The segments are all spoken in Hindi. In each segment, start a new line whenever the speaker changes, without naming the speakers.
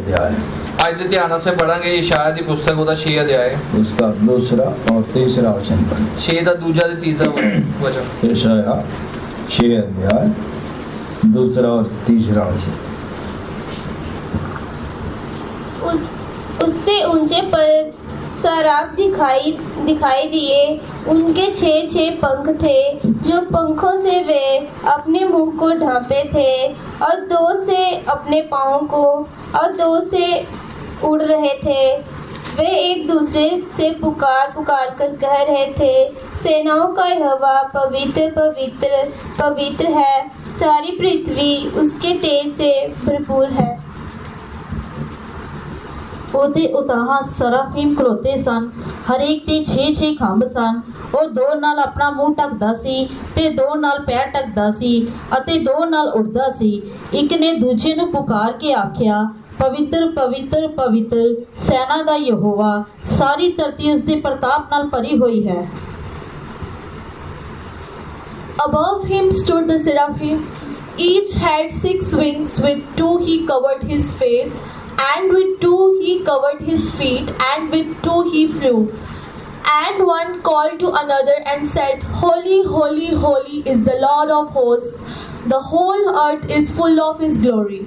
अध्याय।
आज के ध्यान से पढ़ांगे यशायाह की पुस्तक का 6 अध्याय,
उसका दूसरा और तीसरा वचन पढ़ें।
6 का दूसरा ते तीसरा वचन।
यशायाह 6 अध्याय दूसरा और तीसरा वचन।
उससे ऊंचे पर सराब दिखाई दिए। उनके 6 पंख थे, जो पंखों से वे अपने मुंह को ढांपे थे, और 2 से अपने पाँव को, और 2 से उड़ रहे थे। वे एक दूसरे से पुकार कर कह रहे थे, सेनाओं का यहोवा पवित्र पवित्र पवित्र है, सारी पृथ्वी उसके तेज से भरपूर है।
ਉਹਦੇ ਉਤਾਹਾਂ ਸਰਾਫੀਮ ਖਲੋਤੇ ਸਨ, ਹਰੇਕ ਦੇ 6 ਖੰਭ ਸਨ। ਉਹ 2 ਨਾਲ ਆਪਣਾ ਮੂੰਹ ਢੱਕਦਾ ਸੀ ਤੇ 2 ਨਾਲ ਪੈਰ ਢੱਕਦਾ ਸੀ ਅਤੇ 2 ਨਾਲ ਉੱਡਦਾ ਸੀ। ਇੱਕ ਨੇ ਦੂਜੇ ਨੂੰ ਪੁਕਾਰ ਕੇ ਆਖਿਆ, ਪਵਿੱਤਰ ਪਵਿੱਤਰ ਪਵਿੱਤਰ ਸੈਨਾ ਦਾ ਯਹੋਵਾ, ਸਾਰੀ ਧਰਤੀ ਉਸ ਦੇ ਪ੍ਰਤਾਪ ਨਾਲ ਭਰੀ ਹੋਈ ਹੈ।
Above him stood the seraphim. Each had 6 wings. With 2 he covered his face, and with 2 he covered his feet, and with 2 he flew. And one called to another and said, Holy, holy, holy is the Lord of hosts. The whole earth is full of his glory.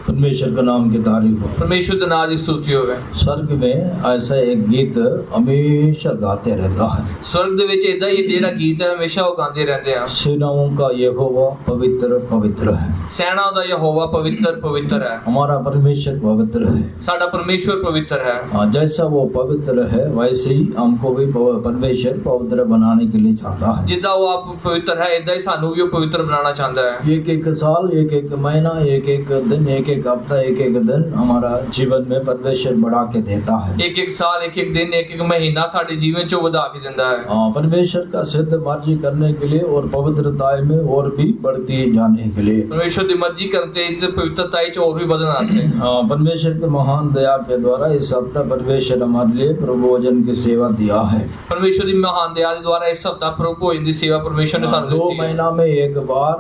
परमेश्वर का नाम की तारीफ हो।
परमेश्वर का नाम की स्तुति होवे।
स्वर्ग में ऐसा एक गीत हमेशा गाते रहता है।
स्वर्ग दे विच इदा ही जेड़ा गीत है हमेशा वो गाते रहते हैं।
सेनाओं का यहोवा पवित्र पवित्र है।
सेनाओं का यहोवा पवित्र पवित्र है।
हमारा परमेश्वर पवित्र है।
साडा परमेश्वर पवित्र है।
हाँ, जैसा वो पवित्र है वैसे ही हमको भी परमेश्वर पवित्र बनाने के लिए चाहता है।
जिदा वो आप पवित्र है इदा ही सानू भी पवित्र बनाना चाहता है।
एक साल, एक महीना, एक दिन, एक हफ्ता, एक दिन हमारा जीवन में परमेश्वर बढ़ा के देता है।
एक साल, एक दिन, एक महीना साडे जीवन चो वधा के देता है।
हाँ, परमेश्वर का सिद्ध मर्जी करने के लिए और पवित्रता में और भी बढ़ती जाने के लिए।
परमेश्वर की मर्जी करते पवित्रता और भी बढ़ना से।
हाँ, परमेश्वर के महान दया के द्वारा इस हफ्ता परमेश्वर हमारे लिए प्रभु भोजन की सेवा दिया है।
परमेश्वर की महान दया द्वारा इस हफ्ता प्रभु भोजन की सेवा परमेश्वर ने सानू दी है।
2 महीना में एक बार,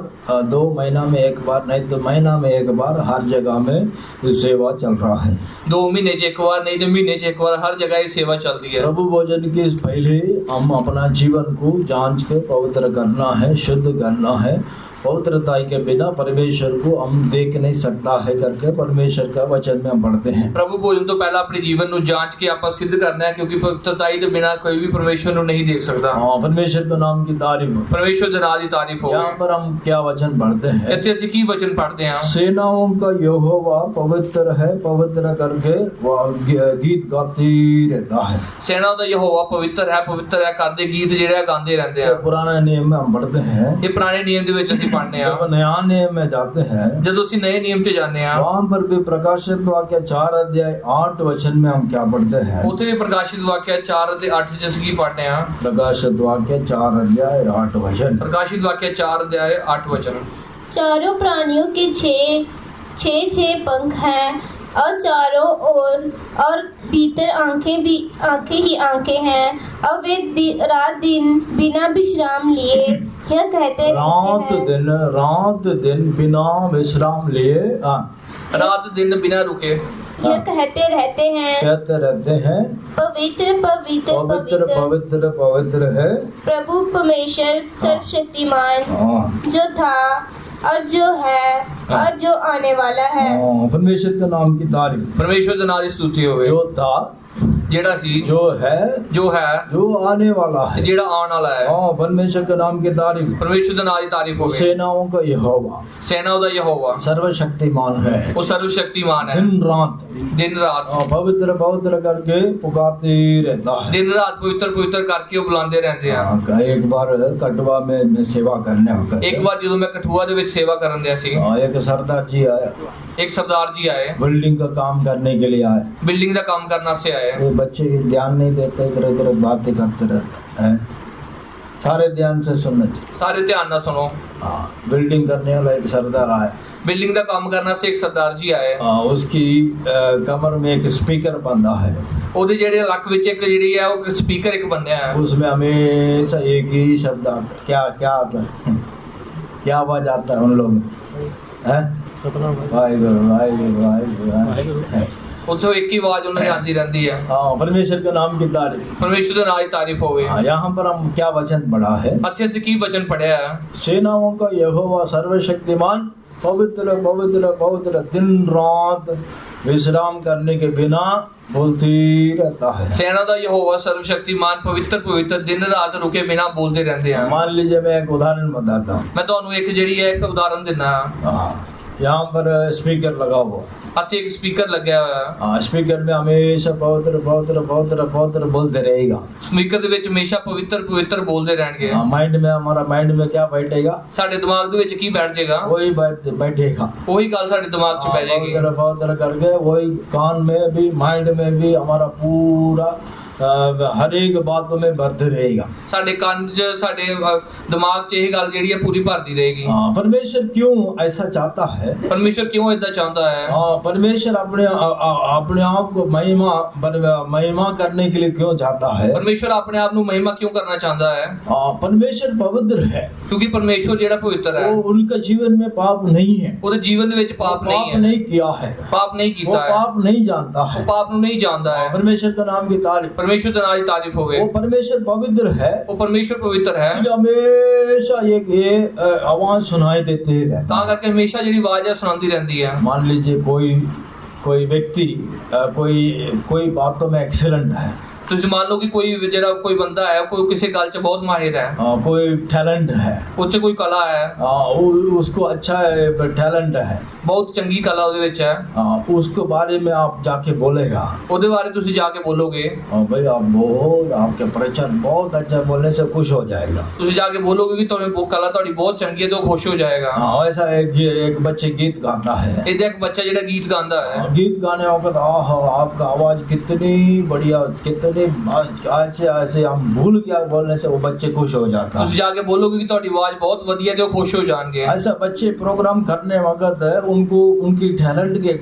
2 महीना में एक बार नहीं तो महीना में एक बार हर जगह में सेवा चल रहा है।
2 महीने च एक बार नहीं तो महीने च एक बार हर जगह ये सेवा चलती है।
प्रभु भोजन के पहले हम अपना जीवन को जांच के पवित्र करना है, शुद्ध करना है। पवित्रता के बिना परमेश्वर को हम देख नहीं सकता है करके परमेश्वर का वचन में हम पढ़ते हैं।
प्रभु भोजन तो पहला अपने जीवन को जांच के आप सिद्ध करना है, क्योंकि पवित्रता के बिना कोई भी परमेश्वर को नहीं देख सकता।
हाँ, परमेश्वर के नाम की तारीफ।
परमेश्वर के नाम की तारीफ हो।
यहाँ पर हम क्या वचन पढ़ते हैं?
ऐसे की वचन पढ़ते हैं।
सेनाओं का यहोवा पवित्र है, पवित्र करके वह गीत गाती रहता है।
सेनाओं का यहोवा पवित्र है करते गीत जेड़ा गाते रहते हैं।
पुराने नियम में हम पढ़ते हैं।
ये पुराने नियम के विच ਅਸੀਂ पढ़ने हैं।
जब नया नियम में जाते हैं,
जब ਅਸੀਂ नए नियम से जाने हैं,
वहाँ पर भी प्रकाशित वाक्य 4 अध्याय 8 वचन में हम क्या पढ़ते हैं?
उसे भी प्रकाशित वाक्य 4 अध्याय 8 जैसे की पढ़ते हैं।
प्रकाशित वाक्य 4 अध्याय 8 वचन।
प्रकाशित वाक्य 4 अध्याय 8 वचन।
चारों प्राणियों के 6 पंख हैं, और चारों ओर और भीतर आंखें ही आंखें हैं, और वे रात दिन बिना विश्राम लिए यह कहते
रात दिन बिना विश्राम लिए,
रात दिन बिना रुके
यह कहते रहते हैं, पवित्र पवित्र
पवित्र पवित्र पवित्र है
प्रभु परमेश्वर सर्वशक्तिमान, जो था और जो है और जो आने वाला है।
परमेश्वर के नाम की तारीफ।
परमेश्वर के नाम की स्तुति होवे।
जो था,
जेड़ा सी,
जो है, जो आने वाला है,
जेड़ा आने वाला है।
हाँ, परमेश्वर के नाम की तारीफ।
परमेश्वर के नाम की तारीफ होवे।
सेनाओं का यहोवा,
सेनाओं का यहोवा
सर्वशक्तिमान है।
वो सर्वशक्तिमान है। दिन रात
पवित्र पवित्र करके पुकारते रहता है।
दिन रात पवित्र पवित्र करके वो बुलाते रहते हैं।
एक बार कटवा में सेवा करने होकर,
एक बार जो मैं कठुआ दे विच सेवा करन दिया सी,
एक सरदार जी आया,
एक सरदार जी आए,
बिल्डिंग का काम करने के लिए आए।
बिल्डिंग का काम करना से आए।
बच्चे ध्यान नहीं देते, इधर उधर बातें करते रहते हैं। सारे ध्यान से सुनना चाहिए,
सारे ध्यान ना सुनो।
हाँ, बिल्डिंग करने वाला एक सरदार आया,
बिल्डिंग का काम करना से एक सरदार जी आए।
उसकी कमर में एक स्पीकर बंधा है।
ओदे जेड़े लक विच एक जेड़ी है वो स्पीकर एक बंधा है।
उसमें हमेशा एक ही शब्द आता है, क्या क्या आता है, क्या आवाज आता है उन लोगों में? है वाहिगुरु।
ਉੱਥੋਂ ਇੱਕ ਹੀ ਆਵਾਜ਼ ਉਹਨਾਂ ਦੀ ਆਉਂਦੀ ਰਹਿੰਦੀ ਹੈ।
हाँ, परमेश्वर के नाम की तारीफ।
ਪਰਮੇਸ਼ਰ ਦੇ ਨਾਂ ਦੀ ਤਾਰੀਫ ਹੋਵੇ।
हाँ, यहाँ पर हम क्या वचन पढ़ा है?
ਇੱਥੇ ਅਸੀਂ ਕੀ ਵਚਨ ਪੜਿਆ ਹੈ?
सेनाओं का यहोवा सर्वशक्तिमान पवित्र पवित्र पवित्र दिन रात विश्राम करने के बिना बोलती रहता है।
ਸੈਨਾ ਦਾ ਯਹੋਵਾ ਸਰਵਸ਼ਕਤੀਮਾਨ ਪਵਿੱਤਰ ਪਵਿੱਤਰ ਦਿਨ ਰਾਤ ਰੁਕੇ ਬਿਨਾ ਬੋਲਦੇ ਰਹਿੰਦੇ ਹਨ।
मान लीजिए मैं एक उदाहरण बताता हूँ।
ਮੈਂ ਤੁਹਾਨੂੰ ਇੱਕ ਜਿਹੜੀ ਹੈ ਇੱਕ ਉਦਾਹਰਨ ਦਿੰਦਾ ਹਾਂ।
हाँ, यहाँ पर स्पीकर लगा हुआ।
ਇੱਥੇ ਇੱਕ ਸਪੀਕਰ ਲੱਗਿਆ ਹੋਇਆ ਹੈ।
हाँ, स्पीकर में हमेशा पवित्र पवित्र पवित्र पवित्र बोलते रहेगा।
ਸਪੀਕਰ ਦੇ ਵਿੱਚ ਹਮੇਸ਼ਾ ਪਵਿੱਤਰ ਪਵਿੱਤਰ ਬੋਲਦੇ ਰਹਿਣਗੇ।
हाँ, माइंड में हमारा माइंड में क्या बैठेगा?
ਸਾਡੇ ਦਿਮਾਗ ਦੇ ਵਿੱਚ ਕੀ ਬੈਠ ਜਾਏਗਾ?
वही बैठेगा।
ਉਹੀ ਗੱਲ ਸਾਡੇ ਦਿਮਾਗ 'ਚ ਪੈ ਜਾਏਗੀ।
पवित्र पवित्र करके वही कान में भी माइंड में भी हमारा पूरा हर एक बातों में भरते रहेगा।
ਸਾਡੇ ਕੰਨ 'ਚ ਸਾਡੇ ਦਿਮਾਗ 'ਚ ਇਹ ਗੱਲ ਜਿਹੜੀ ਹੈ ਪੂਰੀ ਭਰਦੀ ਰਹੇਗੀ।
हाँ, परमेश्वर क्यों ऐसा चाहता है?
ਪਰਮੇਸ਼ਰ ਕਿਉਂ ਏਦਾਂ ਚਾਹੁੰਦਾ ਹੈ?
हाँ, परमेश्वर अपने आप को महिमा करने के लिए क्यों चाहता है?
ਪਰਮੇਸ਼ਰ ਆਪਣੇ ਆਪ ਨੂੰ ਮਹਿਮਾ ਕਿਉਂ ਕਰਨਾ ਚਾਹੁੰਦਾ ਹੈ?
हाँ, परमेश्वर पवित्र है।
ਕਿਉਂਕਿ ਪਰਮੇਸ਼ਰ ਜਿਹੜਾ ਪਵਿੱਤਰ ਹੈ
वो उनके जीवन में पाप नहीं है।
ਉਹਦੇ ਜੀਵਨ ਦੇ ਵਿੱਚ ਪਾਪ ਨਹੀਂ ਹੈ।
नहीं किया है।
ਪਾਪ ਨਹੀਂ
वो
ਕੀਤਾ ਹੈ।
पाप नहीं जानता
ਉਹ
है।
ਪਾਪ ਨੂੰ ਨਹੀਂ ਜਾਣਦਾ ਹੈ।
परमेश्वर का नाम की तारीफ।
ਪਰਮੇਸ਼ਰ ਦੇ ਨਾਂ ਦੀ ਤਾਰੀਫ ਹੋਵੇ।
वो परमेश्वर पवित्र है।
ਉਹ ਪਰਮੇਸ਼ਰ ਪਵਿੱਤਰ ਹੈ।
इसलिए हमेशा ये आवाज सुनाई देते रहता
ਤਾਂ ਕਰਕੇ ਹਮੇਸ਼ਾ ਜਿਹੜੀ ਆਵਾਜ਼ ਹੈ ਸੁਣਾਉਂਦੀ ਰਹਿੰਦੀ ਹੈ।
है। मान लीजिए कोई व्यक्ति कोई बातों में एक्सीलेंट है।
ਤੁਸੀਂ ਮੰਨ ਲਓ ਕਿ ਕੋਈ ਬੰਦਾ ਹੈ ਕੋਈ ਕਿਸੇ ਗੱਲ 'ਚ ਬਹੁਤ ਮਾਹਿਰ ਹੈ।
कोई टैलेंट है।
ਉੱਚ ਕੋਈ ਕਲਾ ਹੈ।
उसको अच्छा टैलेंट है।
ਬਹੁਤ ਚੰਗੀ ਕਲਾ ਉਹਦੇ ਵਿੱਚ ਹੈ।
उसके बारे में आप जाके बोलेगा।
ਉਹਦੇ ਬਾਰੇ ਤੁਸੀਂ ਜਾ ਕੇ ਬੋਲੋਗੇ।
भाई आपके प्रचार बहुत अच्छा, बोलने से खुश हो जाएगा।
ਤੁਸੀਂ ਜਾ ਕੇ ਬੋਲੋਗੇ ਕਿ ਤੁਹਾਡੀ ਉਹ ਕਲਾ ਤੁਹਾਡੀ ਬਹੁਤ ਚੰਗੀ ਹੈ ਤੇ ਉਹ ਖੁਸ਼ ਹੋ ਜਾਏਗਾ।
ऐसा एक बच्चे गीत गाता है।
ਇਹਦਾ ਇੱਕ ਬੱਚਾ ਜਿਹੜਾ ਗੀਤ ਗਾਉਂਦਾ ਹੈ।
गीत गाने वक्त आपका आवाज कितनी बढ़िया, कितने ऐसे हम भूल गया बोलने से वो बच्चे खुश हो जाता है।
ਤੁਸੀਂ ਜਾ ਕੇ ਬੋਲੋਗੇ ਕਿ ਤੁਹਾਡੀ ਆਵਾਜ਼ ਬਹੁਤ ਵਧੀਆ ਤੇ ਉਹ ਖੁਸ਼ ਹੋ ਜਾਣਗੇ।
ऐसा बच्चे प्रोग्राम करने वक्त उनको उनकी टैलेंट के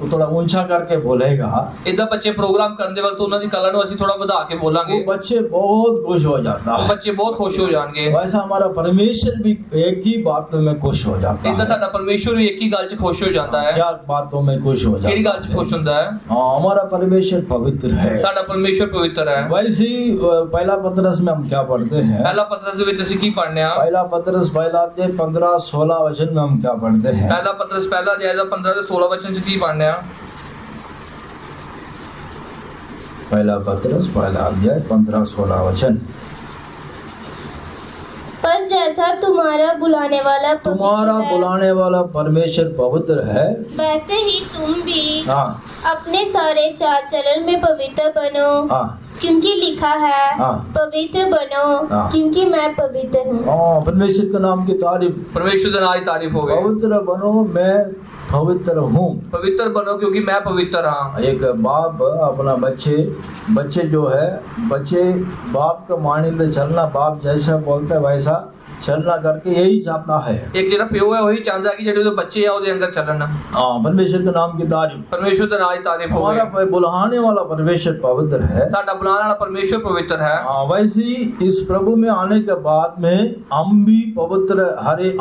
थोड़ा ऊंचा करके बोलेगा।
ਇਦਾਂ ਬੱਚੇ ਪ੍ਰੋਗਰਾਮ ਕਰਨ ਦੇ ਵਕਤ ਉਹਨਾਂ ਦੀ ਕਲਾ ਨੂੰ ਅਸੀਂ ਥੋੜਾ ਵਧਾ ਕੇ ਬੋਲਾਂਗੇ।
वो बच्चे बहुत खुश हो जाता
ਉਹ
है।
ਬੱਚੇ ਬਹੁਤ ਖੁਸ਼ ਹੋ ਜਾਣਗੇ।
वैसा हमारा परमेश्वर भी एक ही बात में खुश हो जाता
ਇਦਾਂ
है।
ਸਾਡਾ ਪਰਮੇਸ਼ਰ ਵੀ ਇੱਕ ਹੀ ਗੱਲ 'ਚ ਖੁਸ਼ ਹੋ ਜਾਂਦਾ ਹੈ।
क्या बातों में खुश हो
ਕਿਹੜੀ ਗੱਲ
जाता
'ਚ
है?
ਖੁਸ਼ ਹੁੰਦਾ ਹੈ?
हाँ, हमारा परमेश्वर पवित्र है।
ਸਾਡਾ ਪਰਮੇਸ਼ਰ ਪਵਿੱਤਰ ਹੈ।
वैसे ही पहला पतरस में हम क्या पढ़ते हैं?
ਪਹਿਲਾ ਪਤਰਸ ਦੇ ਵਿੱਚ ਅਸੀਂ ਕੀ ਪੜ੍ਹਨੇ ਆ?
पहला पतरस पहला अध्याय 15-16 वचन में हम क्या पढ़ते हैं?
ਪਹਿਲਾ ਪਤਰਸ ਪਹਿਲਾ ਅਧਿਆਇ ਦਾ 15 ਤੇ 16 ਵਚਨ 'ਚ ਕੀ ਪੜ੍ਹਨੇ ਆ?
पहला पतरस पहला अध्याय 15-16 वचन।
पर जैसा तुम्हारा बुलाने वाला
तुम्हारा
पवित्र है,
बुलाने वाला परमेश्वर पवित्र है।
वैसे ही तुम भी
हाँ
अपने सारे चाल चलन में पवित्र बनो,
हाँ
क्योंकि लिखा है
हाँ।
पवित्र बनो
हाँ।
क्योंकि मैं पवित्र हूँ।
हाँ, परमेश्वर के नाम की तारीफ।
ਪਰਮੇਸ਼ਰ ਦੇ ਨਾਂ ਦੀ ਤਾਰੀਫ ਹੋਵੇ।
पवित्र बनो, मैं पवित्र हूँ।
ਪਵਿੱਤਰ ਬਣੋ ਕਿਉਂਕਿ ਮੈਂ ਪਵਿੱਤਰ ਹਾਂ।
एक बाप अपना बच्चे जो है, बच्चे बाप का मानिंद चलना, बाप जैसा बोलता है वैसा चलना करके यही चाहता है।
ਇੱਕ ਜਿਹੜਾ ਪਿਓ ਹੈ ਉਹੀ ਚਾਹੁੰਦਾ ਕਿ ਜਿਹੜੇ ਉਹਦੇ ਬੱਚੇ ਆ ਉਹਦੇ ਅੰਦਰ ਚੱਲਣ।
हाँ, परमेश्वर के नाम की तारीफ।
ਪਰਮੇਸ਼ਰ ਦੇ ਨਾਂ ਦੀ ਤਾਰੀਫ ਹੋਵੇ।
हमारा बुलाने वाला परमेश्वर पवित्र है।
ਸਾਡਾ ਬੁਲਾਉਣ ਵਾਲਾ ਪਰਮੇਸ਼ਰ ਪਵਿੱਤਰ ਹੈ।
हाँ, वैसे ही इस प्रभु में आने के बाद में हम भी पवित्र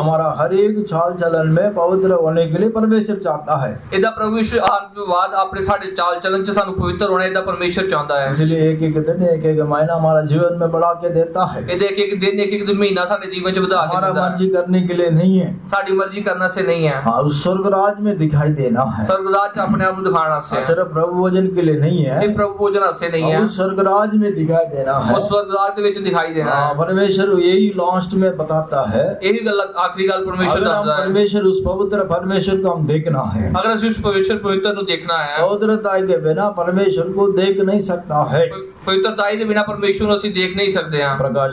हमारा हर एक चाल चलन में पवित्र होने के लिए परमेश्वर चाहता है।
ਇਹਦਾ ਪ੍ਰਭੂ ਯਿਸੂ ਆਉਣ ਤੋਂ ਬਾਅਦ ਆਪਣੇ ਸਾਡੇ ਚਾਲ ਚਲਨ 'ਚ ਸਾਨੂੰ ਪਵਿੱਤਰ ਹੋਣਾ ਇਹਦਾ ਪਰਮੇਸ਼ਰ ਚਾਹੁੰਦਾ ਹੈ।
इसलिए एक दिन एक महीना हमारा जीवन में बढ़ा के देता है।
ਇਹਦੇ ਇੱਕ ਦਿਨ ਇੱਕ ਮਹੀਨਾ ਸਾਡੇ ਜੀਵਨ 'ਚ ਵਧਾ ਕੇ
हमारा
ਦਿੰਦਾ ਹੈ।
मर्जी करने के लिए नहीं है।
ਸਾਡੀ ਮਰਜ਼ੀ ਕਰਨ ਸੇ ਨਹੀਂ ਹੈ।
हाँ, उस स्वर्ग राज में दिखाई देना है।
स्वर्गराज 'ਚ ਆਪਣੇ ਆਪ ਨੂੰ ਦਿਖਾਉਣ ਵਾਸਤੇ ਹੈ।
सिर्फ प्रभु भोजन के लिए नहीं है।
ਸਿਰਫ ਪ੍ਰਭੂ ਭੋਜਨ ਵਾਸਤੇ ਨਹੀਂ ਹੈ।
उस स्वर्ग राज में दिखाई देना है।
ਉਸ स्वर्गराज ਦੇ ਵਿੱਚ ਦਿਖਾਈ ਦੇਣਾ
हाँ,
ਹੈ।
परमेश्वर यही लास्ट में बताता है।
ਇਹੀ ਗੱਲ ਆਖਰੀ ਗੱਲ ਪਰਮੇਸ਼ਰ
अगर हम
ਦੱਸਦਾ ਹੈ।
परमेश्वर उस पवित्र परमेश्वर को हम देखना है।
ਅਗਰ ਅਸੀਂ ਉਸ ਪਵਿੱਤਰ ਨੂੰ ਦੇਖਣਾ ਹੈ,
पवित्रता के बिना परमेश्वर को देख नहीं सकता है।
ਪਵਿੱਤਰਤਾਈ ਦੇ ਬਿਨਾ ਪਰਮੇਸ਼ਰ ਨੂੰ ਅਸੀਂ ਦੇਖ ਨਹੀਂ ਸਕਦੇ ਹਾਂ।
प्रकाश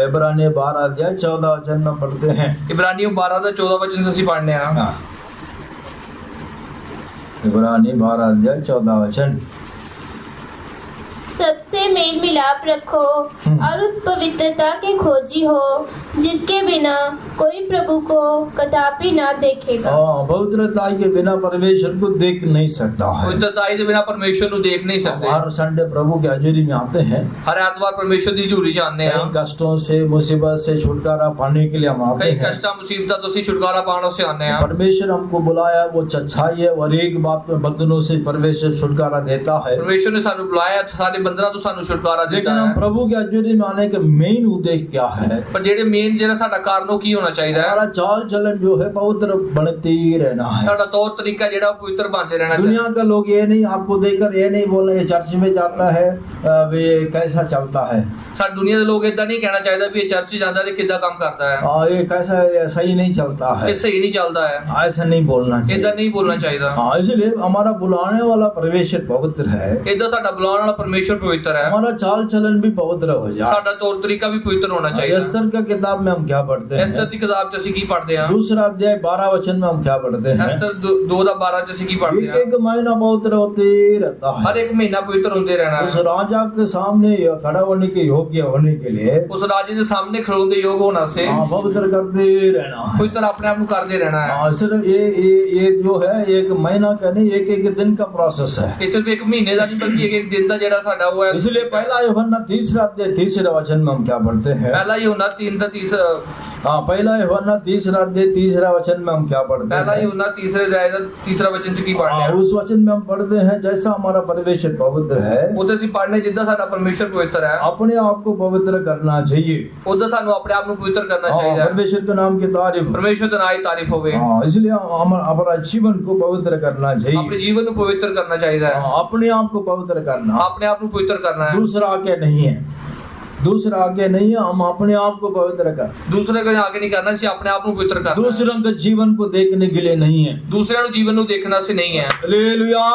इब्रानी 12 अध्याय 14 वचन में पढ़ते हैं।
ਇਬਰਾਨੀਓ 12 ਦਾ 14 ਵਚਨ 'ਚ ਅਸੀਂ ਪੜ੍ਹਨੇ ਆ।
हाँ, इब्रानी 12 अध्याय 14 वचन।
सबसे मेल मिलाप रखो और उस पवित्रता के खोजी हो जिसके बिना कोई प्रभु को कदापि ना देखेगा।
पवित्रता के बिना परमेश्वर को देख नहीं सकता है।
पवित्रता के बिना परमेश्वर को देख नहीं सकते।
हर संडे प्रभु के हजूरी में आते हैं,
हर एतवार परमेश्वर की हजूरी जाते हैं।
कई कष्टों से मुसीबत से छुटकारा पाने के लिए हम आते
कई
हैं।
कष्ट मुसीबत तो छुटकारा पाने से आने हैं।
परमेश्वर हमको बुलाया वो सच्चाई है और एक बात में बंधनों से परमेश्वर छुटकारा देता है।
परमेश्वर ने सानू बुलाया सारे बंधना तो सानू छुटकारा देता
लेकिन हम
है।
प्रभु के हजूरी में आने का मेन उद्देश्य क्या है?
पर जेडे मेन जेड़ा साडा कारण की होना चाहिए है,
हमारा चाल चलन जो है पवित्र बनते ही रहना है।
साडा तौर तरीका जेड़ा पवित्र बनते रहना चाहिए।
दुनिया का लोग ये नहीं आपको देखकर ये नहीं बोल रहे चर्च में जाता है वे कैसा चलता है।
सारी दुनिया के लोग इतना नहीं कहना चाहिए भी ये चर्च जाता है कितना काम करता है,
ये कैसा सही नहीं चलता है,
ये सही नहीं चलता है,
ऐसा नहीं बोलना चाहिए।
इतना नहीं बोलना चाहिए।
हाँ, इसलिए हमारा बुलाने वाला परमेश्वर पवित्र है।
इधर साडा बुलाने वाला परमेश्वर पवित्र है।
हमारा चाल चलन भी पवित्र हो जाए।
साडा तौर तरीका भी पवित्र होना चाहिए।
एस्तर का किताब में हम क्या पढ़ते हैं?
एस्तर की किताब च की पढ़ते हैं,
दूसरा अध्याय 12 वचन में हम क्या पढ़ते हैं?
एस्तर 2:12 च की पढ़ते हैं।
एक महीना पवित्र होते रहता है।
हर एक महीना पवित्र होते रहना
उस
है।
राजा के सामने खड़ा होने के योग्य होने के लिए
उस राजे के सामने खड़ोने योग होना से
पवित्र करते रहना है।
पवित्र अपने आप को करते रहना है।
सिर्फ ये जो है एक महीना का नहीं, एक दिन का प्रोसेस है।
ये सिर्फ एक महीने का नहीं बल्कि एक दिन का जेड़ा साडा हुआ है।
इसलिए पहला यूहन्ना 3 अध्याय 3 वचन में हम क्या पढ़ते हैं?
पहला यूहन्ना 3:30
पहला यूहन्ना 3 अध्याय 3 वचन में हम क्या पढ़ते
पहला
हैं?
यूहन्ना 3 वचन की पढ़ते हैं।
उस वचन में हम पढ़ते हैं जैसा हमारा परमेश्वर पवित्र है
उधर से पढ़ने जिद्दा साडा परमेश्वर पवित्र है,
अपने आप को पवित्र करना चाहिए।
उधर सानू अपने आप को पवित्र करना चाहिए।
परमेश्वर के नाम की तारीफ।
परमेश्वर का नाम तारीफ होवे।
इसलिए हमारा जीवन को पवित्र करना
अपने
चाहिए।
जीवन को पवित्र करना चाहिए।
अपने आप को पवित्र करना,
अपने आप को पवित्र करना है।
दूसरा आगे नहीं है, दूसरा आगे नहीं है। हम अपने आप को पवित्र कर,
दूसरे को आगे नहीं करना चाहिए, अपने आप को पवित्र करना है।
दूसरों के जीवन को देखने के लिए नहीं है,
दूसरे को जीवन को देखना से नहीं है।
हालेलुया।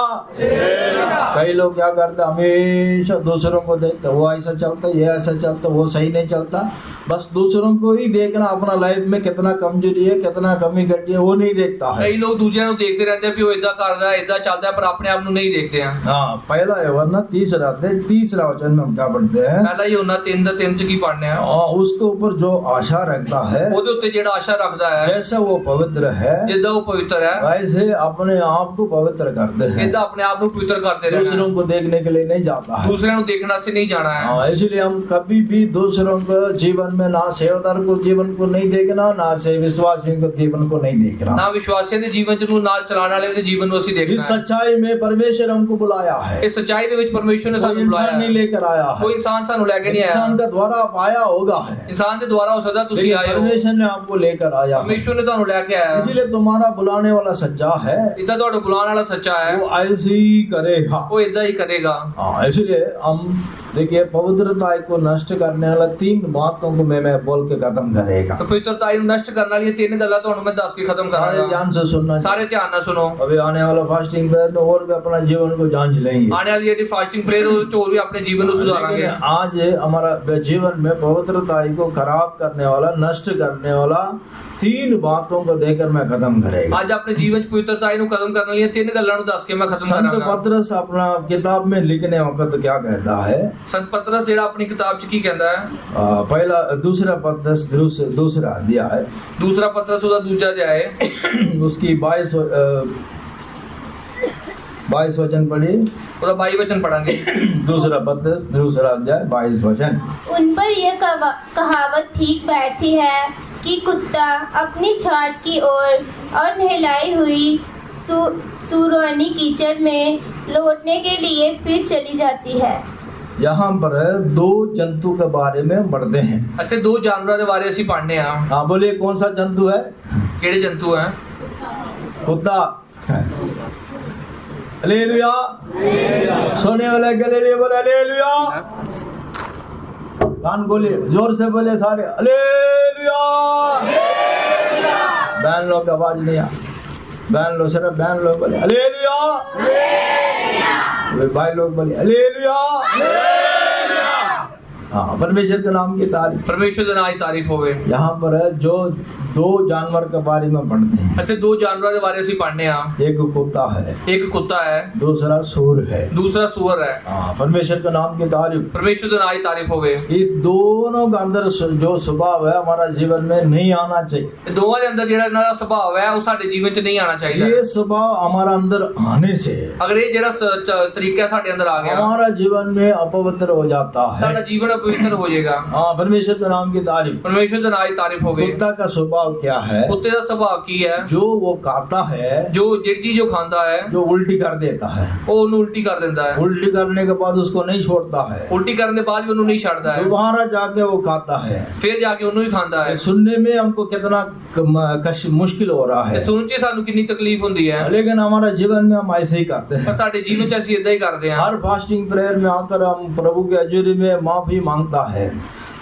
कई लोग क्या करते हमेशा दूसरों को देखते, वो ऐसा चलता, ये ऐसा चलता, वो सही नहीं चलता। बस दूसरों को ही देखना, अपना लाइफ में कितना कमजोरी है, कितना कमी घटी है, वो नहीं देखता है।
कई लोग दूसरे को देखते रहते हैं कि वो इदा कर रहा है, इदा चलता है, पर अपने आप को नहीं देखते हैं।
हाँ, पहला है वरना 3 वचन में हम क्या पढ़ते हैं?
पहला यूहन्ना 3:3 की पढ़ने हैं।
उसके ऊपर जो आशा रखता है,
ਉਹਦੇ ਉੱਤੇ ਜਿਹੜਾ ਆਸ਼ਾ ਰੱਖਦਾ ਹੈ,
जैसा वो पवित्र है
ਜਿੱਦਾਂ ਉਹ ਪਵਿੱਤਰ ਹੈ,
वैसे अपने आप को पवित्र करते हैं।
ਇਦਾਂ ਆਪਣੇ ਆਪ ਨੂੰ ਪਵਿੱਤਰ ਕਰਦੇ ਰਹਿਣਾ।
दूसरों को देखने के लिए नहीं जाता है।
दूसरे को देखना से नहीं जाना है।
इसलिए हम कभी भी दूसरों को जीवन में ना सेवादार को जीवन को नहीं देखना, ना से विश्वासियों को जीवन को नहीं देखना।
ਨਾ ਵਿਸ਼ਵਾਸੀਆਂ ਦੇ ਜੀਵਨ ਚ ਨੂੰ ਨਾਲ ਚਲਾਉਣ ਵਾਲੇ ਦੇ ਜੀਵਨ ਨੂੰ ਅਸੀਂ
इस
ਦੇਖਣਾ ਹੈ।
सच्चाई में परमेश्वर हमको बुलाया है।
ਇਸ ਸੱਚਾਈ ਦੇ ਵਿੱਚ ਪਰਮੇਸ਼ਵਰ ਨੇ
कोई
ਸਾਨੂੰ ਬੁਲਾਇਆ
इंसान नहीं
ਹੈ।
लेकर आया है,
ਕੋਈ ਇਨਸਾਨ ਸਾਨੂੰ ਲੈ ਕੇ ਨਹੀਂ ਆਇਆ।
इंसान का द्वारा पाया होगा है,
ਇਨਸਾਨ ਦੇ ਦੁਆਰਾ ਹੋ ਸਕਦਾ ਤੁਸੀਂ
लेकिन
ਆਏ ਹੋ,
परमेश्वर ने आपको लेकर आया है।
ਪਰਮੇਸ਼ਵਰ ਨੇ ਤੁਹਾਨੂੰ ਲੈ ਕੇ ਆਇਆ ਹੈ।
इसलिए तुम्हारा बुलाने वाला सच्चा है,
ਇਦਾਂ ਤੁਹਾਡਾ ਬੁਲਾਉਣ ਵਾਲਾ ਸੱਚਾ ਹੈ,
वो ऐसे ही करेगा।
ਉਹ ਇਦਾਂ ਹੀ ਕਰੇਗਾ।
इसलिए हम देखिए पवित्रता को नष्ट करने वाला 3 बातों को मैं बोल के खत्म करेगा।
ਤਾਂ ਪਵਿੱਤਰਤਾ ਨੂੰ ਨਸ਼ਟ ਕਰਨ ਵਾਲੀਆਂ 3 ਗੱਲਾਂ ਤੁਹਾਨੂੰ ਮੈਂ ਦੱਸ ਕੇ ਖਤਮ
सारे
ਕਰਾਂਗਾ।
ध्यान से सुनना।
ਸਾਰੇ ਧਿਆਨ ਨਾਲ ਸੁਣੋ।
अभी आने वाला फास्टिंग पे तो और भी अपना जीवन को जांच लेंगे।
ਆने वाली ਜਿਹੜੀ ਫਾਸਟਿੰਗ ਪ੍ਰੇਅਰ ਉਹਦੇ ਚ ਹੋਰ ਵੀ ਆਪਣੇ ਜੀਵਨ ਨੂੰ ਸੁਧਾਰਾਂਗੇ।
लेकिन आज हमारा जीवन में पवित्रता को खराब करने वाला, नष्ट करने वाला 3 बातों को देकर मैं खत्म करेगा।
ਅੱਜ ਆਪਣੇ ਜੀਵਨ ਚ ਪਵਿੱਤਰਤਾ ਨੂੰ ਖਤਮ ਕਰਨ ਵਾਲੀਆਂ 3 ਗੱਲਾਂ ਨੂੰ ਦੱਸ ਕੇ ਮੈਂ ਖਤਮ
संत
ਕਰਾਂਗਾ।
पतरस अपना किताब में लिखने वक्त क्या कहता है?
ਸੰਤ ਪਤਰਸ ਜਿਹੜਾ ਆਪਣੀ ਕਿਤਾਬ ਚ ਕੀ ਕਹਿੰਦਾ ਹੈ?
पहला दूसरा पतरस दूसरा अध्याय है,
ਦੂਸਰਾ ਪਤਰਸ ਉਹਦਾ ਦੂਜਾ ਅਧਿਆय ਹੈ,
उसकी 22 वचन पढ़ी।
ਉਹਦਾ 22 वचन पढ़ांगे।
दूसरा पतरस दूसरा अध्याय 22 वचन।
उन पर यह कहावत ठीक बैठती है कि कुत्ता अपनी छाट की ओर और नहलाई हुई सुरवानी कीचड़ में लौटने के लिए फिर चली जाती है।
यहाँ पर 2 जंतु के बारे में पढ़ते हैं।
ਅੱਛਾ 2 ਜਾਨਵਰਾਂ ਦੇ ਬਾਰੇ ਅਸੀਂ ਪੜ੍ਹਨੇ ਆ।
हाँ, बोलिए कौन सा जंतु है?
ਕਿਹੜੇ ਜੰਤੂ ਹੈ?
कुत्ता। हालेलुया। सोने वाले गले लिए बोले हालेलुया। कान बोले, जोर से बोले सारे हालेलुया। बहन लोग की आवाज नहीं आ, बहन लोग सिर्फ बहन लोग बोले हालेलुया। भाई लोग बोले हालेलुया। हाँ, परमेश्वर के नाम की तारीफ।
परमेश्वर ਦੇ ਨਾਮ ਦੀ ਤਾਰੀਫ ਹੋਵੇ।
यहाँ पर है जो दो जानवर के बारे में पढ़ते हैं।
ਇੱਥੇ ਦੋ ਜਾਨਵਰਾਂ ਦੇ ਬਾਰੇ ਅਸੀਂ ਪੜ੍ਹਨੇ ਆ।
एक कुत्ता है,
ਇੱਕ ਕੁੱਤਾ ਹੈ,
दूसरा सूर है।
ਦੂਸਰਾ ਸੂअर है।
हाँ, परमेश्वर के नाम की तारीफ।
परमेश्वर ਦੇ ਨਾਮ ਦੀ ਤਾਰੀਫ ਹੋਵੇ।
इस दोनों का अंदर जो स्वभाव है हमारा जीवन में नहीं आना चाहिए।
ਇਹ ਦੋਵਾਂ ਦੇ ਅੰਦਰ ਜਿਹੜਾ ਇਹਨਾਂ ਦਾ ਸੁਭਾਅ ਹੈ ਉਹ ਸਾਡੇ ਜੀਵਨ 'ਚ ਨਹੀਂ ਆਣਾ ਚਾਹੀਦਾ।
ये स्वभाव हमारा अंदर आने से
ਅਗਰ ਇਹ ਜਿਹੜਾ ਤਰੀਕਾ ਸਾਡੇ ਅੰਦਰ ਆ ਗਿਆ,
हमारा जीवन में अपवित्र हो जाता
ਸਾਡਾ
है।
ਜੀਵਨ ਅਪਵਿੱਤਰ ਹੋ ਜਾਏਗਾ।
हाँ, परमेश्वर के नाम की तारीफ।
परमेश्वर ਦੇ ਨਾਮ ਦੀ ਤਾਰੀਫ ਹੋਵੇ।
कुत्ता का स्वभाव क्या है?
ਕੁੱਤੇ ਦਾ ਸੁਭਾਅ ਕੀ ਹੈ?
जो वो खाता है,
ਜੋ ਜਿਹੜੀ ਚੀਜ਼ ਉਹ ਖਾਂਦਾ ਹੈ
जो उल्टी कर देता है,
ਉਹ ਉਹਨੂੰ ਉਲਟੀ ਕਰ ਦਿੰਦਾ ਹੈ।
उल्टी करने के बाद उसको नहीं छोड़ता है,
ਉਲਟੀ ਕਰਨ ਦੇ ਬਾਅਦ ਵੀ ਉਹਨੂੰ ਨਹੀਂ ਛੱਡਦਾ ਹੈ,
दोबारा जाके वो खाता है।
ਫਿਰ ਜਾ ਕੇ ਉਹਨੂੰ ਹੀ ਖਾਂਦਾ ਹੈ।
सुनने में हमको कितना मुश्किल हो रहा
ਤੇ
है,
ਸੁਣ 'ਚ ਸਾਨੂੰ ਕਿੰਨੀ ਤਕਲੀਫ ਹੁੰਦੀ ਹੈ,
लेकिन हमारे जीवन में हम ऐसे ही करते
ਪਰ
हैं।
ਸਾਡੇ ਜੀਵਨ 'ਚ ਅਸੀਂ ਇਦਾਂ ਹੀ ਕਰਦੇ ਹਾਂ।
हर फास्टिंग प्रेयर में आकर हम प्रभु के हजूरी में माफी मांगता है,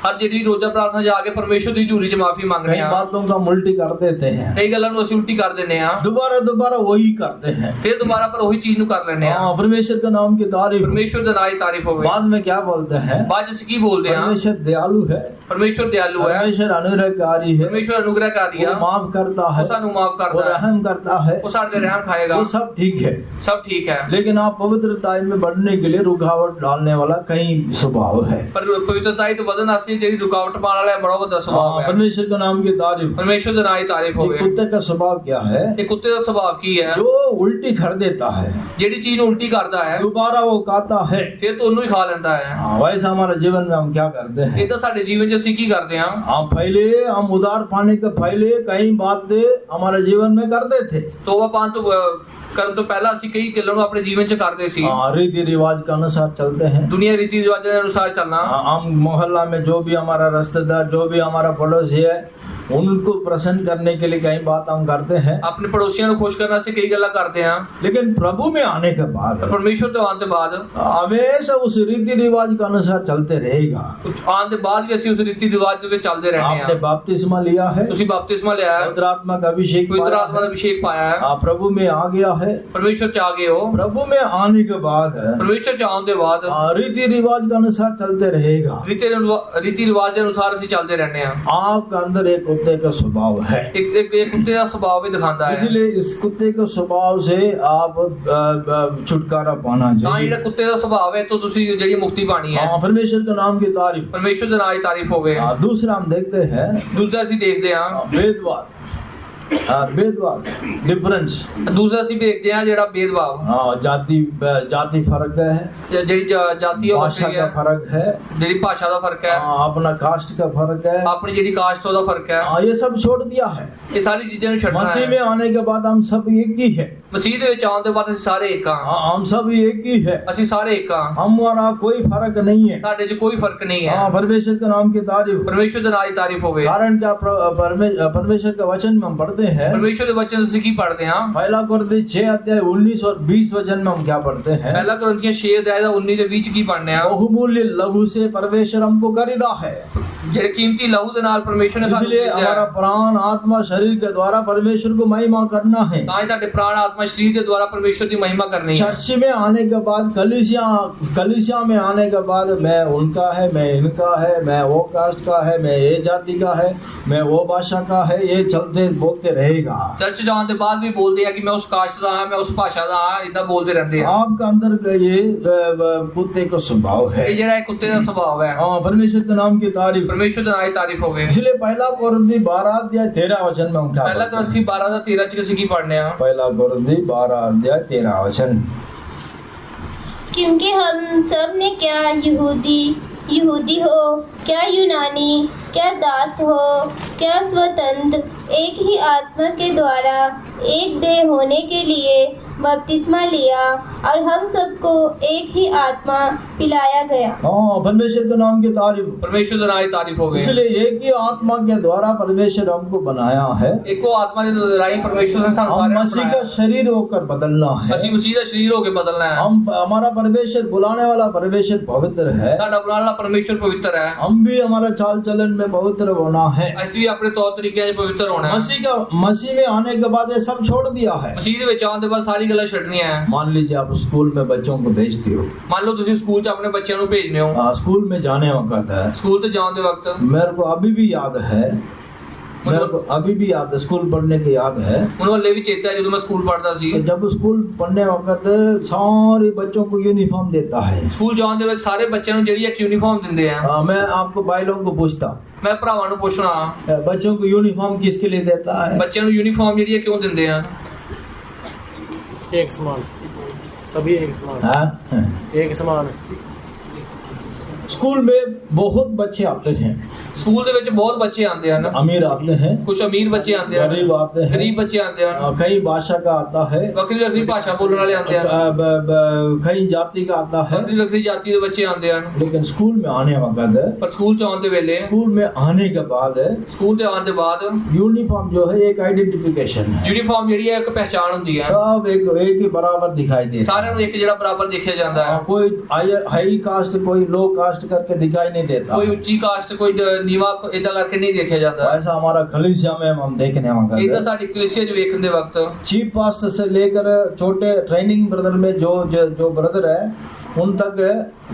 ਹਰ ਜਿਹੜੀ ਰੋਜ਼ਾ ਪ੍ਰਾਰਥਨਾ ਜਾ ਕੇ ਪਰਮੇਸ਼ਵਰ ਦੀ ਹਜ਼ੂਰੀ 'ਚ ਮਾਫੀ ਮੰਗਦੇ
कई
ਹਾਂ।
बातों का हम उल्टी कर देते हैं,
ਕਈ ਗੱਲਾਂ ਨੂੰ ਅਸੀਂ ਉਲਟੀ ਕਰ ਦਿੰਦੇ ਹਾਂ,
दोबारा दोबारा वही करते हैं।
ਫਿਰ ਦੁਬਾਰਾ ਪਰ ਉਹੀ ਚੀਜ਼ ਨੂੰ ਕਰ ਲੈਂਦੇ ਹਾਂ।
हाँ, परमेश्वर के नाम की तारीफ।
ਪਰਮੇਸ਼ਵਰ ਦੇ ਨਾਮ ਦੀ ਤਾਰੀਫ ਹੋਵੇ।
बाद में क्या बोलते हैं?
ਬਾਅਦ 'ਚ ਅਸੀਂ ਕੀ ਬੋਲਦੇ ਹਾਂ?
परमेश्वर दयालु है,
ਪਰਮੇਸ਼ਵਰ ਦਿਆਲੂ ਹੈ,
परमेश्वर अनुग्रहकारी है,
ਪਰਮੇਸ਼ਵਰ ਅਨੁਗ੍ਰਹਕਾਰੀ
वो
ਆ,
माफ करता
ਉਹ
है,
ਸਾਨੂੰ ਮਾਫ
वो
ਕਰਦਾ ਹੈ,
रहम करता है,
ਉਹ ਸਾਡੇ ਤੇ ਰਹਿਮ ਖਾਏਗਾ।
वो सब ठीक है।
ਸਭ ਠੀਕ ਹੈ,
लेकिन आप पवित्रता में बढ़ने के लिए रुकावट डालने वाला कई स्वभाव है।
ਪਰ ਪਵਿੱਤਰਤਾ ਤੋਂ ਵਧਣ ਵਾਸਤੇ ਜਿਹੜੀ ਰੁਕਾਵਟ ਪਾਉਣ ਵਾਲਾ ਬੜਾ ਵੱਡਾ ਸੁਭਾਅ
हाँ,
ਹੈ।
परमेश्वर के नाम की तारीफ।
ਪਰਮੇਸ਼ਵਰ ਦੇ ਨਾਮ ਦੀ ਤਾਰੀਫ
ये
ਹੋਵੇ।
कुत्ते का स्वभाव क्या है?
ਇਹ ਕੁੱਤੇ ਦਾ ਸੁਭਾਅ ਕੀ ਹੈ?
जो उल्टी कर देता है,
ਜਿਹੜੀ ਚੀਜ਼ ਨੂੰ ਉਲਟੀ ਕਰਦਾ ਹੈ
दोबारा वो खाता है।
ਫਿਰ ਤੋਂ ਉਹਨੂੰ ਹੀ ਖਾ ਲੈਂਦਾ ਹੈ।
हाँ, वैसा हमारे जीवन में हम क्या करते हैं?
ਇਹ ਤਾਂ ਸਾਡੇ ਜੀਵਨ 'ਚ ਅਸੀਂ ਕੀ ਕਰਦੇ ਹਾਂ?
हाँ, पहले हम उदार पाने के पहले कई बातें हमारे जीवन में करते थे।
ਤੋਬਾ ਪਾਉਣ ਤੋਂ ਕਰਨ ਤੋਂ ਪਹਿਲਾਂ ਅਸੀਂ ਕਈ ਗੱਲਾਂ ਨੂੰ ਆਪਣੇ ਜੀਵਨ 'ਚ ਕਰਦੇ ਸੀ।
हाँ, रीति रिवाज के अनुसार चलते हैं।
ਦੁਨੀਆ ਰੀਤੀ ਰਿਵਾਜਾਂ ਦੇ ਅਨੁਸਾਰ ਚੱਲਣਾ।
हाँ, हम मोहल्ला में जो भी हमारा रिश्तेदार, जो भी हमारा पड़ोसी है, उनको प्रसन्न करने के लिए कई बात हम करते हैं।
ਆਪਣੇ ਪੜੋਸੀਆਂ ਨੂੰ ਖੁਸ਼ ਕਰਨ ਵਾਸਤੇ ਕਈ ਗੱਲਾਂ ਕਰਦੇ ਹਾਂ।
लेकिन प्रभु में आने के बाद
ਪਰ ਪਰਮੇਸ਼ਵਰ ਤੋਂ ਆਉਣ ਤੋਂ ਬਾਅਦ
हमेशा उस रीति रिवाज के अनुसार चलते रहेगा।
ਕੁਝ ਆਉਣ ਦੇ ਬਾਅਦ ਵੀ ਅਸੀਂ ਉਸ ਰੀਤੀ ਰਿਵਾਜ ਦੇ ਵਿੱਚ ਚੱਲਦੇ ਰਹਿੰਦੇ
आपने
ਹਾਂ।
बपतिस्मा लिया है,
ਤੁਸੀਂ ਬਪਤਿਸਮਾ ਲਿਆ ਹੈ,
पवित्र आत्मा का अभिषेक
ਪਵਿੱਤਰ
पाया
ਆਤਮਾ ਦਾ
है,
ਅਭਿਸ਼ੇਕ ਪਾਇਆ ਹੈ,
आप प्रभु में आ गया है।
ਪਰਮੇਸ਼ਵਰ 'ਚ ਆ ਗਏ ਹੋ।
प्रभु में आने के बाद
ਪਰਮੇਸ਼ਵਰ 'ਚ ਆਉਣ ਦੇ ਬਾਅਦ
रीति रिवाज के अनुसार चलते रहेगा।
ਰੀਤੀ ਰਿਵਾਜ ਦੇ ਅਨੁਸਾਰ ਅਸੀਂ ਚੱਲਦੇ ਰਹਿੰਦੇ ਹਾਂ।
आपके अंदर एक कुत्ते का स्वभाव है,
ਇੱਕ ਕੁੱਤੇ ਦਾ ਸੁਭਾਅ ਵੀ ਦਿਖਾਉਂਦਾ ਹੈ।
इसलिए इस कुत्ते के स्वभाव से आप छुटकारा पाना
ਤਾਂ
चाहिए।
ਜਿਹੜਾ ਕੁੱਤੇ ਦਾ ਸੁਭਾਅ ਹੈ ਤੋਂ ਤੁਸੀਂ ਜਿਹੜੀ ਮੁਕਤੀ ਪਾਣੀ ਹੈ।
हाँ, परमेश्वर के नाम की तारीफ।
ਪਰਮੇਸ਼ਵਰ ਦੇ ਨਾਮ ਦੀ ਤਾਰੀਫ ਹੋਵੇ।
हाँ, दूसरा हम देखते हैं
ਦੂਜਾ ਅਸੀਂ ਦੇਖਦੇ ਹਾਂ
भेदभाव। भेदभाव डिफरेंस।
ਦੂਸਰਾ ਅਸੀਂ ਦੇਖਦੇ ਹਾਂ ਜਿਹੜਾ ਭੇਦਭਾਵ।
हाँ, जाति फर्क है,
ਜਿਹੜੀ ਜਾਤੀ ਉਹ
भाषा
ਵੱਖਰੀ
का
ਹੈ,
फर्क है,
ਜਿਹੜੀ ਭਾਸ਼ਾ ਦਾ ਫਰਕ ਹੈ,
हाँ, अपना कास्ट का फर्क है।
ਆਪਣੀ ਜਿਹੜੀ ਕਾਸਟ ਉਹਦਾ ਫਰਕ ਹੈ।
हाँ, ये सब छोड़ दिया है।
ਇਹ ਸਾਰੀ ਚੀਜ਼ਾਂ ਨੂੰ ਛੱਡਣਾ
मसीह
ਹੈ।
में आने के बाद हम सब एक ही है।
ਮਸੀਹ ਦੇ ਵਿੱਚ ਆਉਣ ਦੇ ਬਾਅਦ ਅਸੀਂ ਸਾਰੇ ਇੱਕ ਹਾਂ।
हाँ, हम सब एक ही है।
ਅਸੀਂ ਸਾਰੇ ਇੱਕ ਹਾਂ।
हमारा कोई फर्क नहीं है।
ਸਾਡੇ 'ਚ ਕੋਈ ਫਰਕ ਨਹੀਂ ਹੈ।
हाँ, परमेश्वर के नाम की तारीफ।
ਪਰਮੇਸ਼ਵਰ ਦੇ ਨਾਮ ਦੀ ਤਾਰੀਫ ਹੋਵੇ।
कारण क्या? परमेश्वर के वचन में हम पढ़ते हैं,
ਪਰਮੇਸ਼ਵਰ ਦੇ ਵਚਨ ਅਸੀਂ ਕੀ ਪੜ੍ਹਦੇ ਹਾਂ?
पहला कुरिन्थी 6 अध्याय 19 और 20 वचन में हम क्या पढ़ते हैं?
ਪਹਿਲਾ ਕੁਰਿੰਥੀਆਂ 6 ਅਧਿਆਇ ਦਾ 19 ਦੇ ਵਿੱਚ ਕੀ ਪੜ੍ਹਨੇ ਆ?
बहुमूल्य लहू से परमेश्वर हमको खरीदा है।
ਜਿਹੜੇ ਕੀਮਤੀ ਲਹੂ ਦੇ ਨਾਲ ਪਰਮੇਸ਼ਵਰ ਨੇ ਸਾਨੂੰ
इसलिए
ਖਰੀਦਿਆ
हमारा
ਹੈ।
प्राण आत्मा शरीर के द्वारा परमेश्वर को महिमा करना है।
ਤਾਂ ਹੀ ਤੁਹਾਡੇ ਪ੍ਰਾਣ ਆਤਮਾ ਸਰੀਰ ਦੇ ਦੁਆਰਾ ਪਰਮੇਸ਼ਵਰ ਦੀ ਮਹਿਮਾ करनी है।
चर्च में आने के बाद कलीसिया में आने के बाद मैं उनका है, मैं इनका है, मैं वो कास्ट का है, मैं ये जाति का है, मैं वो भाषा का है, ये चलते बोलते रहेगा।
ਚਰਚ ਜਾਣ ਦੇ ਬਾਅਦ ਵੀ ਬੋਲਦੇ ਆ ਕਿ ਮੈਂ ਉਸ ਕਾਸ਼ਟ ਦਾ ਹਾਂ, ਮੈਂ ਉਸ ਭਾਸ਼ਾ ਦਾ ਹਾਂ, ਇਦਾਂ ਬੋਲਦੇ ਰਹਿੰਦੇ ਆ।
आपका अंदर का ये कुत्ते का स्वभाव है।
ਇਹ ਜਿਹੜਾ ਇਹ ਕੁੱਤੇ ਦਾ ਸੁਭਾਅ ਹੈ।
हाँ, परमेश्वर के नाम की तारीफ।
ਪਰਮੇਸ਼ਵਰ ਦੇ ਨਾਮ ਦੀ ਤਾਰੀਫ ਹੋਵੇ।
इसलिए पहला कुरिन्थी 12 अध्याय 13 वचन में हम क्या
ਪਹਿਲਾ
पढ़ते हैं?
ਕੁਰਿੰਥੀ 12 ਦਾ 13 ਚ ਅਸੀਂ ਕੀ ਪੜ੍ਹਨੇ ਆ?
पहला कुरिन्थी 12 अध्याय 13 वचन।
क्योंकि हम सब ने क्या यहूदी हो, क्या यूनानी, क्या दास हो, क्या स्वतंत्र, एक ही आत्मा के द्वारा एक देह होने के लिए बपतिस्मा लिया और हम सबको एक ही आत्मा पिलाया गया।
हाँ, परमेश्वर के नाम की तारीफ।
ਪਰਮੇਸ਼ਵਰ ਦੇ ਨਾਮ ਦੀ ਤਾਰੀਫ ਹੋਵੇ।
इसलिए एक ही आत्मा के द्वारा परमेश्वर हमको बनाया है।
ਇੱਕੋ ਆਤਮਾ ਦੇ ਰਾਹੀਂ ਪਰਮੇਸ਼ਵਰ ਨੇ ਸਾਨੂੰ
हम
ਸਾਰਿਆਂ ਨੂੰ
मसीह
ਬਣਾਇਆ।
का शरीर होकर बदलना है।
ਅਸੀਂ ਮਸੀਹ ਦਾ ਸਰੀਰ ਹੋ ਕੇ ਬਦਲਣਾ ਹੈ।
हमारा परमेश्वर बुलाने वाला परमेश्वर पवित्र है।
ਸਾਡਾ ਬੁਲਾਉਣ ਵਾਲਾ ਪਰਮੇਸ਼ਵਰ ਪਵਿੱਤਰ ਹੈ।
हम भी हमारा चाल चलन में पवित्र होना है।
ਅਸੀਂ ਵੀ ਆਪਣੇ ਤੌਰ ਤਰੀਕਿਆਂ 'ਚ ਪਵਿੱਤਰ ਹੋਣਾ ਹੈ।
मसीह में आने के बाद ये सब छोड़ दिया है।
ਮਸੀਹ ਦੇ ਵਿੱਚ ਆਉਣ ਦੇ ਬਾਅਦ ਸਾਰੀ ਸਾਰੀ ਗੱਲਾਂ ਛੱਡਣੀਆਂ ਹੈ।
मान लीजिए आप स्कूल में बच्चों को भेजते हो,
ਮੰਨ ਲਓ ਤੁਸੀਂ ਸਕੂਲ 'ਚ ਆਪਣੇ ਬੱਚਿਆਂ ਨੂੰ ਭੇਜਨੇ ਹੋ,
स्कूल में जाने वक्त है,
ਸਕੂਲ ਤੇ ਜਾਣ ਦੇ ਵਕਤ
मेरे को अभी भी याद है, मेरे को अभी भी याद है, स्कूल पढ़ने की याद है।
ਮੈਨੂੰ ਹਲੇ ਵੀ ਚੇਤਾ ਹੈ ਜਦੋਂ ਮੈਂ ਸਕੂਲ ਪੜ੍ਹਦਾ ਸੀ।
तो जब स्कूल पढ़ने वक्त सारे बच्चों को यूनिफॉर्म देता है,
ਸਕੂਲ ਜਾਣ ਦੇ ਵਿੱਚ ਸਾਰੇ ਬੱਚਿਆਂ ਨੂੰ ਜਿਹੜੀ ਇੱਕ ਯੂਨੀਫਾਰਮ ਦਿੰਦੇ ਆ।
मैं आपको भाई लोगों को पूछता,
ਮੈਂ ਭਰਾਵਾਂ ਨੂੰ ਪੁੱਛਣਾ
बच्चों को यूनिफॉर्म किसके लिए देता है?
ਬੱਚਿਆਂ ਨੂੰ ਯੂਨੀਫਾਰਮ ਜਿਹੜੀ ਹੈ ਕਿਉਂ ਦਿੰਦੇ ਆ?
एक समान, सभी एक समान,
हाँ?
एक समान।
स्कूल में बहुत बच्चे आते हैं,
ਸਕੂਲ ਦੇ ਵਿੱਚ ਬਹੁਤ ਬੱਚੇ ਆਉਂਦੇ ਹਨ,
अमीर आते हैं,
ਕੁਝ ਅਮੀਰ ਬੱਚੇ ਆਉਂਦੇ ਹਨ,
गरीब आते हैं,
ਗਰੀਬ ਬੱਚੇ ਆਉਂਦੇ ਹਨ,
कई भाषा का आता है,
ਵੱਖਰੀ ਵੱਖਰੀ ਭਾਸ਼ਾ ਬੋਲਣ ਵਾਲੇ ਆਉਂਦੇ ਹਨ,
कई जाति का आता है।
ਵੱਖਰੀ ਵੱਖਰੀ ਜਾਤੀ ਦੇ ਬੱਚੇ ਆਉਂਦੇ ਹਨ।
लेकिन स्कूल में आने वक्त,
ਪਰ ਸਕੂਲ 'ਚ ਆਉਣ ਦੇ ਵੇਲੇ,
स्कूल में आने के बाद
ਸਕੂਲ ਤੇ ਆਉਣ ਦੇ ਬਾਅਦ
यूनिफॉर्म जो है एक आइडेंटिफिकेशन है,
ਯੂਨੀਫਾਰਮ ਜਿਹੜੀ ਹੈ ਇੱਕ ਪਹਿਚਾਣ ਹੁੰਦੀ ਹੈ।
सब एक ही बराबर दिखाई देता
ਸਾਰਿਆਂ ਨੂੰ ਇੱਕ ਜਿਹੜਾ ਬਰਾਬਰ ਦੇਖਿਆ ਜਾਂਦਾ
है।
ਹੈ।
कोई हाई कास्ट कोई लो कास्ट करके दिखाई नहीं देता,
ਕੋਈ ਉੱਚੀ ਕਾਸਟ ਕੋਈ ਨੀਵਾ ਏਦਾਂ ਕਰਕੇ ਨਹੀਂ ਦੇਖਿਆ ਜਾਂਦਾ।
ऐसा हमारा कलीसिया में हम देखने
ਏਦਾਂ
वक्त
ਸਾਡੀ ਕਲੀਸਿया 'ਚ ਵੇਖਣ ਦੇ ਵਕਤ
चीफ पास्टर से लेकर छोटे ट्रेनिंग ब्रदर में जो ब्रदर है उन तक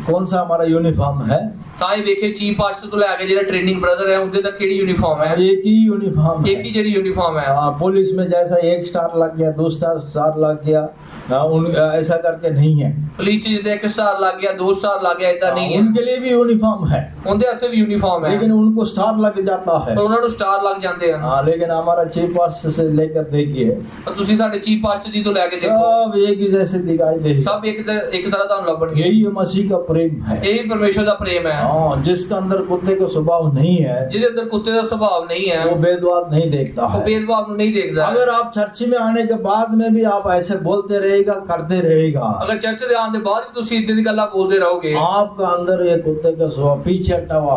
कौन सा हमारा यूनिफॉर्म है?
ਤਾਂ ਇਹ ਵੇਖੇ ਚੀਫ ਪਾਸਟਰ ਤੋਂ ਲੈ ਕੇ ਜਿਹੜਾ ट्रेनिंग ब्रदर है ਉਹਦੇ ਤੱਕ ਕਿਹੜੀ ਯੂਨੀਫਾਰਮ ਹੈ?
एक ही यूनिफॉर्म
ਇੱਕ ਹੀ ਜਿਹੜੀ ਯੂਨੀਫਾर्म है।
पुलिस में जैसा 1 स्टार लग गया 2 स्टार लग गया, ऐसा करके नहीं है।
ਪੁਲਿਸ 'ਚ ਜਿੱਦਾਂ 1 ਸਟਾਰ ਲੱਗ ਗਿਆ 2 ਸਟਾਰ ਲੱਗ ਗਿਆ ਏਦਾਂ ਨਹੀਂ ਹੈ।
उनके लिए भी यूनिफॉर्म है,
ਉਹਦੇ ਵਾਸਤੇ ਵੀ ਯੂਨੀਫਾਰਮ ਹੈ,
लेकिन उनको स्टार लग जाता है।
ਪਰ ਉਹਨਾਂ ਨੂੰ ਸਟਾਰ ਲੱਗ ਜਾਂਦੇ ਹਨ।
लेकिन हमारा चीफ पास्टर से लेकर देखिए
ਪਰ ਤੁਸੀਂ ਸਾਡੇ ਚੀਫ ਪਾਸਟਰ ਜੀ ਤੋਂ ਲੈ ਕੇ ਦੇਖੋ
सब एक ही जैसे दिखाई देगा।
ਸਭ ਇੱਕ ਤਰ੍ਹਾਂ ਤੁਹਾਨੂੰ ਲੱਭਣਗੇ।
यही मसीह का प्रेम है।
ਇਹ ਪਰਮੇਸ਼ਰ ਦਾ ਪ੍ਰੇਮ ਹੈ।
जिसके अंदर कुत्ते का स्वभाव नहीं है,
ਜਿਹਦੇ ਅੰਦਰ ਕੁੱਤੇ ਦਾ ਸੁਭਾਅ ਨਹੀਂ ਹੈ,
वो भेदभाव नहीं देखता
ਉਹ
है।
ਭੇਦਭਾव ਨੂੰ ਨਹੀਂ ਦੇਖਦਾ।
अगर आप चर्च में आने के बाद में भी आप ऐसे बोलते रहेगा, करते रहेगा,
ਅਗਰ ਚਰਚ ਦੇ ਆਉਣ ਦੇ ਬਾਅਦ ਵੀ ਤੁਸੀਂ ਇਦਾਂ ਦੀ ਗੱਲਾਂ ਬੋਲਦੇ ਰਹੋਗੇ,
आपका अंदर ये कुत्ते का स्वभाव पीछे हटा हुआ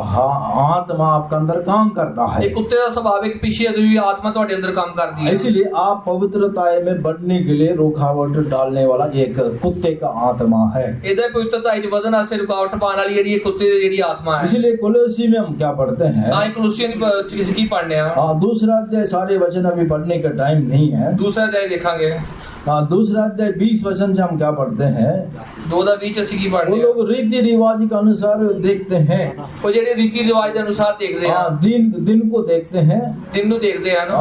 आत्मा आपका अंदर काम करता है।
ਇਹ ਕੁੱਤੇ ਦਾ ਸੁਭਾਅ ਇੱਕ ਪਿੱਛੇ ਦੀ ਆਤਮਾ ਤੁਹਾਡੇ ਅੰਦਰ ਕੰਮ ਕਰਦੀ ਹੈ।
इसलिए आप पवित्रता में बढ़ने के लिए रुकावट डालने वाला एक कुत्ते का आत्मा है।
ਇਹਦਾ ਪਵਿੱਤਰਤਾ ਵਿੱਚ ਵਧਣ ਵਾਸਤੇ ਰੁਕਾਵਟ ਪਾਉਣ ਵਾਲੀ ਜਿਹੜੀ ਇਹ ਕੁੱਤੇ ਦੀ ਜਿਹੜੀ ਆਤਮਾ ਹੈ।
इसलिए कोलोसी में हम क्या पढ़ते हैं?
ਤਾਂ ਇਹ ਕਲੋਸੀਆਂ ਦੀ ਕੀ ਪੜ੍ਹਨੇ ਆ?
दूसरा अध्याय सारे वचन अभी पढ़ने का टाइम नहीं है।
ਦੂਸਰਾ ਅਧਿਆਇ ਦੇਖਾਂਗੇ।
दूसरा अध्याय 20 वचन से हम क्या पढ़ते हैं?
2:20 ਅਸੀਂ ਕੀ
वो
ਪੜ੍ਹਨੇ ਆ?
लोग रीति रिवाज के अनुसार देखते हैं,
ਉਹ ਜਿਹੜੇ ਰੀਤੀ ਰਿਵਾਜ ਦੇ ਅਨੁਸਾਰ ਦੇਖਦੇ ਆ,
दिन को देखते हैं।
ਦਿਨ ਨੂੰ ਦੇਖਦੇ ਹਨ।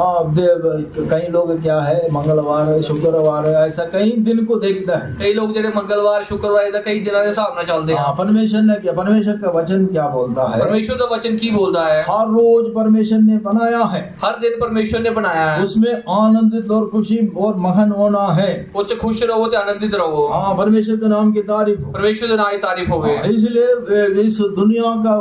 कई लोग क्या है मंगलवार है, शुक्रवार है, ऐसा कई दिन को देखता है।
ਕਈ ਲੋਕ ਜਿਹੜੇ ਮੰਗਲਵਾਰ ਸ਼ੁੱਕਰਵਾਰ ਇਹਦਾ ਕਈ ਦਿਨਾਂ ਦੇ ਹਿਸਾਬ ਨਾਲ ਚੱਲਦੇ ਆ।
परमेश्वर का वचन क्या बोलता है?
ਪਰਮੇਸ਼ਰ ਦਾ ਵਚਨ ਕੀ ਬੋਲਦਾ ਹੈ?
हर रोज परमेश्वर ने बनाया है,
ਹਰ ਦਿਨ ਪਰਮੇਸ਼ਰ ਨੇ ਬਣਾਇਆ ਹੈ,
उसमें आनंदित और खुशी और मगन होना है।
ਉਹ 'ਚ ਖੁਸ਼ ਰਹੋ ਤੇ ਆਨੰदित ਰਹੋ।
परमेश्वर के नाम की तारीफ हो।
ਪਰਮੇਸ਼ਰ ਦੇ ਨਾਂ ਦੀ ਤਾਰੀਫ ਹੋਵੇ।
इसलिए इस दुनिया का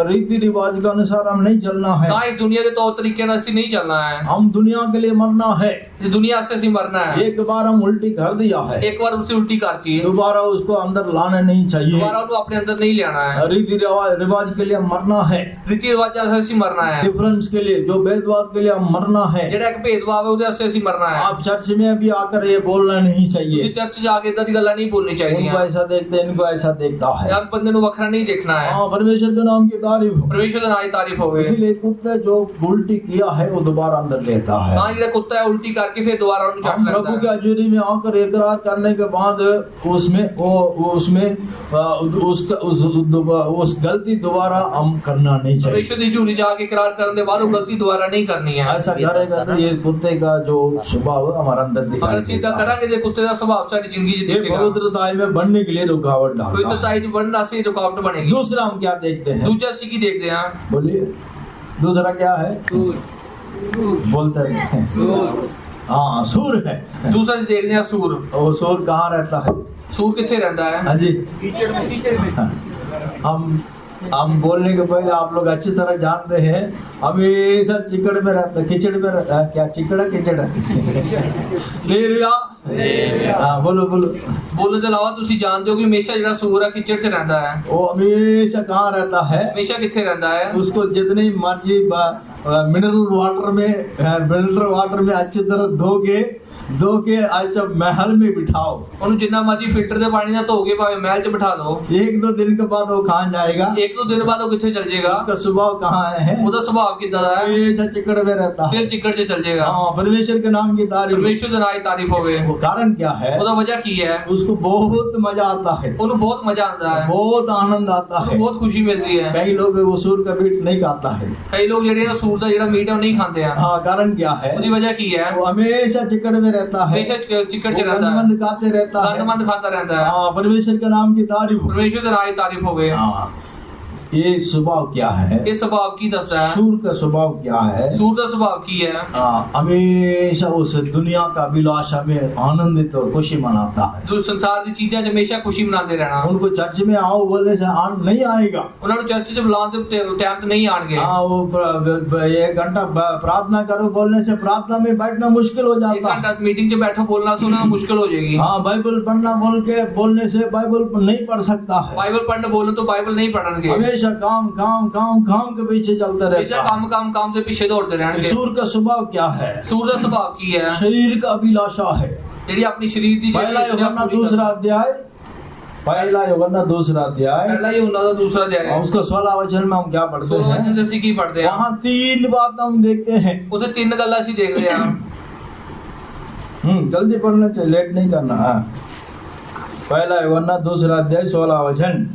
रीति रिवाज के अनुसार हम नहीं चलना है।
ਤਾਂ ਇਸ ਦੁਨੀਆ ਦੇ ਤੌਰ ਤਰੀਕੇ ਨਾਲ ਅਸੀਂ ਨਹੀਂ ਚੱਲਣਾ ਹੈ।
हम दुनिया के लिए मरना है।
ਇਸ ਦੁਨੀਆ से ਅਸੀਂ ਮਰਨਾ ਹੈ।
एक बार हम उल्टी कर दिया है,
ਇੱਕ ਵਾਰ ਉਸੇ ਉਲਟੀ ਕਰਤੀ ਹੈ,
दोबारा उसको अंदर लाना नहीं चाहिए।
ਦੁਬਾਰਾ ਉਹਨੂੰ ਆਪਣੇ ਅੰਦਰ ਨਹੀਂ ਲਿਆਣਾ ਹੈ।
रीति रिवाज के लिए हम मरना है,
ਰੀਤੀ ਰਿਵਾਜਾਂ से ਅਸੀਂ ਮਰਨਾ ਹੈ।
डिफरेंस के लिए, जो भेदभाव के लिए हम मरना है।
ਜਿਹੜਾ ਇੱਕ ਭੇਦਭਾਵ ਹੈ ਉਹਦੇ ਵਾਸਤੇ ਅਸੀਂ ਮਰਨਾ ਹੈ।
आप चर्च में भी आकर ये बोलना नहीं
ਤੁਸੀਂ
चाहिए,
ਚਰਚ ਜਾ ਕੇ ਇਦਾਂ ਦੀ ਗੱਲਾਂ ਨਹੀਂ ਬੋਲਣੀ
उनको
ਚਾਹੀਦੀਆਂ।
ऐसा देखते इनको ऐसा देखता है।
ਯਾਰ ਬੰਦੇ ਨੂੰ ਵੱਖਰਾ ਨਹੀਂ ਦੇਖਣਾ ਹੈ।
परमेश्वर के नाम की तारीफ हो।
ਪਰਮੇਸ਼ਰ ਦੇ ਨਾਂ ਦੀ ਤਾਰੀਫ ਹੋਵੇ।
इसीलिए कुत्ते जो उल्टी किया है वो दोबारा अंदर लेता है।
ਤਾਂ ਜਿਹੜਾ ਕੁੱਤਾ ਹੈ ਉਲਟੀ ਕਰਕੇ ਫਿਰ ਦੁਬਾਰਾ ਉਹਨੂੰ ਚੱਕ
हम प्रभु
ਲੈਂਦਾ
की
है।
हजूरी में आकर इकरार करने के बाद उस गलती दोबारा हम करना नहीं चाहिए।
ਪਰਮੇਸ਼ਰ ਦੀ ਝੂਰੀ ਜਾ ਕੇ ਇਕਰਾਰ ਕਰਨ ਦੇ ਬਾਅਦ ਉਹ ਗਲਤੀ ਦੁਬਾਰਾ ਨਹੀਂ ਕਰਨੀ ਹੈ।
ऐसा करेगा तो ये कुत्ते का जो स्वभाव है हमारा अंदर
ਅਗਰ
दिखाई
ਅਸੀਂ ਇਦਾਂ
देगा।
ਕਰਾਂਗੇ ਤੇ ਕੁੱਤੇ ਦਾ ਸੁਭਾਅ ਸਾਡੀ ਜ਼ਿੰਦਗੀ 'ਚ
ये
ਦਿਖੇਗਾ।
पवित्रता में बढ़ने के लिए रुकावट डालता है।
ਪਵਿੱਤਰਤਾ 'ਚ बढ़ना से रुकावट बनेगी।
दूसरा हम क्या देखते हैं?
ਦੂਜਾ ਅਸੀਂ ਕੀ ਦੇਖਦੇ ਹਾਂ?
बोलिए दूसरा क्या है? बोलते रहते हैं। हाँ, सूर है।
ਦੂਸਰਾ ਅਸੀਂ ਦੇਖਦੇ ਹਾਂ ਸੂਰ।
वो सूर कहाँ रहता है?
ਸੂਰ ਕਿੱਥੇ ਰਹਿੰਦਾ ਹੈ?
हाँ जी, हम बोलने के पहले आप लोग अच्छी तरह जानते हैं हमेशा चिकड़ में रहता है, कीचड़ में रहता है। क्या चिकड़ है? कीचड़ हाँ, बोलो बोलो।
ਬੋਲਣ ਦੇ ਇਲਾਵਾ ਤੁਸੀਂ ਜਾਣਦੇ ਹੋ ਕਿ ਹਮੇਸ਼ਾ ਜਿਹੜਾ ਸੂਰ ਹੈ ਕਿਚੜ 'ਚ ਰਹਿੰਦਾ ਹੈ।
वो हमेशा कहाँ रहता है?
ਹਮੇਸ਼ਾ ਕਿੱਥੇ ਰਹਿੰਦਾ ਹੈ?
उसको जितनी मर्जी मिनरल वाटर में अच्छी तरह धोगे धो के अच्छा महल में बिठाओ,
ਉਹਨੂੰ ਜਿੰਨਾ ਮਰਜੀ ਫਿਲਟਰ ਦੇ ਪਾਣੀ ਨਾਲ ਧੋ ਕੇ ਭਾਵੇਂ ਮਹਿਲ 'ਚ ਬਿਠਾ ਦਿਓ,
1-2 दिन के बाद वो कहाँ जाएगा?
ਇੱਕ ਦੋ ਦਿਨ ਬਾਅਦ ਉਹ ਕਿੱਥੇ ਚਲ ਜਾਏਗਾ?
उसका स्वभाव कहाँ है?
ਉਹਦਾ ਸੁਭਾਅ ਕਿੱਦਾਂ ਦਾ ਹੈ?
हमेशा चिकड़ में रहता है।
ਫਿਰ ਚਿੱਕੜ 'ਚ ਚਲ ਜਾਏਗਾ।
हाँ, परमेश्वर के नाम की तारीफ।
ਪਰਮੇਸ਼ਰ ਦੇ ਨਾਂ ਦੀ ਤਾਰੀਫ ਹੋਵੇ।
वो कारण क्या है?
ਉਹਦਾ ਵਜ੍ਹਾ ਕੀ ਹੈ?
उसको बहुत मजा आता है,
ਉਹਨੂੰ ਬਹੁਤ ਮਜ਼ਾ ਆਉਂਦਾ ਹੈ,
बहुत आनंद आता
ਉਹਨੂੰ
है।
ਬਹੁਤ ਖੁਸ਼ੀ ਮਿਲਦੀ ਹੈ।
कई लोग वो सूर का मीट नहीं खाता है।
ਕਈ ਲੋਕ ਜਿਹੜੇ ਆ ਸੂਰ ਦਾ ਜਿਹੜਾ ਮੀਟ ਹੈ ਉਹ ਨਹੀਂ ਖਾਂਦੇ ਆ।
हाँ, कारण क्या है?
ਉਹਦੀ ਵਜ੍ਹਾ ਕੀ ਹੈ?
वो हमेशा चिकड़ में रहता है,
ਹਮੇਸ਼ਾ ਚਿੱਕੜ 'ਚ
वो
ਰਹਿੰਦਾ ਹੈ,
गंदमंद खाते रहता है।
ਗੰਦਮੰਦ ਖਾਂਦਾ ਰਹਿੰਦਾ ਹੈ।
हाँ, परमेश्वर के नाम की तारीफ।
ਪਰਮੇਸ਼ਰ ਦੇ ਨਾਂ ਦੀ ਤਾਰੀਫ ਹੋਵੇ।
हाँ, ये स्वभाव क्या है?
ਇਹ ਸੁਭਾਅ ਕੀ ਦੱਸਦਾ ਹੈ?
सूर का स्वभाव क्या है?
ਸੂਰ ਦਾ ਸੁਭਾਅ ਕੀ है?
हमेशा उस दुनिया का अभिलाषा में आनंदित और खुशी मनाता है।
ਜੋ ਸੰਸਾਰ ਦੀ ਚੀਜ਼ਾਂ 'ਚ ਹਮੇਸ਼ਾ ਖੁਸ਼ੀ ਮਨਾਉਂਦੇ ਰਹਿਣਾ।
उनको चर्च में आओ बोलने से नहीं आएगा।
ਉਹਨਾਂ ਨੂੰ ਚਰਚ 'ਚ ਬੁਲਾਉਣ ਦੇ ਟਾਈਮ ਤੇ नहीं ਆਣਗੇ।
हाँ, वो 1 घंटा प्रार्थना करो बोलने से प्रार्थना में बैठना मुश्किल हो
एक
जाता है।
घंटा मीटिंग 'ਚ बैठो बोलना सुनना मुश्किल हो जाएगी।
हाँ, बाइबल पढ़ना बोलने से बाइबल नहीं पढ़ सकता है।
बाइबल पढ़ने बोलो तो बाइबल नहीं पढ़ेंगे।
हमेशा काम काम काम काम के पीछे चलते
हमेशा
रहता है।
काम काम काम से पीछे दौड़ते रहेंगे।
सूर का स्वभाव क्या है?
सूर का स्वभाव की है?
शरीर का अभिलाषा है।
ਜਿਹੜੀ ਆਪਣੀ ਸਰੀਰ ਦੀ
पहला यूहन्ना 2 अध्याय, पहला यूहन्ना 2 अध्याय,
पहला ही उन्ना का दूसरा अध्याय है।
और उसको 16 वचन में हम क्या पढ़ते
16
हैं?
वचन से ਅਸੀਂ ਕੀ ਪੜ੍ਹਦੇ ਹਾਂ?
वहाँ 3 बात हम देखते हैं।
उसे 3 ਗੱਲਾਂ ਅਸੀਂ ਦੇਖਦੇ ਹਾਂ।
जल्दी पढ़ना चाहिए, लेट नहीं करना। हाँ, पहला यूहन्ना 2 अध्याय 16 वचन।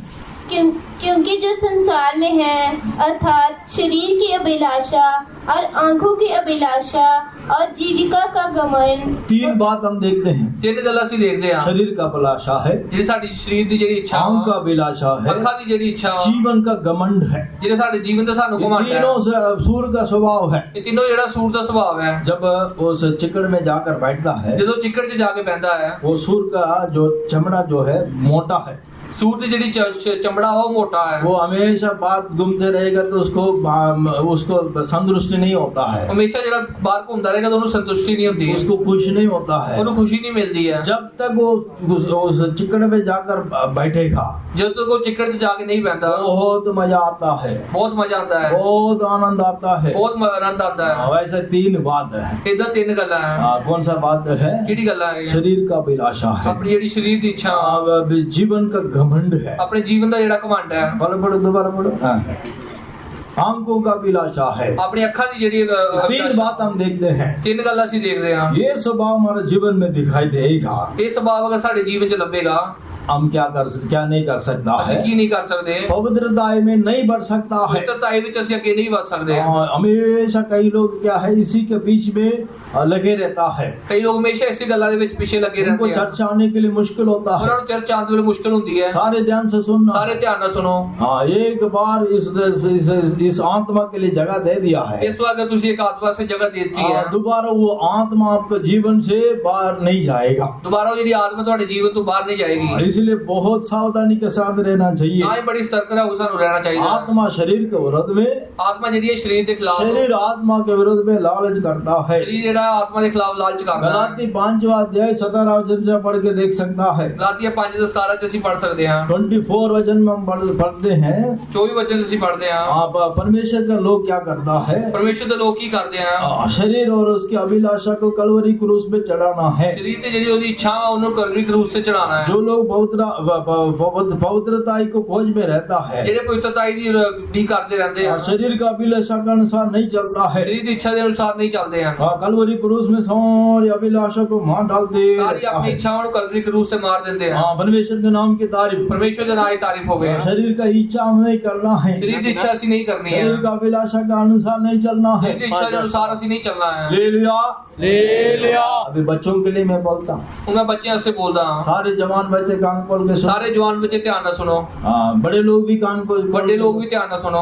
क्योंकि जो संसार में है अर्थात शरीर की अभिलाषा और आंखों की अभिलाषा और जीविका का घमंड।
3 बात हम देखते हैं।
3 ਗੱਲਾਂ ਅਸੀਂ ਦੇਖਦੇ ਹਾਂ।
शरीर का अभिलाषा है,
ਜਿਹੜੀ ਸਾਡੀ ਸਰੀਰ ਦੀ ਜਿਹੜੀ ਇੱਛਾ
आंख का अभिलाषा है,
ਅੱਖਾਂ ਦੀ ਜਿਹੜੀ ਇੱਛਾ
जीवन का घमंड है।
ਜਿਹੜੇ ਸਾਡੇ ਜੀਵਨ ਤੇ ਸਾਨੂੰ
ये
ਘਮੰਡ ਹੈ।
तीनों से सूर का स्वभाव है।
ਇਹ तीनों ਜਿਹੜਾ ਸੂਰ ਦਾ ਸੁਭਾਅ ਹੈ।
जब उस चिकड़ में जाकर बैठता है,
ਜਦੋਂ ਚਿੱਕੜ 'ਚ ਜਾ ਕੇ ਬਹਿੰਦਾ ਹੈ,
वो सूर का जो चमड़ा जो है मोटा है।
सूर ਦੀ ਜਿਹੜੀ ਚਮੜਾ ਉਹ ਮੋਟਾ ਹੈ।
वो हमेशा बात घूमते रहेगा तो उसको संतुष्टि नहीं होता है,
ਹਮੇਸ਼ਾ ਜਿਹੜਾ ਬਾਹਰ ਘੁੰਮਦਾ ਰਹੇਗਾ ਤਾਂ ਉਹਨੂੰ ਸੰਤੁਸ਼ਟੀ ਨਹੀਂ ਹੁੰਦੀ।
उसको खुश नहीं होता है।
ਉਹਨੂੰ ਖੁਸ਼ੀ ਨਹੀਂ ਮਿਲਦੀ ਹੈ।
जब तक वो उस चिकड़ में जाकर बैठेगा,
जब तक वो चिकड़ 'ਚ ਜਾ ਕੇ ਨਹੀਂ ਬਹਿੰਦਾ
बहुत मजा आता है,
ਬਹੁਤ ਮਜ਼ਾ ਆਉਂਦਾ ਹੈ,
बहुत आनंद आता है।
ਬਹੁਤ ਆਨੰਦ ਆਉਂਦਾ ਹੈ।
वैसे 3 बात है।
ਇਦਾਂ 3 ਗੱਲਾਂ ਹੈ।
कौन सा बात है?
ਕਿਹੜੀ ਗੱਲਾਂ ਹੈ?
शरीर का अभिलाषा है,
ਆਪਣੀ ਜਿਹੜੀ ਸਰੀਰ ਦੀ ਇੱਛਾ,
अब जीवन का घमंड है।
ਆਪਣੇ ਜੀਵਨ ਦਾ ਜਿਹੜਾ ਘਮੰਡ ਹੈ।
पढ़ो दोबारा पढ़ो। आंखों का अभिलाषा है।
ਆਪਣੀ ਅੱਖਾਂ ਦੀ ਜਿਹੜੀ
3 बात हम देखते हैं।
3 ਗੱਲਾਂ ਅਸੀਂ ਦੇਖਦੇ ਹਾਂ।
ये स्वभाव हमारे जीवन में दिखाई देगा।
ਇਹ ਸੁਭਾਅ अगर ਸਾਡੇ ਜੀਵਨ 'ਚ ਲੱਭੇਗਾ
हम क्या नहीं कर सकता
ਅਸੀਂ
है?
ਕੀ ਨਹੀਂ ਕਰ ਸਕਦੇ?
पवित्रता में नहीं बढ़ सकता है।
ਪਵਿੱਤਰਤਾ ਵਿੱਚ ਅਸੀਂ ਅੱਗੇ ਨਹੀਂ ਵਧ ਸਕਦੇ।
हमेशा कई लोग क्या है इसी के बीच में लगे रहता है।
ਕਈ ਲੋਕ ਹਮੇਸ਼ਾ ਇਸੇ ਗੱਲਾਂ ਦੇ ਵਿੱਚ ਪਿੱਛੇ ਲੱਗੇ
उनको
ਰਹਿੰਦੇ ਆ।
चर्च आने के लिए मुश्किल होता है।
ਉਹਨਾਂ ਨੂੰ ਚਰਚ ਆਉਣ ਵੇਲੇ ਮੁਸ਼ਕਲ ਹੁੰਦੀ ਹੈ।
सारे ध्यान से सुनना।
ਸਾਰੇ ਧਿਆਨ ਨਾਲ ਸੁਣੋ।
हाँ, एक बार इस आत्मा के लिए जगह दे दिया है,
ਇਸ ਵਾਰ ਅਗਰ ਤੁਸੀਂ ਇੱਕ ਆਤਮਾ ਸੇ ਜਗ੍ਹਾ ਦੇ ਦਿੱਤੀ ਹੈ,
दोबारा वो आत्मा आपके जीवन से बाहर नहीं जाएगा।
ਦੁਬਾਰਾ ਉਹ ਜਿਹੜੀ ਆਤਮਾ ਤੁਹਾਡੇ ਜੀਵਨ ਤੋਂ ਬਾਹਰ ਨਹੀਂ ਜਾਏਗੀ।
इसलिए बहुत सावधानी के साथ रहना चाहिए।
ਤਾਂ ਹੀ ਬੜੀ ਸਤਰਕਤਾ ਨਾਲ ਸਾਨੂੰ ਰਹਿਣਾ ਚਾਹੀਦਾ।
आत्मा शरीर के विरोध में,
ਆਤਮਾ ਜਿਹੜੀ ਹੈ ਸਰੀਰ ਦੇ ਖਿਲਾਫ,
शरीर आत्मा के विरोध में लालच करता है।
ਸਰੀਰ ਜਿਹੜਾ ਆਤਮਾ ਦੇ ਖਿਲਾਫ ਲਾਲਚ ਕਰਦਾ ਹੈ।
गलाती 5वां अध्याय 17 वचन से पढ़ के देख सकता है।
ਗਲਾਤੀਆ 5:17 ਚ ਅਸੀਂ ਪੜ੍ਹ ਸਕਦੇ ਹਾਂ।
24 वचन में हम पढ़ते हैं।
24 वचन ਅਸੀਂ पढ़ते हैं।
आप परमेश्वर का लोग क्या करता है?
परमेश्वर ਦੇ ਲੋਕ ਕੀ ਕਰਦੇ ਆ?
शरीर और उसकी अभिलाषा को कलवरी क्रूस पे चढ़ाना है।
ਸਰੀਰ ਤੇ ਜਿਹੜੀ ਉਹਦੀ ਇੱਛਾ ਵਾ ਉਹਨੂੰ ਕਲਵਰੀ ਕਰੂਸ ਤੇ ਚੜਾਉਣਾ ਹੈ।
जो लोग पवित्रता को खोज में रहता है,
ਜਿਹੜੇ ਪਵਿੱਤਰਤਾਈ ਦੀ ਡੀ ਕਰਦੇ ਰਹਿੰਦੇ ਆ,
शरीर का अभिलाषा के अनुसार नहीं चलता है।
ਸਰੀਰ ਦੀ ਇੱਛਾ ਦੇ ਅਨੁਸਾਰ ਨਹੀਂ ਚੱਲਦੇ ਹਨ।
कलवरी क्रूस में सारी अभिलाषा को मार डालते
ਸਾਰੀ
रहता
ਆਪਣੀ
है।
ਇੱਛाओं ਨੂੰ ਕਲਵਰੀ ਕਰੂਸ ਤੇ ਮਾਰ ਦਿੰਦੇ ਆ।
परमेश्वर के नाम की तारीफ।
परमेश्वर ਦੇ ਨਾਂ ਦੀ ਤਾਰੀਫ ਹੋਵੇ।
शरीर का इच्छा नहीं करना है,
ਸਰੀਰ ਦੀ ਇੱਛਾ ਅਸੀਂ ਨਹੀਂ ਕਰਨੀ ਹੈ।
शरीर का अभिलाषा के अनुसार नहीं चलना है।
ਸਰੀਰ ਦੀ ਇੱਛਾ ਦੇ ਅਨੁਸਾਰ ਅਸੀਂ ਨਹੀਂ ਚੱਲਣਾ ਹੈ।
ले लिया।
हाँ।
अभी बच्चों के लिए मैं बोलता हूँ,
ਹੁਣ ਮੈਂ ਬੱਚਿਆਂ ਵਾਸਤੇ ਬੋਲਦਾ ਹਾਂ।
सारे जवान बच्चे कान खोल के सुनो।
ਸਾਰੇ ਜਵਾਨ ਬੱਚੇ ਧਿਆਨ ਨਾਲ ਸੁਣੋ।
बड़े लोग भी कान खोल
ਵੱਡੇ ਲੋਕ ਵੀ ਧਿਆਨ ਨਾਲ ਸੁਣੋ।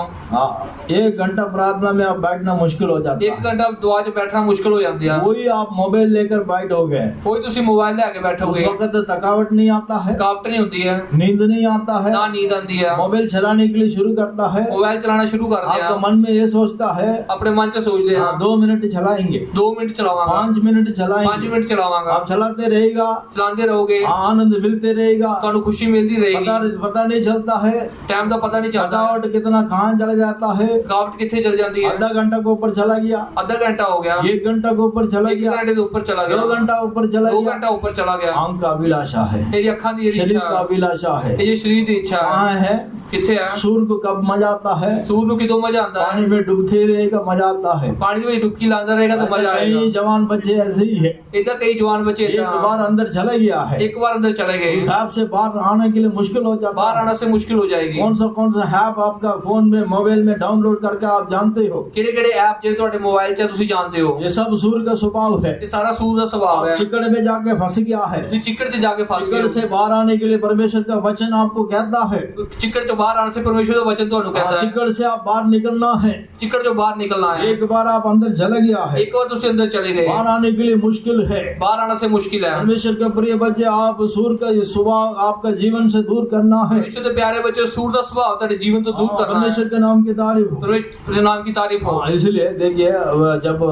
1 घंटा प्रार्थना में आप बैठना मुश्किल हो जाता
ਇੱਕ
है।
ਘੰਟਾ ਦੁਆ 'ਚ ਬੈਠਣਾ ਮੁਸ਼ਕਲ ਹੋ ਜਾਂਦੀ ਆ।
वही आप मोबाइल लेकर बैठोगे,
ਕੋਈ ਤੁਸੀਂ ਮੋਬਾਈਲ ਲੈ ਕੇ
उस
ਬੈਠੋਗੇ,
वक्त थकावट नहीं आता है,
ਥਕਾਵਟ ਨਹੀਂ ਹੁੰਦੀ ਹੈ,
नींद नहीं आता है।
ਨਾ ਨੀਂਦ ਆਉਂਦੀ ਆ।
मोबाइल चलाने के लिए शुरू करता है,
ਮੋਬਾਈਲ ਚਲਾਉਣਾ ਸ਼ੁਰੂ ਕਰਦੇ
आपका
ਆ।
मन में ये सोचता है
ਆਪਣੇ ਮਨ 'ਚ ਸੋਚਦੇ ਆ
2 मिनट चलाएंगे,
2 ਮਿੰਟ ਚਲਾਵਾਂਗਾ,
5 मिनट
5
चलाएंगे।
ਮਿੰਟ ਚਲਾਵਾਂਗਾ।
आप चलाते रहेगा,
ਚਲਾਉਂਦੇ ਰਹੋਗੇ,
आनंद मिलते रहेगा। रहेगा,
ਤੁਹਾਨੂੰ ਖੁਸ਼ੀ ਮਿਲਦੀ ਰਹੇਗੀ,
पता नहीं चलता है,
ਟਾਈਮ ਦਾ ਪਤਾ ਨਹੀਂ ਚੱਲਦਾ,
थकावट कितना कहाँ चला जाता है,
ਥਕਾਵਟ ਕਿੱਥੇ ਚਲ ਜਾਂਦੀ ਹੈ,
आधा घंटा को ऊपर चला गया,
ਅੱਧਾ ਘੰਟਾ ਹੋ ਗਿਆ,
1 घंटा को ऊपर चला
1
गया,
ਘੰਟੇ ਦੇ ਉੱਪਰ ਚਲਾ
2
ਗਿਆ,
घंटा ऊपर चला
2
गया।
ਘੰਟਾ ਉੱਪਰ ਚਲਾ ਗਿਆ।
आंख का अभिलाषा है,
ਤੇਰੀ ਅੱਖਾਂ ਦੀ ਜਿਹੜੀ
शरीर
ਇੱਛਾ
का अभिलाषा है,
ਇਹ ਜਿਹੜੀ ਸਰੀਰ ਦੀ ਇੱਛਾ ਹੈ
कहाँ है?
ਕਿੱਥੇ ਹੈ?
सूर्य को कब मजा आता है?
ਸੂਰ ਨੂੰ ਕਿਦੋਂ ਮਜ਼ਾ ਆਉਂਦਾ
पानी
ਹੈ?
में डूबते रहेगा मजा आता है।
ਪਾਣੀ ਦੇ ਵਿੱਚ ਡੁਬਕੀ ਲਾਉਂਦਾ ਰਹੇਗਾ ਤਾਂ ਮਜ਼ਾ
कई
ਆਏਗਾ।
जवान बच्चे ऐसे ही है,
ਇਦਾਂ ਕਈ ਜਵਾਨ ਬੱਚੇ
एक
ਏਦਾਂ
बार अंदर चला गया है,
ਇੱਕ ਵਾਰ ਅੰਦਰ ਚਲੇ ਗਏ,
ऐप से बाहर आने के लिए मुश्किल हो जाता
ਬਾਹਰ
है।
ਆना से मुश्किल हो जाएगी।
कौन सा ऐप आपका फोन में मोबाइल में डाउनलोड करके आप जानते हो?
ਕਿਹੜੇ ਕਿਹੜੇ ਐਪ ਜਿਹੜੇ ਤੁਹਾਡੇ ਮੋਬਾਈਲ 'ਚ ਆ ਤੁਸੀਂ ਜਾਣਦੇ ਹੋ?
ये सब सूर्य का स्वभाव है।
ਇਹ ਸਾਰਾ ਸੂਰ ਦਾ ਸੁਭਾਅ ਹੈ।
आप चिकड़ में जाके फंस गया है,
ਤੁਸੀਂ ਚਿੱਕੜ 'ਚ ਜਾ ਕੇ ਫਸ
चिकड़
ਗਏ
से बाहर आने के लिए परमेश्वर का वचन आपको कहता है,
ਹੋ। ਚਿੱਕੜ 'ਚੋਂ ਬਾਹਰ ਆਉਣ ਸੇ ਪਰਮੇਸ਼ਰ ਦਾ ਵਚਨ ਤੁਹਾਨੂੰ ਕਹਿੰਦਾ ਹੈ
चिकड़ से आप बाहर निकलना है।
ਚਿੱਕੜ 'ਚੋਂ ਬਾਹਰ ਨਿਕਲਣਾ ਹੈ।
एक बार आप अंदर चले गया है,
ਇੱਕ ਵਾਰ ਤੁਸੀਂ ਅੰਦਰ ਚਲੇ ਗਏ,
बाहर आने के लिए मुश्किल है।
बाहर आना से मुश्किल है।
परमेश्वर के प्रिय बच्चे, आप सूर्य का ये स्वभाव आपका जीवन से दूर करना है।
परमेश्वर के प्यारे बच्चे, सूर का स्वभाव ਤੁਹਾਡੇ ਜੀਵਨ ਤੋਂ दूर करना है।
परमेश्वर के नाम की तारीफ हो।
परमेश्वर के नाम की तारीफ हो।
इसलिए देखिए, जब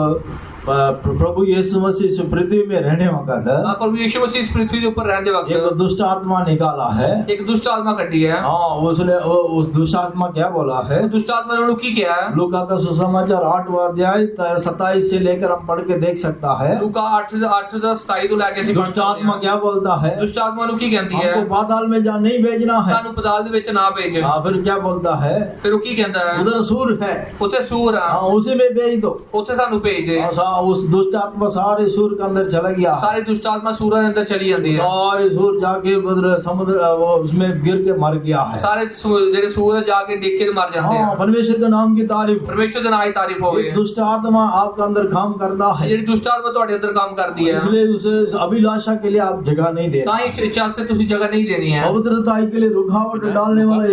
प्रभु यीशु मसीह इस पृथ्वी में रहने वक्त
प्रभु यीशु मसीह इस पृथ्वी के ऊपर रहने वक्त
एक दुष्ट आत्मा निकाला है।
एक दुष्ट आत्मा कटी है।
हाँ, उसने उस दुष्ट आत्मा क्या बोला है?
दुष्ट आत्मा ने की क्या है?
लूका का सुसमाचार 8वां अध्याय 27 से लेकर हम पढ़ के देख सकता है।
लूका 8:27 तो लेके
दुष्ट आत्मा क्या बोलता है?
दुष्ट आत्मा की कहती है
हमको पाताल में जा नहीं भेजना है।
सानू पाताल दे विच ना भेज।
हाँ, फिर क्या बोलता है?
फिर वो की कहता है?
उधर सूर है,
उसे सूर है,
हाँ, उसी में भेज दो।
उसे सानू भेज दे।
उस दुष्ट आत्मा सारे सूर के अंदर चला गया।
सारी दुष्ट आत्मा सूर के अंदर चली जाती है।
सारे सूर जाके समुद्र वो उसमें गिर के मर गया है।
सारे जेडे सूर जाके देख के मर जाते हैं।
हाँ, परमेश्वर के नाम की तारीफ।
परमेश्वर के नाम की तारीफ हो गई।
दुष्ट आत्मा आपके अंदर काम करता है,
जेडी दुष्ट आत्मा ਤੁਹਾਡੇ अंदर काम करती है,
इसलिए उसे अभिलाषा के लिए आप जगह नहीं दे।
ताई इच्छा से तुझे जगह नहीं देनी है।
पवित्रता के लिए रुकावट डालने वाला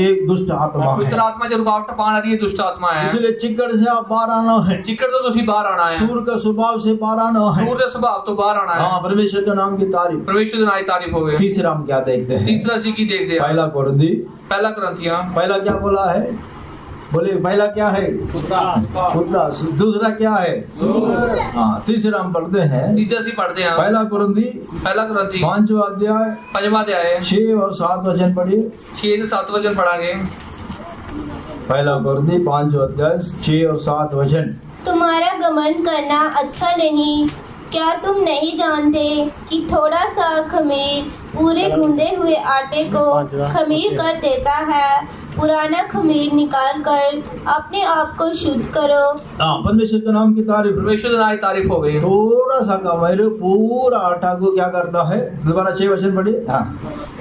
एक दुष्ट आत्मा है।
पवित्र आत्मा जो रुकावट पाने वाली दुष्ट आत्मा है।
इसलिए चिकड़ से आप बाहर आना है।
चिकड़ तो तुझे बाहर आना है।
सूर का स्वभाव से बाहर आना है।
सूर के स्वभाव तो बाहर आना है।
हाँ, परमेश्वर के नाम की तारीफ।
परमेश्वर के नाम की तारीफ हो गई।
तीसरा हम क्या देखते हैं?
तीसरा सीखी देखते हैं।
पहला कुरिन्थी,
पहला कुरिन्थियों,
पहला क्या बोला है? बोले पहला क्या है? कुत्ता। दूसरा क्या है? हाँ, तीसरा हम पढ़ते हैं।
तीसरा सी पढ़ते हैं।
पहला कुरिन्थी
पहला कुरिन्थी
5वां अध्याय
5वां अध्याय
6 और 7 वचन पढ़िए।
6 से 7 वचन पढ़ांगे।
पहला कुरिन्थी 5वां अध्याय 6 और 7 वचन।
तुम्हारा घमंड करना अच्छा नहीं। क्या तुम नहीं जानते कि थोड़ा सा खमीर पूरे गूंदे हुए आटे को खमीर कर देता है? पुराना खमीर निकाल कर अपने आप को शुद्ध करो।
हाँ, परमेश्वर के नाम की तारीफ।
परमेश्वर के नाम की तारीफ हो गई।
थोड़ा सा खमीर पूरा आटा को क्या करता है? दोबारा 6 वचन पढ़िए। हाँ,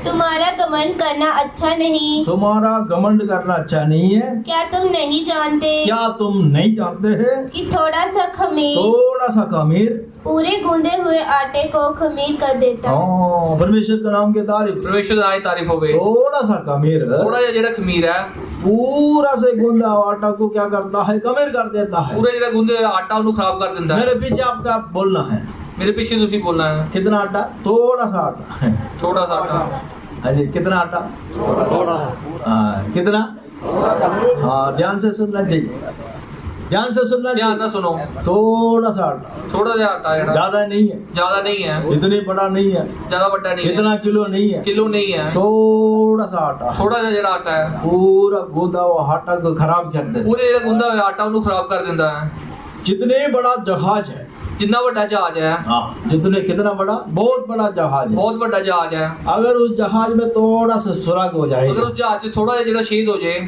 तुम्हारा घमंड करना अच्छा नहीं।
तुम्हारा घमंड करना अच्छा नहीं है।
क्या तुम नहीं जानते
क्या तुम नहीं जानते हैं
कि थोड़ा सा खमीर
थोड़ा सा खमीर
पूरे गूंदे हुए आटे को खमीर कर देता है?
हाँ, परमेश्वर के नाम की तारीफ।
परमेश्वर के नाम की तारीफ हो गई।
थोड़ा सा खमीर
थोड़ा जेड़ा खमीर है
पूरा से गूंदा आटा को क्या करता है? खमीर कर देता है।
पूरा जेड़ा गूंदे आटा उन्हें खराब कर देता है।
मेरे पीछे आपका बोलना है।
मेरे पीछे तुसी बोलना है।
कितना आटा? थोड़ा सा आटा।
थोड़ा सा आटा।
अजी, कितना आटा? हाँ, कितना? हाँ, ध्यान से सुनना चाहिए, ध्यान से सुनना
ध्यान ना
चाहिए।
सुनो।
थोड़ा सा आटा,
थोड़ा सा आटा है,
ज्यादा नहीं है,
ज्यादा नहीं है,
इतनी बड़ा नहीं है,
ज्यादा बड़ा नहीं है,
इतना किलो नहीं है,
किलो नहीं है,
थोड़ा सा आटा,
थोड़ा सा जेड़ा आटा है
पूरा गूंदा हुआ आटा को खराब कर देता है।
पूरे जेड़ा गूंदा हुआ आटा उन्हें खराब कर देता है।
जितने बड़ा जहाज है,
जितना बड़ा जहाज है,
हाँ, जितने कितना बड़ा, बहुत बड़ा जहाज है,
बहुत बड़ा जहाज है,
अगर उस जहाज में थोड़ा सा सुराग हो
अगर
जाएगा,
उस जहाज से थोड़ा जेड़ा शहीद हो जाए,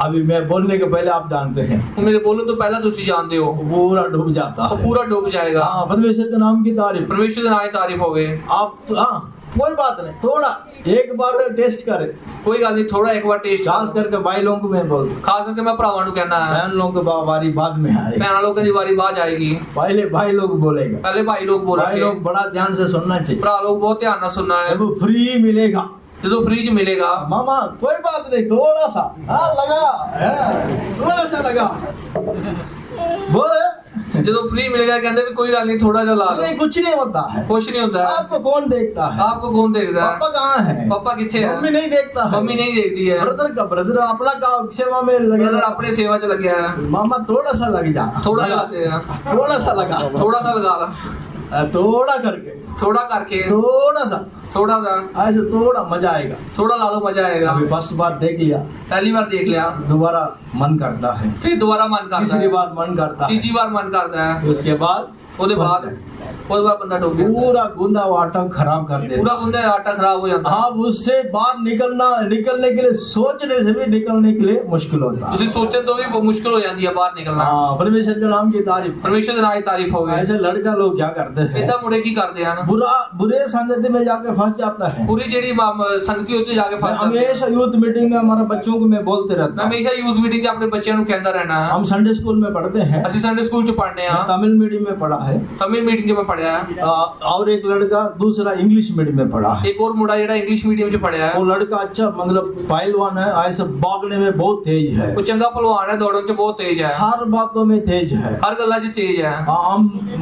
अभी मैं बोलने के पहले आप जानते हैं
तो मेरे बोलूं तो पहला तुसी जानते हो,
पूरा डूब जाता
तो
है।
पूरा डूब जाएगा।
हाँ, परमेश्वर के नाम की तारीफ।
परमेश्वर के नाम की तारीफ हो गई।
आप हाँ, कोई बात नहीं, थोड़ा एक बार टेस्ट करें,
कोई गल नहीं, थोड़ा एक बार टेस्ट,
खास करके भाई लोगों को मैं बोलता हूँ,
खास करके मैं भरावां नूं कहना है,
बहन लोगों की बारी बाद में आएगी,
भैन लोगों की बारी बाद आएगी,
पहले भाई लोग बोलेगा,
पहले भाई लोग
भाई
बोलेंगे,
लोग बड़ा ध्यान से सुनना चाहिए।
भरा लोग बहुत ध्यान ना सुनना है।
जब फ्री मिलेगा,
जो फ्रीज मिलेगा,
मामा कोई बात नहीं, थोड़ा सा, हाँ लगा, थोड़ा सा लगा, बोले
जो फ्री मिलेगा कहते भी कोई गल नहीं, थोड़ा सा ला लो,
नहीं, कुछ नहीं होता है,
कुछ नहीं होता है।
आपको कौन देखता है?
आपको कौन देखता है?
पापा कहाँ है?
पापा किथे है?
मम्मी नहीं देखता है,
मम्मी नहीं देखती है,
ब्रदर का ब्रदर अपना काम सेवा में लगे,
ब्रदर अपने सेवा च लग गया है,
मामा थोड़ा सा लग जा,
थोड़ा
लगा,
सा लगेगा,
थोड़ा सा लगा,
थोड़ा सा लगा ला,
थोड़ा करके,
थोड़ा करके,
थोड़ा सा,
थोड़ा सा
ऐसे थोड़ा मजा आएगा।
थोड़ा ला लो, मजा आएगा।
अभी फर्स्ट बार देख लिया,
पहली बार देख लिया,
दोबारा मन करता है,
फिर दोबारा मन करता
तीसरी
है,
बार मन करता है,
तीसरी बार मन करता है,
उसके बाद
ਉਹਦੇ ਬਾਅਦ बंदा डूब गया,
पूरा गूंदा हुआ आटा खराब कर देता।
पूरा गुंदा आटा खराब हो जाता है।
आप उससे बाहर निकलने के लिए सोचने से भी निकलने के लिए मुश्किल होता है।
उसे सोचने तो भी बहुत मुश्किल हो जाती है बाहर निकलना।
हाँ, परमेश्वर के नाम की तारीफ।
परमेश्वर के नाम की तारीफ हो गई।
ऐसे लड़का लोग क्या करते हैं,
इतना मुड़े की करते हैं ना,
बुरे संगति में जाके फंस जाता है।
पूरी जेडी संगति होती जाके फंस जाते हैं।
हमेशा यूथ मीटिंग में हमारे बच्चों को मैं बोलते रहता
मैं
हूँ,
हमेशा यूथ मीटिंग से अपने बच्चों को कहता रहना है।
हम संडे स्कूल में पढ़ते हैं,
ਅਸੀਂ संडे स्कूल च पढ़ने हैं,
तमिल मीडियम में पढ़ा है,
तमिल मीडियम में पढ़ा है,
और एक लड़का दूसरा इंग्लिश मीडियम में पढ़ा है।
एक और मुंडा जेड़ा इंग्लिश मीडियम च पढ़ा है।
वो लड़का अच्छा मतलब पहलवान है, ऐसे भागने में बहुत तेज है,
वो चंगा पहलवान है, दौड़ने च बहुत तेज है,
हर बातों में तेज है,
हर गल्ला च तेज है।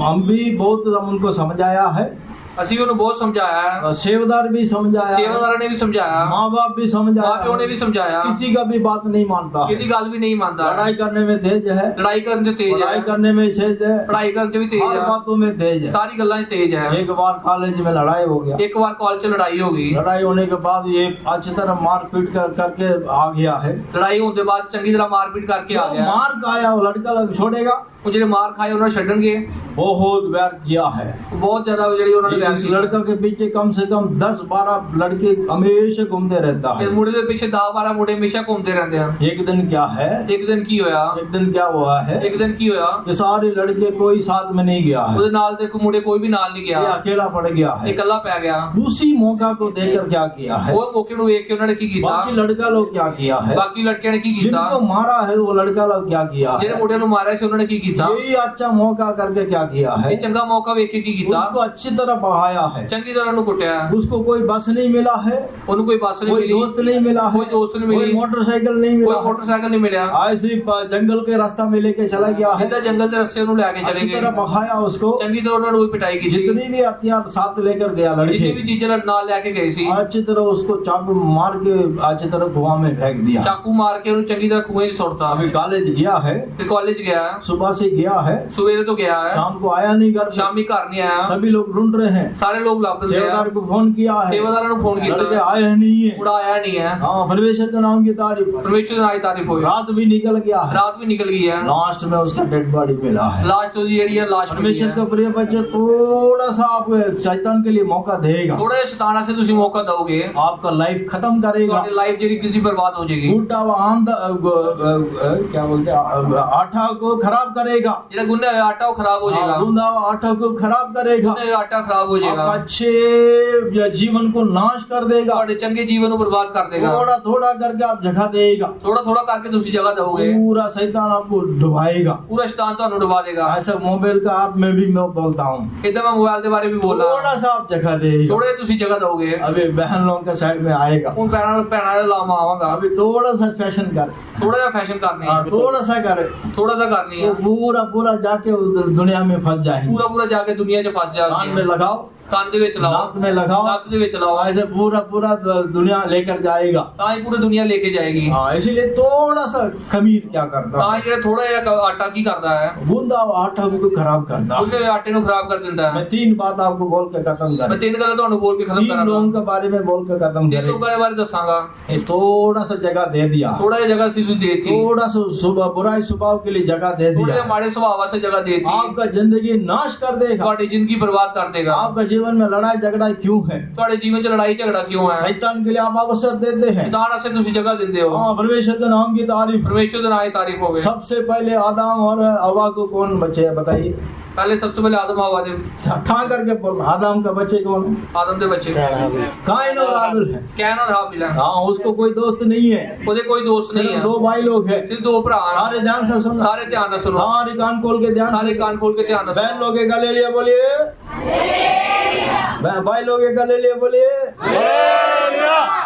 हम भी बहुत उनको समझाया है,
ਅਸੀਂ ਉਹਨੂੰ बहुत समझाया है,
सेवादार भी समझाया,
सेवादार ने भी समझाया,
माँ बाप भी
माँ
समझाया,
प्यो ने भी समझाया,
किसी का भी बात नहीं मानता,
किसी गल भी नहीं मानता।
लड़ाई करने में तेज है,
लड़ाई करने च तेज
पढ़ाई
है,
करने में तेज है,
पढ़ाई करने च भी तेज
हर
है,
बातों में तेज है।
सारी गल्लां च तेज है।
एक बार कॉलेज में लड़ाई हो गया,
एक बार कॉलेज च लड़ाई हो गई,
लड़ाई होने के बाद ये अच्छी तरह मारपीट करके आ गया है।
लड़ाई होने के बाद चंगी तरह मारपीट करके आ गया।
मार खाया वो लड़का लग छोड़ेगा,
वो ਜਿਹੜੇ मार खाए उन्होंने छड़नगे,
बहुत व्यर्थ किया है।
बहुत ज्यादा ਜਿਹੜੀ ਉਹਨਾਂ ਨੇ
इस लड़का के पीछे कम से कम 10-12 लड़के हमेशा घूमते रहता है।
ਇਸ ਮੁੰਡੇ ਦੇ ਪਿੱਛੇ 10-12 ਮੁੰਡੇ ਹਮੇਸ਼ਾ ਘੁੰਮਦੇ ਰਹਿੰਦੇ ਆ।
एक दिन क्या है,
ਇੱਕ ਦਿਨ ਕੀ ਹੋਇਆ,
एक दिन क्या हुआ है,
ਇੱਕ ਦਿਨ ਕੀ ਹੋਇਆ,
ये सारे लड़के कोई साथ में नहीं गया है,
ਉਹਦੇ ਨਾਲ ਦੇ ਮੁੰਡੇ ਕੋਈ ਵੀ ਨਾਲ ਨਹੀਂ
ये
ਗਿਆ,
अकेला पड़ गया
ਇਹ
है।
ਇਕੱਲਾ ਪੈ ਗਿਆ।
उसी मौका को देखकर क्या किया है,
ਉਹ ਮੌਕੇ ਨੂੰ ਵੇਖ ਕੇ ਉਹਨਾਂ ਨੇ ਕੀ ਕੀਤਾ,
बाकी लड़का लोग क्या किया है,
ਬਾਕੀ ਲੜਕਿਆਂ ਨੇ ਕੀ ਕੀਤਾ,
जिनको मारा है वो लड़का लोग क्या किया
ਜਿਹੜੇ
है,
ਮੁੰਡੇ ਨੂੰ ਮਾਰਿਆ ਸੀ ਉਹਨਾਂ ਨੇ ਕੀ ਕੀਤਾ,
यही अच्छा मौका करके क्या किया है,
ਇਹ ਚੰਗਾ ਮੌਕਾ ਵੇਖ ਕੇ ਕੀ ਕੀਤਾ,
उसको अच्छी तरह बहाया है,
ਚੰਗੀ ਤਰ੍ਹਾਂ ਉਹਨੂੰ ਕੁੱਟਿਆ।
उसको कोई बस नहीं मिला है,
ਉਹਨੂੰ ਕੋਈ ਬੱਸ ਨਹੀਂ
कोई
ਮਿਲੀ,
दोस्त नहीं मिला है,
कोई दोस्त नहीं
कोई
मिली,
मोटरसाइकिल नहीं
ਕੋਈ
मिला है,
ਮੋਟਰਸਾਈਕਲ ਨਹੀਂ ਮਿਲਿਆ,
ऐसे ही जंगल के रास्ता में लेके चला गया है,
ਸਿੱਧਾ ਜੰਗਲ ਦੇ ਰਸਤੇ ਉਹਨੂੰ ਲੈ ਕੇ ਚਲੇ
अच्छी
ਗਏ,
तरह बहाया उसको,
ਚੰਗੀ ਤਰ੍ਹਾਂ ਉਹਨਾਂ ਨੂੰ ਪਿਟਾਈ ਕੀਤੀ,
जितनी भी हथियार साथ लेकर गया
ਜਿੰਨੀ ਵੀ
लड़के,
ਚੀਜ਼ਾਂ ਨਾਲ ਲੈ ਕੇ ਗਏ ਸੀ,
अच्छी तरह उसको चाकू मार के अच्छी तरह कुआं में फेंक दिया।
ਚਾਕੂ ਮਾਰ ਕੇ ਉਹਨੂੰ ਚੰਗੀ ਤਰ੍ਹਾਂ ਖੂਹੇ 'ਚ ਸੁੱਟਤਾ।
अभी कॉलेज गया है,
ਫਿਰ ਕਾਲਜ ਗਿਆ,
सुबह से गया है,
ਸਵੇਰੇ ਤੋਂ ਗਿਆ ਹੈ,
शाम को आया नहीं घर पे,
ਸ਼ਾਮੀ ਘਰ ਨਹੀਂ ਆਇਆ,
सभी लोग ढूंढ रहे हैं,
ਸਾਰੇ ਲੋਕ ਲੱਭ ਰਹੇ ਆ,
सेवादार को फोन किया है,
ਸੇਵਾਦਾਰਾਂ ਨੂੰ ਫੋਨ
लड़के
ਕੀਤਾ,
आए नहीं है।
ਮੁੰਡਾ ਆਇਆ ਨਹੀਂ ਹੈ।
हाँ, परमेश्वर के नाम की तारीफ।
परमेश्वर ਦੀ ਤਾਰੀਫ ਹੋਵੇ।
रात भी निकल गया है,
ਰਾਤ ਵੀ ਨਿਕਲ गई है,
लास्ट में उसका डेड बॉडी मिला है।
लास्ट तो ਜਿਹੜੀ ਹੈ ਲਾਸ਼ ਮਿਲੀ
परमेश्वर
है।
का प्रिय बच्चे, थोड़ा सा आप शैतान के लिए मौका देगा,
ਥੋੜਾ ਜਿਹਾ ਸ਼ੈਤਾਨ ਸੇ ਤੁਸੀਂ ਮੌਕਾ ਦਿਓਗੇ,
आपका लाइफ खत्म करेगा।
ਤੁਹਾਡੀ ਲਾਈਫ ਜਿਹੜੀ ਕਿसी बर्बाद हो जाएगी।
टूटा हुआ क्या बोलते हैं, आटा को खराब करेगा,
ਜਿਹੜਾ ਗੁੰਨਾ ਹੋਇਆ ਆਟਾ ਉਹ ਖਰਾਬ ਹੋ ਜਾਏਗਾ,
गूंदा हुआ आटा को खराब करेगा,
ਗੁੰਨਾ ਹੋਇਆ ਆਟਾ ਖਰਾਬ हो जाएगा,
आपका अच्छे जीवन को नाश कर देगा,
ਤੁਹਾਡੇ ਚੰਗੇ ਜੀਵਨ ਨੂੰ ਬਰਬਾਦ ਕਰ ਦੇਗਾ।
थोड़ा थोड़ा करके आप जगह देगा,
ਥੋੜਾ ਥੋੜਾ ਕਰਕੇ ਤੁਸੀਂ ਜਗ੍ਹਾ ਦਿਓਗੇ,
पूरा शैतान आपको डुबाएगा।
ਪੂਰਾ ਸ਼ੈਤਾਨ ਤੁਹਾਨੂੰ ਡੁਬਾ ਦੇਗਾ।
ऐसा मोबाइल का आप में भी मैं बोलता हूँ,
ਇਦਾਂ ਮੈਂ ਮੋਬਾਈਲ ਦੇ ਬਾਰੇ ਵੀ ਬੋਲਾਂ,
थोड़ा सा आप जगह देगा।
ਥੋੜੇ ਤੁਸੀਂ ਜਗ੍ਹਾ ਦਿਓਗੇ।
अभी बहन लोगों के साइड में आएगा,
ਹੁਣ ਭੈਣਾਂ ਦੇ ਲਾਵਾਂ ਆਵਾਂਗਾ,
अभी थोड़ा सा फैशन कर,
ਥੋੜਾ ਜਿਹਾ ਫੈਸ਼ਨ ਕਰਨੀ ਹੈ,
थोड़ा सा करे,
ਥੋੜਾ ਜਿਹਾ ਕਰਨੀ है,
वो पूरा जाके उधर दुनिया में फंस जाएंगे।
ਪੂਰਾ ਪੂਰਾ ਜਾ ਕੇ ਦੁਨੀਆ 'ਚ ਫਸ
कान में
ਜਾਓਗੇ।
लगाओ,
ਕੰਨ ਦੇ ਵਿੱਚ ਲਾਓ,
नाक में लगाओ,
ਨੱਕ ਦੇ ਵਿੱਚ ਲਾਓ,
ऐसे पूरा दुनिया लेकर जाएगा।
ਤਾਂ ਹੀ ਪੂਰੀ ਦੁਨੀਆ ਲੈ ਕੇ ਜਾਏਗੀ।
हाँ, इसीलिए थोड़ा सा खमीर क्या करता
ਤਾਂ
है,
ਜਿਹੜਾ ਥੋੜਾ ਜਿਹਾ ਆਟਾ ਕੀ ਕਰਦਾ ਹੈ,
गूंदा हुआ आटा को खराब करता है।
ਉਹਦੇ ਆਟੇ ਨੂੰ ਖਰਾਬ ਕਰ ਦਿੰਦਾ ਹੈ।
मैं 3 बात आपको बोल के खत्म
ਮੈਂ
करें,
3 ਗੱਲਾਂ ਤੁਹਾਨੂੰ ਬੋਲ ਕੇ ਖਤਮ
3
ਕਰਾਂਗਾ।
लोगों के बारे में बोल के खत्म
3
करें।
ਲੋਕਾਂ ਦੇ ਬਾਰੇ ਦੱਸਾਂਗਾ।
ये थोड़ा सा जगह दे दिया,
ਥੋੜਾ ਜਿਹਾ ਜਗ੍ਹਾ ਸੀ ਤੁਸੀਂ ਦੇਤੀ,
थोड़ा सा सुबह बुराई स्वभाव के लिए जगह दे
ਥੋੜੇ ਜਿਹੇ
दिया,
ਮਾੜੇ ਸੁਭਾਅ ਵਾਸਤੇ ਜਗ੍ਹਾ ਦੇਤੀ,
आपका जिंदगी नाश कर देगा।
ਤੁਹਾਡੀ ਜ਼ਿੰਦਗੀ ਬਰਬਾਦ ਕਰ ਦੇਗਾ।
आपका जीवन में लड़ाई झगड़ा क्यों है,
ਤੁਹਾਡੇ ਜੀਵਨ 'ਚ ਲੜਾਈ ਝਗੜਾ ਕਿਉਂ ਹੈ?
शैतान के लिए आप अवसर देते हैं।
ਸ਼ੈਤਾਨ ਵਾਸਤੇ ਤੁਸੀਂ ਜਗ੍ਹਾ ਦਿੰਦੇ ਹੋ।
हाँ, परमेश्वर के नाम की तारीफ।
ਪਰਮੇਸ਼ਰ ਦੇ ਨਾਂ ਦੀ ਤਾਰੀਫ ਹੋਵੇ।
सबसे पहले आदम और हवा को कौन बचे है बताइए,
ਪਹਿਲੇ ਸਭ ਤੋਂ ਪਹਿਲੇ ਆਦਮ ਹਵਾ ਦੇ,
ठा करके बोलना, आदम का बच्चे कौन है?
ਆਦਮ ਦੇ ਬੱਚੇ
काइन और हाबिल है।
ਕੈਨ ਔਰ ਹਾਬਿਲ ਹੈ।
हाँ, उसको कोई दोस्त नहीं है,
ਉਹਦੇ ਕੋਈ ਦੋਸਤ ਨਹੀਂ
सिर्फ
ਹੈ,
2 भाई लोग हैं।
ਸਿਰਫ 2 ਭਰਾ ਹਨ।
सारे ध्यान से सुनना,
ਸਾਰੇ ਧਿਆਨ ਨਾਲ ਸੁਣੋ,
सारे कान खोल के ध्यान
ਸਾਰੇ
से।
कान खोल के ध्यान ਨਾਲ
बहन लोग एक गले लिए बोलिए, भाई लोग एक गले लिए बोलिए।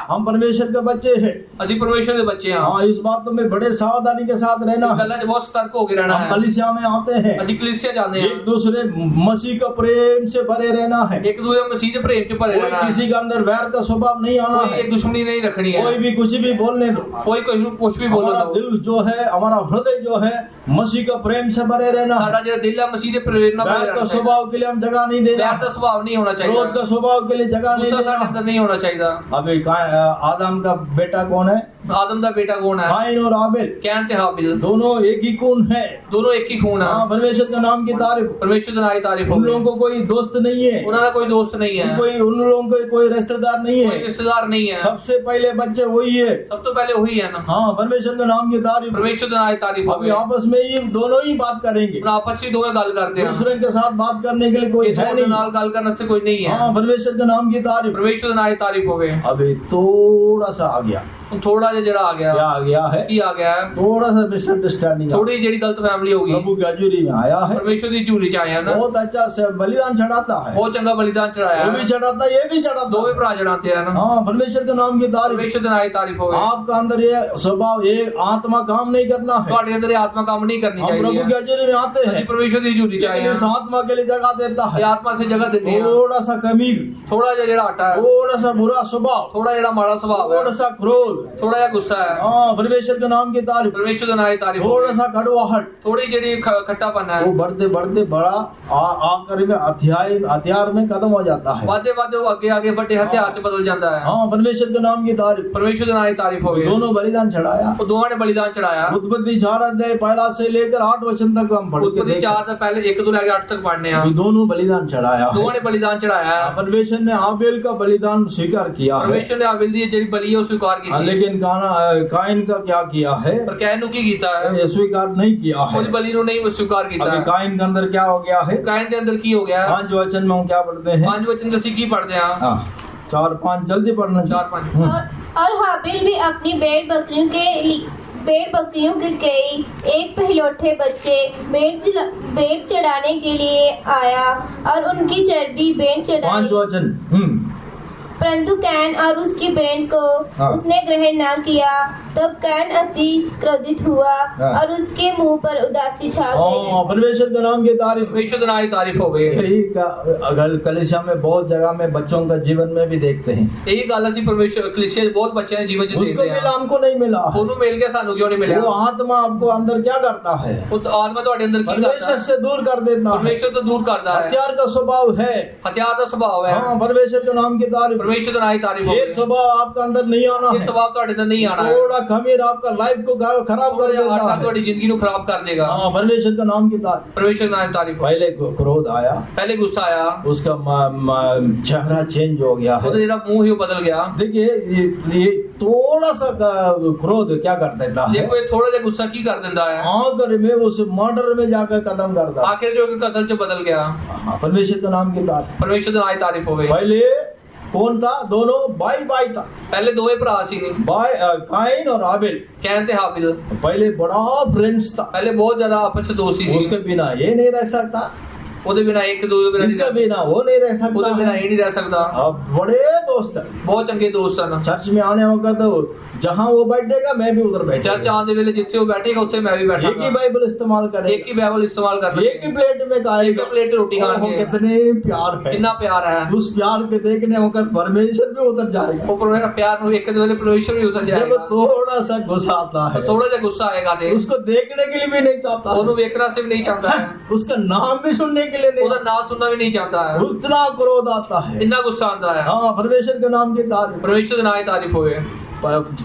हम परमेश्वर के बच्चे हैं।
ਅਸੀਂ ਪਰਮੇਸ਼ਰ ਦੇ ਬੱਚੇ ਹਾਂ।
हाँ, इस बात में बड़े सावधानी के साथ रहना है।
ਗੱਲਾਂ 'ਚ ਬਹੁਤ ਸਤਰਕ ਹੋ ਕੇ ਰਹਿਣਾ
हम
ਹੈ।
कलीसिया में आते हैं,
ਅਸੀਂ ਕਲੀਸਿया ਜਾਂਦੇ ਹਾਂ।
एक दूसरे मसीह का प्रेम से भरे रहना है।
ਇੱਕ ਦੂਜੇ ਮਸੀਹ ਦੇ ਪ੍ਰੇਮ 'ਚ ਭਰੇ
कोई
ਰਹਿਣਾ ਹੈ।
किसी के अंदर वैर का स्वभाव नहीं आना
ਕੋਈ
है।
ਇੱਕ ਦੁਸ਼ਮਣੀ ਨਹੀਂ ਰੱਖਣੀ ਹੈ।
कोई भी कुछ भी बोलने दो।
ਕੋਈ ਕੁਝ ਨੂੰ ਕੁਝ ਵੀ ਬੋਲਣ
हमारा
ਦਿਓ।
दिल जो है, हमारा हृदय जो है, मसीह का प्रेम से भरे रहना है।
ਸਾਡਾ ਜਿਹੜਾ ਦਿਲ ਹੈ ਮਸੀਹ ਦੇ ਪ੍ਰੇਮ ਨਾਲ ਭਰਿਆ
वैर का
ਰਹਿਣਾ ਚਾਹੀਦਾ।
स्वभाव के लिए हम जगह नहीं देना।
ਵੈਰ ਦਾ ਸੁਭਾਅ ਨਹੀਂ ਹੋਣਾ
क्रोध
ਚਾਹੀਦਾ।
का स्वभाव के लिए जगह नहीं
ਗੁੱਸਾ ਸਾਡੇ
देना।
ਅੰਦਰ ਨਹੀਂ ਹੋਣਾ ਚਾਹੀਦਾ।
अभी आदम का बेटा कौन है?
ਆਦਮ ਦਾ ਬੇਟਾ ਕੌਣ ਹੈ?
काइन और आबेल
ਕੈਨ ਤੇ ਹਾबिल
दोनों एक ही खून है।
ਦੋਨੋਂ ਇੱਕ ਹੀ ਖੂਨ
हाँ,
ਹੈ।
परमेश्वर के नाम की तारीफ।
ਪਰਮੇਸ਼ਰ ਦੇ ਨਾਂ ਦੀ ਤਾਰੀਫ
उन
ਹੋਵੇ।
लोगों को कोई दोस्त नहीं है,
ਉਹਨਾਂ ਦਾ ਕੋਈ ਦੋਸਤ ਨਹੀਂ ਹੈ।
कोई उन लोगों को कोई रिश्तेदार नहीं
ਕੋਈ
है।
ਰਿਸ਼ਤੇਦਾਰ ਨਹੀਂ ਹੈ।
सबसे पहले बच्चे वही है।
ਸਭ ਤੋਂ ਪਹਿਲੇ ਉਹੀ ਹੈ ਨਾ।
हाँ, परमेश्वर के नाम की तारीफ।
ਪਰਮੇਸ਼ਰ ਦੇ ਨਾਂ ਦੀ ਤਾਰੀਫ
अभी
ਹੋਵੇ।
आपस में ही दोनों ही बात करेंगे।
ਹੁਣ ਆਪਸ ਵਿੱਚ ਦੋਵੇਂ ਗੱਲ ਕਰਦੇ ਹਨ।
दूसरे के साथ बात करने के लिए कोई है
ਉਹਦੇ
नहीं।
ਨਾਲ ਗੱਲ ਕਰਨ ਵਾਸਤੇ ਕੋਈ ਨਹੀਂ ਹੈ।
हाँ, परमेश्वर के नाम की तारीफ।
ਪਰਮੇਸ਼ਰ ਦੇ ਨਾਂ ਦੀ ਤਾਰੀਫ ਹੋਵੇ।
अभी थोड़ा सा आ गया।
ਹੁਣ ਥੋੜਾ ਜਿਹਾ ਜਿਹੜਾ ਆ
क्या
ਗਿਆ,
आ गया है?
ਕੀ ਆ ਗਿਆ ਹੈ?
थोड़ा सा मिसअंडरस्टैंडिंग।
ਥੋੜੀ ਜਿਹੜੀ ਗਲਤ ਫੈਮਿਲੀ ਹੋ ਗਈ।
प्रभु की हजूरी में आया है।
ਪਰਮੇਸ਼ਰ ਦੀ ਝੂਲੀ ਚ ਆਇਆ ਨਾ।
बहुत अच्छा से बलिदान चढ़ाता है।
ਬਹੁਤ ਚੰਗਾ ਬਲੀਦਾਨ ਚੜਾਇਆ।
वो भी चढ़ाता, ये भी चढ़ाता।
ਦੋਵੇਂ ਭਰਾ ਚੜਾਉਂਦੇ ਹਨ।
हाँ, परमेश्वर के नाम की तारीफ।
ਪਰਮੇਸ਼ਰ ਦੇ ਨਾਂ ਦੀ ਤਾਰੀਫ ਹੋਵੇ।
आपका अंदर ये स्वभाव, ये आत्मा काम नहीं करना है।
ਤੁਹਾਡੇ ਅੰਦਰ ਇਹ ਆਤਮਾ ਕੰਮ ਨਹੀਂ ਕਰਨੀ
हम
ਚਾਹੀਦੀ
प्रभु की
ਹੈ।
हजूरी में आते
ਅਸੀਂ
हैं,
ਪਰਮੇਸ਼ਰ ਦੀ ਝੂਲੀ ਚ ਆਏ
लेकिन इस
ਹਾਂ।
आत्मा के लिए जगह देता
ਇਹ
है।
ਆਤਮਾ ਸੇ ਜਗ੍ਹਾ ਦਿੰਦੇ ਹਾਂ।
थोड़ा सा कमीर,
ਥੋੜਾ ਜਿਹਾ ਜਿਹੜਾ ਆਟਾ ਹੈ,
थोड़ा सा बुरा स्वभाव,
ਥੋੜਾ ਜਿਹੜਾ ਮਾੜਾ ਸੁਭਾਅ
थोड़ा
ਹੈ,
सा क्रोध।
ਥੋੜਾ ਜਿਹਾ गुस्सा है।
हाँ, परमेश्वर के नाम की तारीफ।
ਪਰਮੇਸ਼ਰ ਦੇ ਨਾਂ ਦੀ ਤਾਰੀਫ
थोड़ा
ਹੋਵੇ।
सा कड़वाहट,
ਥੋੜੀ ਜਿਹੜੀ ਖੱਟਾਪਨ ਹੈ,
वो बढ़ते बढ़ते बड़ा आकर में हथियार में कदम हो जाता है।
ਵਾਦੇ ਵਾਦੇ ਉਹ ਅੱਗੇ आगे ਵੱਡੇ ਹਥਿਆਰ ਚ ਬਦਲ ਜਾਂਦਾ ਹੈ।
हाँ, परमेश्वर के नाम की तारीफ।
ਪਰਮੇਸ਼ਰ ਦੇ ਨਾਂ ਦੀ ਤਾਰੀਫ ਹੋਵੇ।
दोनों बलिदान चढ़ाया।
ਉਹ ਦੋਵਾਂ ਨੇ ਬਲੀਦਾਨ ਚੜਾਇਆ।
उत्पत्ति 4 अध्याय पहला से लेकर 8 वचन तक हम पढ़ के
ਉਤਪਤੀ
देखें।
4 ਤੋਂ ਪਹਿਲੇ 1 ਤੋਂ ਲੈ ਕੇ 8 ਤੱਕ ਪੜ੍ਹਨੇ ਆ।
अभी दोनों बलिदान चढ़ाया है।
ਦੋਵਾਂ ਨੇ ਬਲੀਦਾਨ ਚੜਾਇਆ ਹੈ।
परमेश्वर ने आबेल का बलिदान स्वीकार किया है।
ਪਰਮੇਸ਼ਰ ਨੇ ਆਬੇਲ ਦੀ ਜਿਹੜੀ ਬਲੀ ਹੈ ਉਹ ਸਵੀਕਾਰ
हाँ,
ਕੀਤੀ।
लेकिन काइन का क्या किया है?
ਪਰ ਕੈਨ ਨੂੰ ਕੀ ਕੀਤਾ ਹੈ?
ये स्वीकार नहीं किया है।
ਉਹਦੀ ਬਲੀ ਨੂੰ ਨਹੀਂ ਸਵੀਕਾਰ ਕੀਤਾ।
अभी काइन के अंदर क्या हो गया है?
ਕਾਇਨ ਦੇ ਅੰਦਰ ਕੀ ਹੋ ਗਿਆ?
5 वचन में हम क्या पढ़ते हैं?
5 वचन ਅਸੀਂ ਕੀ ਪੜ੍ਹਦੇ ਹਾਂ?
हाँ, 4-5 जल्दी पढ़ना
4-5
और हाबिल भी अपनी भेड़ बकरियों के कई एक पहलौठे बच्चे भेड़ चढ़ाने के लिए आया और उनकी चर्बी भेड़
5
चढ़ाई।
वचन।
परंतु कैन और उसकी भेड़ को
हाँ।
उसने ग्रहण न किया। तब कैन अति क्रोधित हुआ
हाँ।
और उसके मुंह पर उदासी छा गई।
हाँ, परमेश्वर के नाम की तारीफ।
ਪਰਮੇਸ਼ਰ ਦੇ ਨਾਂ ਦੀ ਤਾਰੀਫ ਹੋਵੇ।
यही अगर कलिसिया में बहुत जगह में बच्चों का जीवन में भी देखते हैं।
ਇਹੀ ਗੱਲ ਅਸੀਂ ਪਰਮੇਸ਼ਰ ਕਲੀਸਿਆ ਚ ਬਹੁਤ ਬੱਚਿਆਂ ਦੇ ਜੀਵਨ ਚ
उसको
ਦੇਖਦੇ
मिला,
ਹਾਂ।
हमको नहीं मिला।
ਉਹਨੂੰ ਮਿਲ ਗਿਆ, ਸਾਨੂੰ ਕਿਉਂ ਨਹੀਂ ਮਿਲਿਆ?
वो आत्मा आपको अंदर क्या करता है?
ਉਹ ਆਤਮਾ ਤੁਹਾਡੇ ਅੰਦਰ ਕੀ ਕਰਦਾ
परमेश्वर
ਹੈ?
से दूर कर देता है।
ਪਰਮੇਸ਼ਰ ਤੋਂ ਦੂਰ ਕਰਦਾ ਹੈ।
हथियार का स्वभाव है।
ਹਥਿਆਰ ਦਾ ਸੁਭਾਅ ਹੈ।
हाँ, परमेश्वर के नाम की तारीफ।
ਪਰਮੇਸ਼ਰ ਦੇ ਨਾਂ ਦੀ ਤਾਰੀਫ
ये
ਹੋਵੇ।
स्वभाव आपका अंदर नहीं आना
ਇਹ
है।
ਸੁਭਾਅ ਤੁਹਾਡੇ ਅੰਦਰ ਨਹੀਂ ਆਣਾ ਹੈ।
थोड़ा खमीर आपका लाइफ को खराब कर देता
ਆਟਾ
है।
ਤੁਹਾਡੀ ਜ਼ਿੰਦਗੀ ਨੂੰ ਖਰਾਬ ਕਰ ਦੇਗਾ।
हाँ, परमेश्वर के नाम की तारीफ।
ਪਰਮੇਸ਼ਰ ਦੇ ਨਾਂ ਦੀ ਤਾਰੀਫ।
पहले क्रोध आया,
ਪਹਿਲੇ ਗੁੱਸਾ ਆਇਆ,
उसका चेहरा चेंज हो गया
ਉਹਦਾ
है।
ਜਿਹੜਾ ਮੂੰਹ ਹੀ ਉਹ ਬਦਲ ਗਿਆ।
देखिए, ये थोड़ा सा क्रोध क्या कर देता है?
ਦੇਖੋ ਇਹ ਥੋੜਾ ਜਿਹਾ ਗੁੱਸਾ ਕੀ ਕਰ ਦਿੰਦਾ ਹੈ?
आकर में उस मर्डर में जाकर कदम करता है।
ਆਖਿਰ ਜੋ ਕਿ ਕਤਲ ਚ ਬਦਲ ਗਿਆ।
हाँ, परमेश्वर के नाम की तारीफ।
ਪਰਮੇਸ਼ਰ ਦੇ ਨਾਂ ਦੀ ਤਾਰੀਫ ਹੋਵੇ।
पहले कौन था? दोनों भाई था।
ਪਹਿਲੇ ਦੋਵੇਂ ਭਰਾ ਸੀ,
काइन और आबेल।
ਕੈਨ ਤੇ ਹਾबिल।
पहले बड़ा फ्रेंड्स था।
ਪਹਿਲੇ ਬਹੁਤ ਜ਼ਿਆਦਾ ਆਪਸ ਚ ਦੋਸਤੀ ਸੀ।
उसके बिना ये नहीं रह सकता,
ਉਹਦੇ ਬਿਨਾ ਇੱਕ ਦੂਜੇ ਬਿਨਾ
इसके बिना वो नहीं रह
ਉਹਦੇ
सकता
ਬਿਨਾ
है।
ਇਹ ਨਹੀਂ ਰਹਿ ਸਕਦਾ।
अब बड़े दोस्त हैं।
ਬਹੁਤ ਚੰਗੇ ਦੋਸਤ ਹਨ।
चर्च में आने होगा तो जहाँ वो बैठेगा मैं भी उधर
ਚਰਚ
बैठेगा।
ਆਉਣ ਦੇ ਵੇਲੇ ਜਿੱਥੇ ਉਹ ਬੈਠੇਗਾ ਉੱਥੇ ਮੈਂ ਵੀ
एक ही
ਬੈਠਾਂਗਾ।
बाइबल इस्तेमाल
ਇੱਕ
करेगा,
ਹੀ ਬਾਈਬਲ ਇਸਤੇਮਾਲ ਕਰਨਾ।
एक ही प्लेट में
ਇੱਕ
खाएगा।
ਪਲੇਟ ਰੋਟੀ
ओहो,
ਖਾਣਗੇ।
कितने प्यार है।
ਕਿੰਨਾ ਪਿਆਰ ਹੈ।
उस प्यार के देखने होकर परमेश्वर भी उतर जाएगा।
ਉਹ ਪਰਮੇਸ਼ਰ ਪਿਆਰ ਨੂੰ ਇੱਕ ਦੇ ਵੇਲੇ ਪਰਮੇਸ਼ਰ ਵੀ ਉਤਰ
जब
ਜਾਏਗਾ।
थोड़ा सा गुस्सा आता है,
ਥੋੜਾ ਜਿਹਾ ਗੁੱਸਾ ਆਏਗਾ ਤੇ
उसको देखने के लिए भी नहीं चाहता है।
ਉਹਨੂੰ ਵੇਖਣਾ ਸੇ ਵੀ ਨਹੀਂ ਚਾਹੁੰਦਾ ਹੈ।
उसका नाम भी सुनने के लिए
ਉਹਦਾ
नहीं,
ਨਾਂ ਸੁਣਨਾ ਵੀ ਨਹੀਂ ਚਾਹੁੰਦਾ ਹੈ।
उतना क्रोध आता है।
ਇੰਨਾ ਗੁੱਸਾ ਆਉਂਦਾ ਹੈ।
हाँ, परमेश्वर के नाम की तारीफ।
ਪਰਮੇਸ਼ਰ ਦੇ ਨਾਂ ਦੀ ਤਾਰੀਫ ਹੋਵੇ।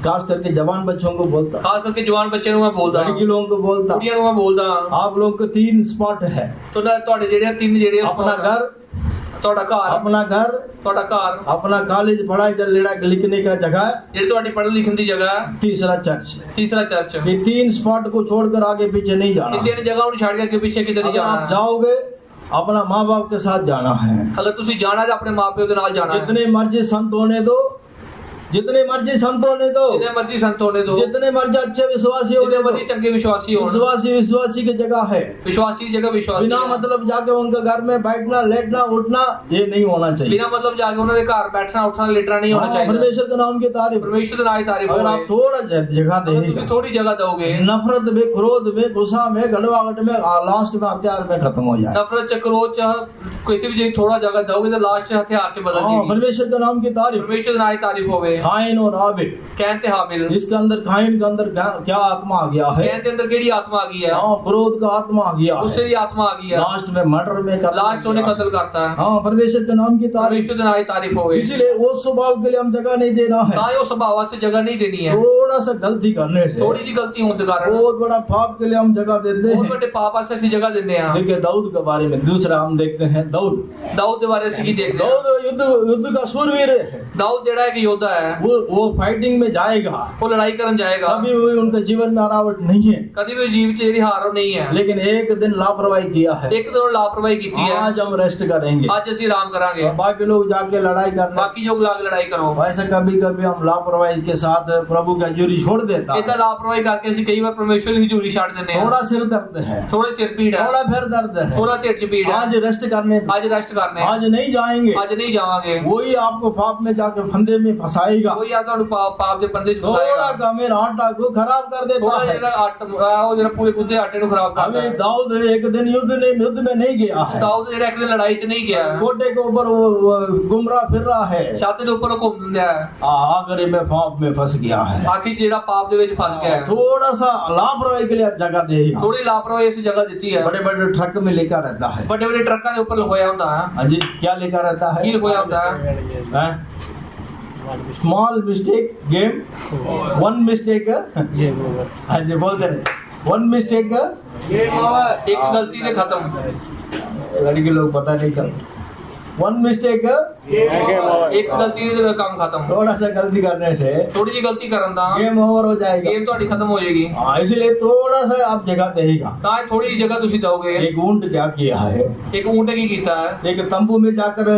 खास करके जवान बच्चों को बोलता,
ਖਾਸ ਕਰਕੇ ਜਵਾਨ ਬੱਚਿਆਂ ਨੂੰ ਮੈਂ ਬੋਲਦਾ,
लड़की लोगों को बोलता,
ਕੁੜੀਆਂ ਨੂੰ ਮੈਂ ਬੋਲਦਾ।
आप लोग को 3 स्पॉट है।
ਤੁਹਾਡੇ ਜਿਹੜੇ ਤਿੰਨ ਜਿਹੜੇ
अपना घर,
ਤੁਹਾਡਾ ਘਰ,
अपना घर,
ਤੁਹਾਡਾ ਘਰ,
अपना कॉलेज पढ़ाई लिखने का जगह,
ਜਿਹੜੀ ਤੁਹਾਡੀ पढ़ने लिखने ਦੀ जगह है,
तीसरा चर्च।
तीसरा चर्च।
ये 3 स्पॉट को छोड़कर आगे पीछे नहीं जाना।
इन तीन जगहों ਨੂੰ ਛੱਡ ਕੇ ਅੱਗੇ ਪਿੱਛੇ ਕਿਤੇ ਨਹੀਂ
अगर
जाना
आप
है।
जाओगे अपना माँ बाप के साथ जाना है।
अगर ਤੁਸੀਂ ਜਾਣਾ ਤਾਂ ਆਪਣੇ ਮਾਪਿਓ ਦੇ ਨਾਲ ਜਾਣਾ ਹੈ।
जितने मर्जी संत होने दो, जितने मर्जी संत होने दो,
जितने मर्जी संत होने दो,
जितने मर्जी अच्छे विश्वासी होने
जितने
दो,
मर्जी चंगे विश्वासी हो,
विश्वासी की जगह है।
विश्वासी जगह विश्वासी
बिना
है।
मतलब जाके उनके घर में बैठना, लेटना, उठना ये नहीं होना चाहिए।
बिना मतलब जाके उन्होंने घर बैठना उठना लेटना नहीं होना
हाँ,
चाहिए।
परमेश्वर के नाम की तारीफ।
परमेश्वर की तारीफ
अगर आप थोड़ा जगह
अगर
देंगे,
तुम थोड़ी जगह दोगे,
नफरत में, क्रोध में, गुस्सा में, गड़वाहट में, लास्ट में हथियार में खत्म हो जाए।
नफरत चक्रोच किसी भी जगह थोड़ा जगह दोगे तो लास्ट हथियार से बदल
हाँ,
जाएगी।
परमेश्वर के नाम की तारीफ।
परमेश्वर की तारीफ होवे।
काइन और हाबिल,
कहते हाबिल,
इसके अंदर काइन के अंदर क्या आत्मा आ गया है?
कहते अंदर केड़ी आत्मा आ गई है?
हाँ, क्रोध का आत्मा आ गया
उससे
है।
भी आत्मा आ गई है।
लास्ट में मर्डर में
लास्ट उन्हें कत्ल करता है।
हाँ, परमेश्वर के नाम की तारीफ।
परमेश्वर की तारीफ होवे।
इसीलिए वो स्वभाव के लिए हम जगह नहीं देना है।
ना वो स्वभाव से जगह नहीं देनी है।
थोड़ा सा गलती करने से,
थोड़ी सी गलती होने के कारण
बहुत बड़ा पाप के लिए हम जगह देते
बहुत
हैं।
बड़े पाप से ऐसी जगह देते हैं।
देखिए दाऊद के बारे में दूसरा हम देखते हैं। दाऊद
दाऊद के बारे में की देखते हैं।
दाऊद युद्ध का सूरवीर है।
दाऊद जेड़ा एक योद्धा है,
वो फाइटिंग में जाएगा,
वो लड़ाई करने जाएगा।
कभी भी उनके जीवन में हरावट नहीं है,
कभी भी जीव चेरी हारो नहीं है।
लेकिन एक दिन लापरवाही किया है।
एक दो लापरवाही की है।
आज हम रेस्ट करेंगे,
आज ਅਸੀਂ आराम करांगे,
बाकी लोग जाके लड़ाई करना।
बाकी जो लोग लड़ाई करो।
वैसे कभी कभी हम लापरवाही के साथ प्रभु की हजूरी छोड़ देता
इतना
है।
लापरवाही करके ਅਸੀਂ कई बार परमेश्वर की हजूरी छाड़ देते हैं।
थोड़ा सिर दर्द है,
थोड़े सिर पीड़ है,
थोड़ा फिर दर्द है,
थोड़ा ढिड च पीड़ है।
आज रेस्ट करने दो।
आज रेस्ट करने,
आज नहीं जाएंगे,
आज नहीं जावांगे।
वही आपको पाप में जाके फंदे में फंसाएगा।
कोई या तो पाप के बंदे
थोड़ा कमेर आटा को खराब कर देता
थोड़ा
है।
जरा वो जरा पूरे गुद्दे आटे को खराब करता
अभी
है।
दाऊद एक दिन युद्ध में नहीं गया है।
दाऊद जरा एक दिन लड़ाई च नहीं गया,
कोटे के ऊपर वो गुमराह फिर रहा है।
छाती के ऊपर घूम दिंदा है।
आखिरी में पाप में फंस गया है।
आखिर जेड़ा पाप दे विच फंस गया है।
थोड़ा सा लापरवाही के लिए जगह देगा।
थोड़ी लापरवाही इस जगह देती है।
बड़े बड़े ट्रक में लेकर रहता है।
बड़े बड़े ट्रकों के ऊपर होया होता है।
हाँ जी, क्या लेकर रहता है?
की होया होता है?
Small mistake game, one mistake. हाँ जी, बोलते रहे वन मिस्टेक
एक गलती से खत्म।
लड़के लोग पता नहीं चलता। वन मिस्टेक,
एक गलती से काम खत्म।
थोड़ा सा गलती करने से
थोड़ी सी गलती करन दा
गेम ओवर हो जाएगा।
गेम तो खत्म हो जाएगी।
हाँ, इसलिए थोड़ा सा आप जगह देगा।
तां थोड़ी सी जगह तुसी दोगे।
एक ऊंट क्या किया है?
एक ऊंट की कीता है,
एक तंबू में जाकर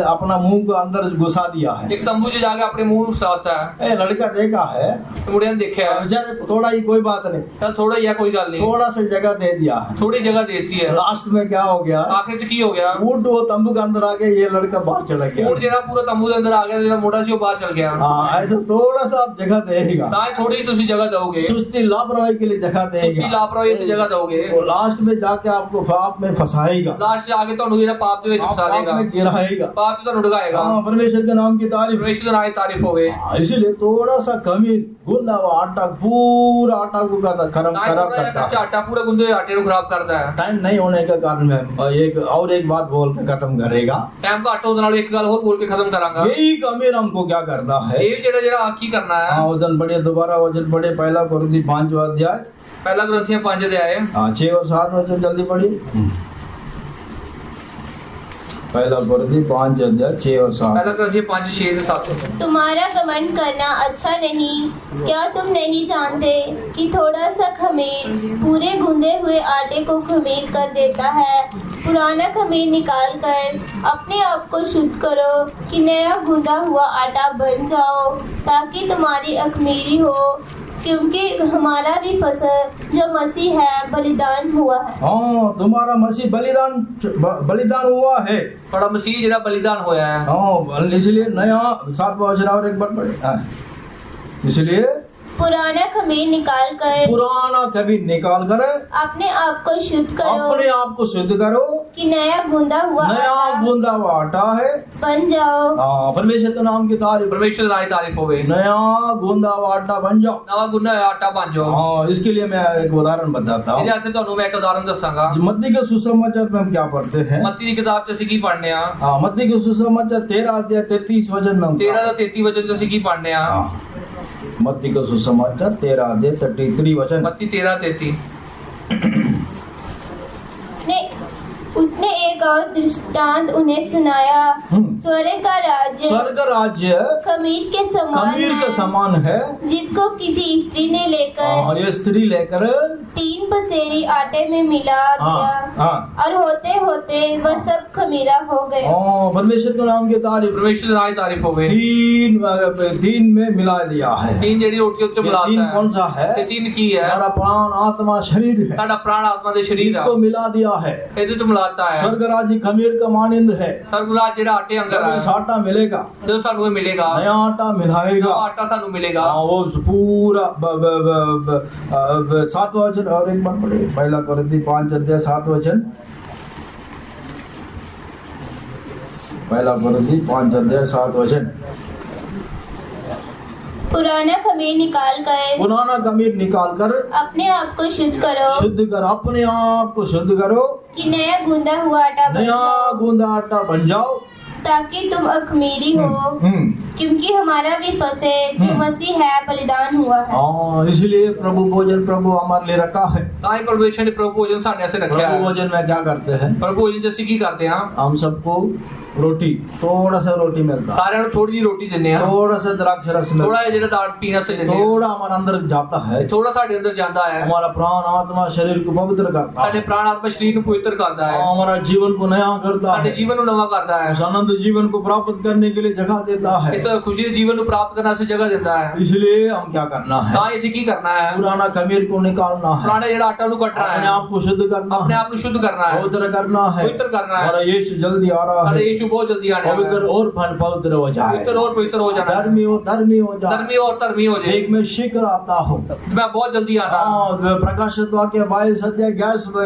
अपना मुंह को अंदर घुसा दिया है।
एक तंबू से जाके अपने मुंह फसाता है।
लड़का देखा है,
मुड़े ने देखा है,
बेचारे थोड़ा ही, कोई बात नहीं,
चल थोड़ा ही है, कोई गल नहीं,
थोड़ा सा जगह दे दिया है।
थोड़ी जगह देती है।
लास्ट में क्या हो गया?
आखिर च की हो गया?
ऊंट वो तंबू के अंदर आ गया, ये लड़का बाहर चला गया।
ऊंट जेड़ा पूरा तंबू के अंदर आ गया, जेड़ा मोटा सी वो बाहर चल गया।
हाँ, ऐसे थोड़ा सा आप जगह देगा।
तां थोड़ी तुसी जगह दोगे।
सुस्ती लापरवाही के लिए जगह
तुसी
देगा।
लापरवाही से जगह दोगे,
वो लास्ट में जाके आपको पाप में फंसाएगा,
लास्ट से आगे ਤੁਹਾਨੂੰ ਜਿਹੜਾ ਪਾਪ ਦੇ ਵਿੱਚ
आप
ਫਸਾ
पाप
ਦੇਗਾ,
में गिराएगा।
पाप से ਤੁਹਾਨੂੰ ਡੁਗਾਏਗਾ।
हाँ, परमेश्वर के नाम की तारीफ।
परमेश्वर की नाम तारीफ होवे।
हाँ, इसीलिए थोड़ा सा कमी गूंदा हुआ आटा, पूरा आटा को खराब
तां
करता
कच्चा
है।
आटा पूरे गुंदे हुए आटे को खराब करता है।
टाइम नहीं होने के कारण में एक बात बोल के खत्म करेगा।
टाइम घट होने ਨਾਲ ਇੱਕ ਗੱਲ ਹੋਰ बोल के खत्म करांगा।
यही कमीर हमको क्या करता है?
ਇਹ ਜਿਹੜਾ ਜਿਹੜਾ ਕੀ करना है?
हाँ, वजन बढ़े, दोबारा वजन बढ़े। पहला कुरिन्थी 5 अध्याय,
पहला ग्रंथियां 5 अध्याय,
हाँ 6 और 7 वचन जल्दी पढ़िए। पहला कुरिन्थी 5 अध्याय 6 और 7।
पहला ग्रंथियां 5 6 से 7।
तुम्हारा घमंड करना अच्छा नहीं। क्या तुम नहीं जानते कि थोड़ा सा खमीर पूरे गूंदे हुए आटे को खमीर कर देता है? पुराना खमीर निकाल कर अपने आप को शुद्ध करो कि नया गूंदा हुआ आटा बन जाओ, ताकि तुम्हारी अखमीरी हो, क्योंकि हमारा भी फसल जो मसीह है बलिदान हुआ है।
हाँ, तुम्हारा मसीह बलिदान हुआ है।
थोड़ा मसीह जेड़ा बलिदान होया है।
हाँ, इसलिए नया 7वां वचन और एक बार पढ़े। हाँ, इसलिए
पुराना खमीर निकाल कर
पुराना कभी निकाल कर
अपने आप को शुद्ध करो,
अपने आप को शुद्ध करो
कि नया गूंदा हुआ
नया
आटा
गूंदा हुआ आटा है
बन जाओ।
हाँ, परमेश्वर के नाम की तारीफ।
परमेश्वर की तारीफ होवे।
नया गूंदा हुआ आटा बन जाओ।
नवा गुंदा होया आटा बन जाओ।
हाँ, इसके लिए मैं एक उदाहरण बताता हूँ।
ਇਹਦੇ ਵਾਸਤੇ ਤੁਹਾਨੂੰ ਮੈਂ ਇੱਕ ਉਦਾਹਰਨ ਦੱਸਾਂਗਾ।
मत्ती के सुसमाचार में हम क्या पढ़ते हैं?
ਮੱਤੀ ਦੀ ਕਿਤਾਬ 'ਚ ਅਸੀਂ ਕੀ ਪੜ੍ਹਨੇ ਆ?
हाँ, मत्ती के सुसमाचार 13 अध्याय 33 वचन में हम
13 ਤੋਂ 33 ਵਚਨ 'ਚ ਅਸੀਂ ਕੀ ਪੜ੍ਹਨੇ ਆ?
हाँ, मत्ती का सुसमाचार 13 अध्याय 33 वचन।
ਮੱਤੀ 13 33।
उसने एक और दृष्टांत उन्हें सुनाया। स्वर्ग का राज्य
स्वर्ग राज्य
खमीर के समान
खमीर के
है,
समान है।
जिसको किसी स्त्री ने लेकर
और ये स्त्री लेकर
3 पसेरी आटे में मिला दिया और होते होते वह सब खमीरा हो गए।
परमेश्वर के नाम की तारीफ।
परमेश्वर राय तारीफ हो गई।
3 में मिला दिया है।
3 ਜਿਹੜੀ ਰੋਟੀ ਉੱਤੇ ਮਿਲਾਤਾ
3
है।
कौन सा है?
ਤੇ 3 ਕੀ ਹੈ?
हमारा प्राण आत्मा शरीर है,
ਸਾਡਾ ਪ੍ਰਾਣ ਆਤਮਾ ਦੇ ਸਰੀਰ ਆ,
इसको मिला दिया है।
ਇਹਦੇ ਤੋਂ ਮਿਲਾਤਾ ਹੈ।
स्वर्ग राज्य खमीर का मानिंद है।
ਸਰਗਰਾਜ ਜਿਹੜਾ ਆਟੇ ਅੰਦਰ
जब इस
ਹੈ,
आटा मिलेगा,
ਜਦੋਂ ਸਾਨੂੰ ਇਹ ਮਿਲੇਗਾ,
नया आटा मिलाएगा,
ਨਵਾਂ आटा ਸਾਨੂੰ मिलेगा।
वो पूरा 7 वचन और एक बार पढ़े, पहला कोरिन्थी 5 अध्याय 7 वचन। पहला कोरिन्थी 5 अध्याय 7 वचन।
पुराना खमीर निकाल कर
पुराना खमीर निकाल कर
अपने आप को शुद्ध करो,
शुद्ध कर, अपने आप को शुद्ध करो
कि नया गूंदा हुआ आटा बन
नया
जाओ,
गूंदा आटा बन जाओ,
ताकि तुम अखमीरी हो, क्योंकि हमारा भी फसे जो मसीह है बलिदान हुआ है।
हाँ, इसलिए प्रभु भोजन प्रभु हमारे लिए रखा है।
ਤਾਂ ਹੀ ਪਰਮੇਸ਼ਰ ਨੇ ਪ੍ਰਭੂ ਭੋਜਨ ਸਾਡੇ ਵਾਸਤੇ ਰੱਖਿਆ
प्रभु
ਹੈ।
भोजन में क्या करते हैं?
ਪ੍ਰਭੂ ਭੋਜਨ 'ਚ ਅਸੀਂ ਕੀ ਕਰਦੇ ਹਾਂ?
हम सबको रोटी, थोड़ा सा रोटी मिलता है,
ਸਾਰਿਆਂ ਨੂੰ ਥੋੜੀ ਜਿਹੀ ਰੋਟੀ ਦਿੰਦੇ ਹਾਂ,
थोड़ा सा द्राक्ष रस मिलता
ਥੋੜਾ ਜਿਹਾ ਜਿਹੜਾ ਦਾਲ ਪੀਣ ਵਾਸਤੇ
है,
ਦਿੰਦੇ ਹਾਂ,
थोड़ा हमारे अंदर जाता है,
ਥੋੜਾ ਸਾਡੇ ਅੰਦਰ ਜਾਂਦਾ ਹੈ,
हमारा प्राण आत्मा शरीर को पवित्र करता
ਸਾਡੇ
है,
ਪ੍ਰਾਣ ਆਤਮਾ ਸਰੀਰ ਨੂੰ ਪਵਿੱਤਰ ਕਰਦਾ ਹੈ,
हमारा जीवन को नया करता
ਸਾਡੇ
है,
ਜੀਵਨ ਨੂੰ ਨਵਾਂ ਕਰਦਾ ਹੈ,
उस आनंद जीवन को प्राप्त करने के लिए जगह देता है।
ਇਸ ਖੁਸ਼ੀ ਦੇ ਜੀਵਨ ਨੂੰ ਪ੍ਰਾਪਤ ਕਰਨ ਵਾਸਤੇ ਜਗ੍ਹਾ ਦਿੰਦਾ ਹੈ।
इसलिए हम क्या करना है?
ਤਾਂ ਅਸੀਂ ਕੀ ਕਰਨਾ ਹੈ?
पुराना खमीर को निकालना है,
ਪੁਰਾਣਾ ਜਿਹੜਾ ਆਟਾ ਨੂੰ ਕੱਟਣਾ
अपने
ਹੈ,
आप को शुद्ध करना
ਆਪਣੇ
है,
ਆਪ ਨੂੰ ਸ਼ੁੱਧ ਕਰਨਾ ਹੈ,
पवित्र करना है।
पवित्र करना है।
हमारा यीशु जल्दी आ रहा
ਸਾਡੇ
है,
ਯीशु ਬਹੁਤ ਜਲਦੀ ਆने वाला
पवित्र
है।
और पवित्र हो जाए,
पवित्र और पवित्र हो जाना है,
धर्मी हो जाए,
धर्मी और धर्मी हो जाए।
एक में शीघ्र आता हूँ।
मैं बहुत जल्दी आना।
हाँ, प्रकाशित वाक्य 22 अध्याय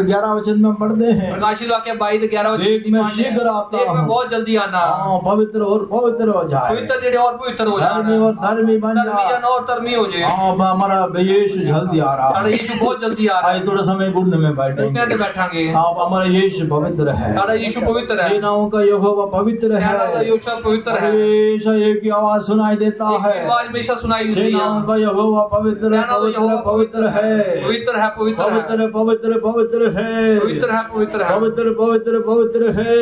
11 वचन में पढ़ते हैं,
प्रकाशित वाक्य 22-11
एक में शीघ्र आता
एक में
हूँ।
बहुत जल्दी आना।
हाँ, पवित्र और पवित्र हो जाए,
पवित्र जेड़े और पवित्र हो
धर्मी
जाना,
और धर्मी बन
धर्मी
जाए।
जन और धर्मी हो जाए।
हाँ, हमारा यीशु जल्दी आ रहा
साढ़ा
है।
यीशु बहुत जल्दी आ रहा
आज
है।
थोड़ा समय घुटने में
घुटने पे
बैठेंगे।
बैठांगे।
आप हमारा यीशु पवित्र है,
साढ़ा यीशु पवित्र है,
सेनाओं का यहोवा पवित्र
सेना का
है,
यहोवा पवित्र है।
हमेशा एक ही आवाज सुनाई देता
एक ही
है,
आवाज हमेशा सुनाई देती है।
सेनाओं का यहोवा पवित्र
सेना का
पवित्र
यहोवा
पवित्र है,
पवित्र है, पवित्र है,
पवित्र पवित्र पवित्र है,
पवित्र है, पवित्र है,
पवित्र पवित्र पवित्र है,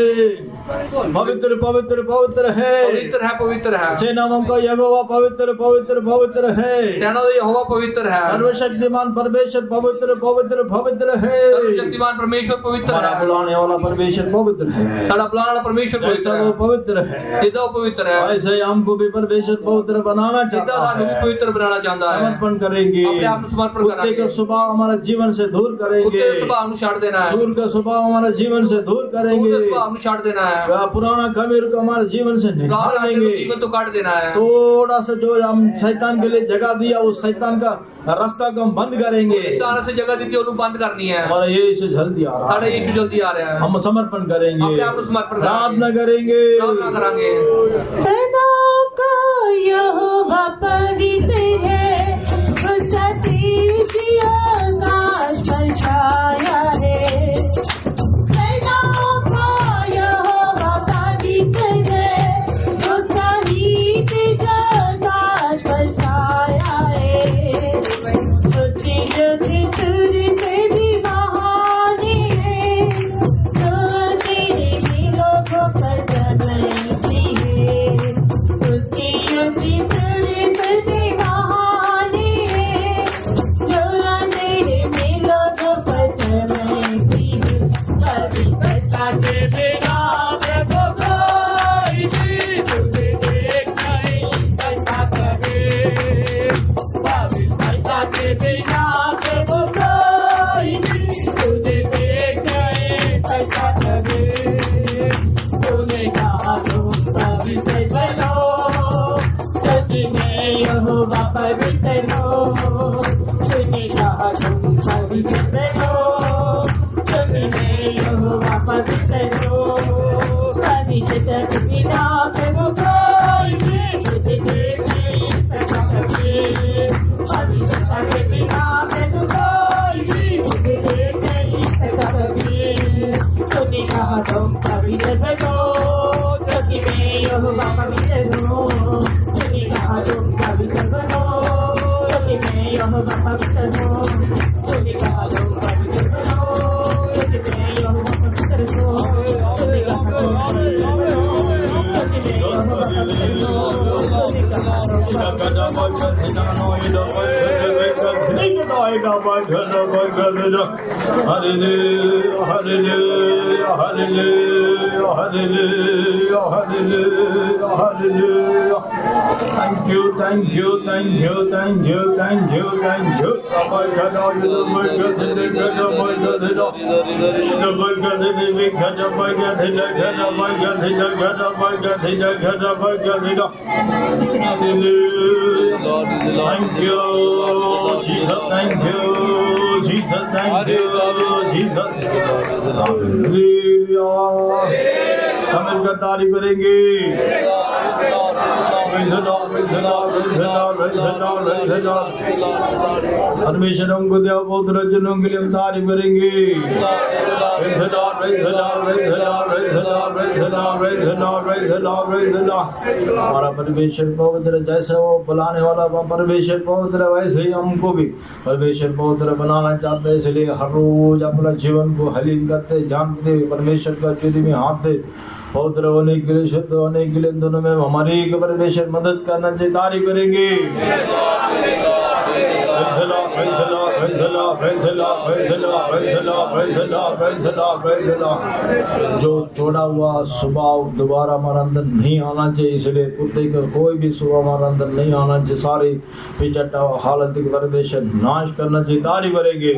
पवित्र पवित्र पवित्र है,
पवित्र है, पवित्र है।
सेनाओं का यहोवा पवित्र पवित्र पवित्र है,
सेना का यहोवा पवित्र है,
सर्वशक्तिमान परमेश्वर पवित्र पवित्र पवित्र है,
सर्वशक्तिमान परमेश्वर पवित्र
हमारा
है,
बुलाने वाला परमेश्वर पवित्र है,
साढ़ा बुलाने वाला परमेश्वर पवित्र
ऐसा
है,
वो पवित्र है,
सीधा पवित्र है,
ऐसे हमको भी परमेश्वर पवित्र बनाना
सीधा
चाहता
सानू भी
है।
पवित्र बनाना चाहता है।
समर्पण करेंगे,
अपने आप को समर्पण
कुत्ते
करेंगे।
का स्वभाव हमारा जीवन से दूर करेंगे,
कुत्ते के स्वभाव ਨੂੰ ਛੱਡ देना है,
सूर का स्वभाव हमारा जीवन से दूर
कुत्ते
करेंगे,
के स्वभाव ਨੂੰ ਛੱਡ देना है,
पुराना खमीर को हमारे जीवन से निकाल
पुराना
देंगे।
जीवन तो काट देना है।
थोड़ा सा जो हम शैतान के लिए जगह दिया, उस शैतान का रास्ता को हम बंद करेंगे।
इस आने से जगह दी थी ਉਹਨੂੰ ਬੰਦ ਕਰਨੀ है।
हमारा यीशु जल्दी आ रहा
साढ़ा
है,
यीशु जल्दी आ रहा है।
हम समर्पण करेंगे,
अपने आप को समर्पण करेंगे,
प्रार्थना करेंगे,
प्रार्थना करांगे।
सेनाओं का यहोवा पवित्र है, उसका तेज आकाश पर छाया है। सेनाओं का यहोवा पवित्र है, उसका तेज आकाश पर छाया है। उसकी ज्योति सूर्य से भी महानी है, जो तेरे दिलों को पसंदती है। उसकी ज्योति सूर्य से भी महानी है, जो तेरे दिलों को पसंदती है। पवित्रता के बिना प्रभु कोई भी तुझे देख नहीं सकता कभी। पवित्रता के बिना प्रभु कोई भी तुझे देख नहीं सकता कभी। तूने कहा तुम पवित्र बनो, क्योंकि मैं यहोवा पवित्र हूँ। तूने कहा तुम पवित्र बनो, क्योंकि मैं यहोवा पवित्र हूँ। पवित्रता के बिना प्रभु कोई भी तुझे देख नहीं सकता कभी। पवित्रता के बिना प्रभु कोई भी तुझे देख नहीं सकता कभी। तूने कहा तुम पवित्र बनो, क्योंकि मैं यहोवा पवित्र हूँ। तूने कहा तुम पवित्र बनो, क्योंकि मैं यहोवा पवित्र हूँ। तूने कहा तुम पवित्र बनो, क्योंकि मैं यहोवा पवित्र हूँ। तूने कहा
Thank you, thank you, thank you, thank you, thank you, thank you. Thank you, Jesus, thank you, Jesus, thank you, Jesus. Hallelujah. हम इनका तारीफ करेंगे। परमेश्वर हमको दिया बहुत रचनों के लिए हम तारीफ करेंगे। हमारा परमेश्वर पवित्र, जैसे वो बुलाने वाला परमेश्वर पवित्र, वैसे ही हमको भी परमेश्वर पवित्र बनाना चाहते हैं। इसलिए हर रोज अपना जीवन को हलील करते, जानते परमेश्वर का चुरी में हाथ दे, पवित्र होने के लिए, शुद्ध होने के लिए दोनों में हमारी परमेश्वर मदद करना चाहिए। तारीफ करेंगे। जो छोड़ा हुआ स्वभाव दोबारा हमारे अंदर नहीं आना चाहिए, इसलिए कुत्ते का कोई भी स्वभाव हमारे अंदर नहीं आना चाहिए। सारी पिछटा हालत की परमेश्वर नाश करना चाहिए। तारीफ करेंगे।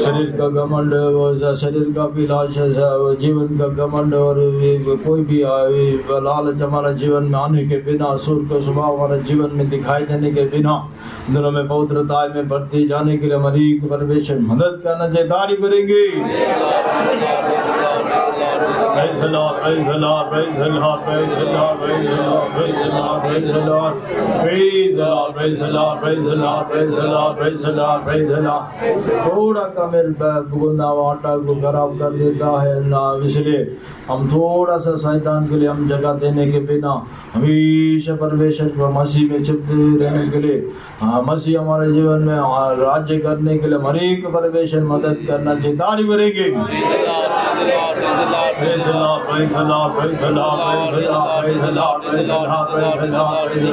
शरीर का घमंड, शरीर का अभिलाष, जीवन का घमंड और कोई भी लालच हमारा जीवन में आने के बिना, असुर का स्वभाव हमारे जीवन में दिखाई देने के बिना, दोनों में पवित्रता में बढ़ती जाने के लिए हमारी परमेश्वर मदद करना चाहिए। तारीफ करेंगे। Praise the Lord, praise the Lord, praise the Lord, praise the Lord, praise the Lord, praise the Lord, praise the Lord, praise the Lord, praise the Lord, praise the Lord, praise the Lord, praise the Lord, praise the Lord। थोड़ा का मेरे गुना आटा को खराब कर देता है ना, इसलिए हम थोड़ा सा शैतान के लिए हम जगह देने के बिना हमेशा परमेश्वर को मसीह में चिपके रहने के लिए, मसीह हमारे जीवन में राज्य करने के लिए हमारी परमेश्वर मदद करना चाहिए। तारीफ करेंगे। Praise the Lord, praise the Lord, praise the Lord, praise the Lord, praise the Lord, praise the Lord, praise the Lord, praise the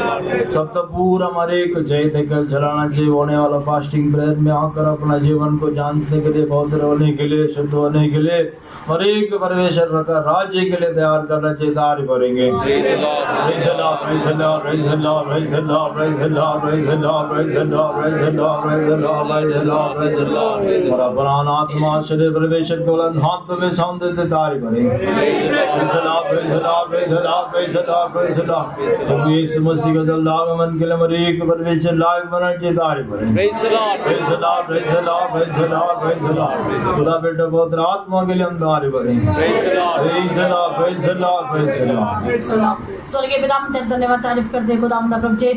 Lord। सब तो पूरा हमारे को जय देकर चलाना चाहिए। होने वाला फास्टिंग प्रेयर में आकर अपना जीवन को जानने के लिए, पवित्र होने के लिए, शुद्ध होने के लिए, और एक परमेश्वर का राज्य के लिए तैयार करना चाहिए। तारीफ करेंगे। Praise the Lord, praise the Lord, praise the Lord, praise the Lord, praise the Lord, praise the Lord, praise the Lord, praise the Lord, praise the Lord, praise the Lord, praise the Lord, praise the Lord। और अपना आत्मा शरीर परमेश्वर को हाथ में साउंड देते तारीफ करेंगे। Praise the Lord, praise the Lord, praise the Lord, praise the Lord, praise the Lord। सब यीशु मसीह का जल्द आगमन के लिए हमारी एक परमेश्वर लायक बनना चाहिए। तारीफ करेंगे। Praise the Lord, praise the Lord, praise the Lord, praise the Lord, praise the Lord। खुदा बेटा पवित्र आत्मा के लिए हम तारीफ करेंगे। Praise the Lord, praise the Lord, praise the Lord, praise the Lord।
स्वर्गीय पिता हम तेरे धन्यवाद तारीफ करते खुदावंद प्रभु जी,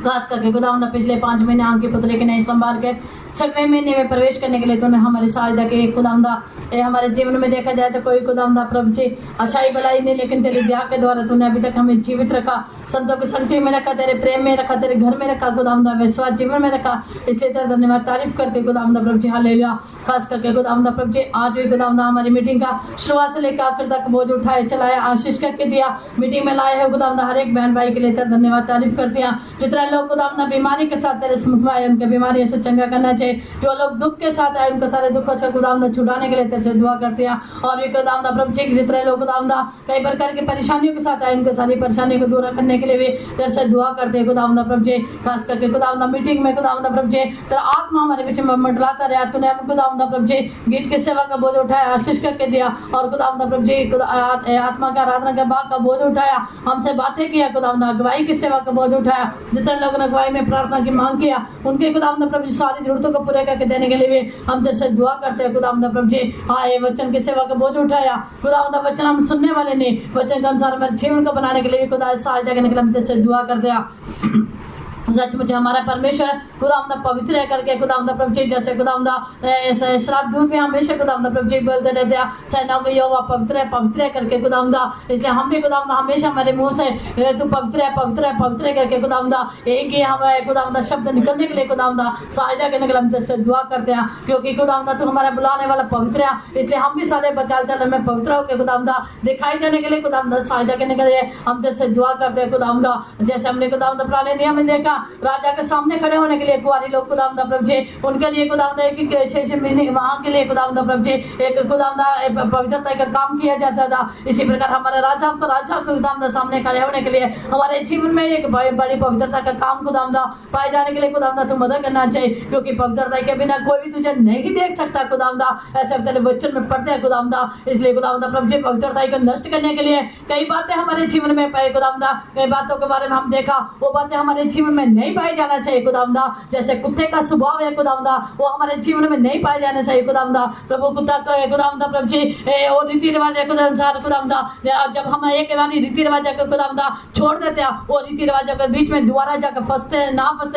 खास करके खुदावंद पिछले 5 महीने आपके पुत्र के नहीं संभाल के 6वें महीने में प्रवेश करने के लिए तूने हमारी सहायता की खुदावंदा। हमारे जीवन में देखा जाए तो कोई खुदावंदा प्रभु जी अच्छाई भलाई नहीं, लेकिन तेरे दया के द्वारा तूने अभी तक हमें जीवित रखा, संतों की संगति में रखा, तेरे प्रेम में रखा, तेरे घर में रखा खुदावंदा, विश्वास जीवन में रखा। इसलिए तेरा धन्यवाद तारीफ करते खुदावंदा प्रभु जी। हालेलुया। खास करके खुदावंदा प्रभु जी आज भी खुदावंदा हमारी मीटिंग का शुरुआत से लेकर आखिर तक बोझ उठाए चलाया, आशीष करके दिया, मीटिंग में लाए है खुदावंदा हर एक बहन भाई के लिए तेरा धन्यवाद तारीफ करते हैं। जितने लोग खुदावंदा बीमारी के साथ तेरे समुख में आए उनके बीमारी से चंगा करना चाहिए, जो लोग दुख के साथ आए उनको सारे दुखों से खुदावंदा छुड़ाने के लिए तेरे से दुआ करते हैं। और भी खुदावंदा प्रभु जी जितने लोग खुदावंदा कई प्रकार की परेशानियों के साथ आए उनको सारी परेशानियों को दूर करने के लिए भी तेरे से दुआ करते हैं खुदावंदा प्रभु जी। खास करके खुदावंदा मीटिंग में खुदावंदा प्रभु जी तेरा आत्मा हमारे बीच में मंडलाता रहा, तूने हमें खुदावंदा प्रभु जी गीत की सेवा का बोझ उठाया, आशीष करके दिया, और खुदावंदा प्रभु जी आत्मा का आराधना के भाग का बोझ उठाया, हमसे बातें किया खुदावंदा, अगुवाई की सेवा का बोझ उठाया। जितने लोगों ने अगुवाई में प्रार्थना की मांग किया उनके खुदावंदा प्रभु जी सारी जरूरतों को पूरे करके देने के लिए भी हम तेरे से दुआ करते हैं खुदावंदा प्रभु जी। आए वचन की सेवा का बोझ उठाया खुदावंदा, वचन हम सुनने वाले नहीं, वचन के अनुसार हमारे जीवन को बनाने के लिए खुदा सहायता करने के लिए हम तेरे से दुआ करते हैं। सचमुच हमारा परमेश्वर खुदावंद पवित्र है करके खुदावंद प्रभु जी, जैसे खुदावंद श्राप दूत में हमेशा खुदावंद प्रभु जी बोलते रहते हैं सेनाओं के यहोवा पवित्र है करके खुदावंद, इसलिए हम भी खुदावंद हमेशा हमारे मुंह से तू पवित्र है करके खुदावंद एक ही हमें खुदावंद शब्द निकलने के लिए खुदावंद सहायता करने के लिए हम तेरे दुआ करते हैं, क्योंकि खुदावंद तू हमारा बुलाने वाला पवित्र है, इसलिए हम भी सारे बचाल चलन में पवित्र होकर खुदावंद दिखाई देने के लिए खुदावंद सहायता करने के लिए हम तेरे दुआ करते हैं खुदावंद। जैसे हमने खुदावंद पुराने नियम में देखा राजा के सामने खड़े होने के लिए कुंवारी लोग खुदावंद प्रभु जी, उनके लिए खुदावंद एक 6 महीने वहां के लिए खुदावंद प्रभु जी एक खुदावंद पवित्रता का काम किया जाता था। इसी प्रकार हमारे राजा को खुदावंद सामने खड़े होने के लिए हमारे जीवन में एक बड़ी पवित्रता का काम खुदावंद पाए जाने के लिए खुदावंद तू मदद करना चाहिए, क्योंकि पवित्रता के बिना कोई भी तुझे नहीं देख सकता खुदावंद, ऐसे तेरे वचन में पढ़ते हैं खुदावंद। इसलिए खुदावंद प्रभु जी पवित्रता को नष्ट करने के लिए कई बातें हमारे जीवन में पाए खुदावंद, कई बातों के बारे में हम देखा वो बातें हमारे जीवन में नहीं पाई जाना चाहिए खुदावंद। जैसे कुत्ते का स्वभाव है खुदावंद वो हमारे जीवन में नहीं पाए जाना चाहिए खुदावंद। प्रभु कुत्ता खुदावंद प्रभु जी और रीति रिवाज के अनुसार खुदावंद जब हम एक बार रीति रिवाज खुदावंद छोड़ देते हैं वो रीति रिवाज के बीच में दोबारा जाकर फंसते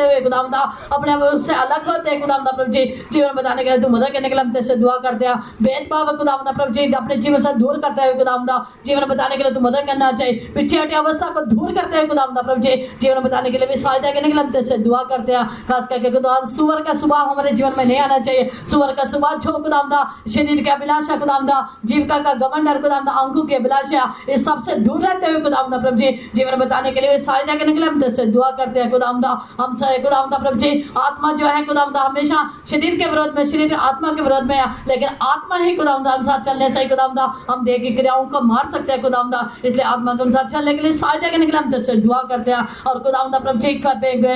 हुए खुदावंद अपने उससे अलग होते हैं खुदावंद प्रभु जी। जीवन बताने के लिए तू मदद करने के लिए हम तेरे से दुआ करते हैं, भेदभाव खुदावंद प्रभु जी अपने जीवन से दूर करते हुए खुदावंद जीवन बताने के लिए तू मदद करना चाहिए, पीछे हटी अवस्था को दूर करते हुए खुदावंद प्रभु जी जीवन बताने के लिए भी सहायता करने के लिए हम तेरे से दुआ करते हैं। खास करके खुदावंद सुअर का स्वभाव हमारे जीवन में नहीं आना चाहिए, सुअर का स्वभाव जो खुदावंद शरीर की अभिलाषा खुदावंद जीविका का घमंड खुदावंद आंखों की अभिलाषा इस सबसे दूर रहते हुए खुदावंद प्रभु जी जीवन बताने के लिए सहायता करने के लिए हम तेरे से दुआ करते हैं खुदावंद। हम खुदावंद प्रभु जी आत्मा जो है खुदावंद हमेशा शरीर के विरोध में, शरीर आत्मा के विरोध में है, लेकिन आत्मा ही खुदावंद अनुसार चलने से ही खुदावंद हम देह की क्रियाओं को मार सकते हैं खुदावंद। इसलिए आत्मा के अनुसार चलने के लिए सहायता करने के लिए हम तेरे से दुआ करते हैं। और खुदावंद प्रभु जी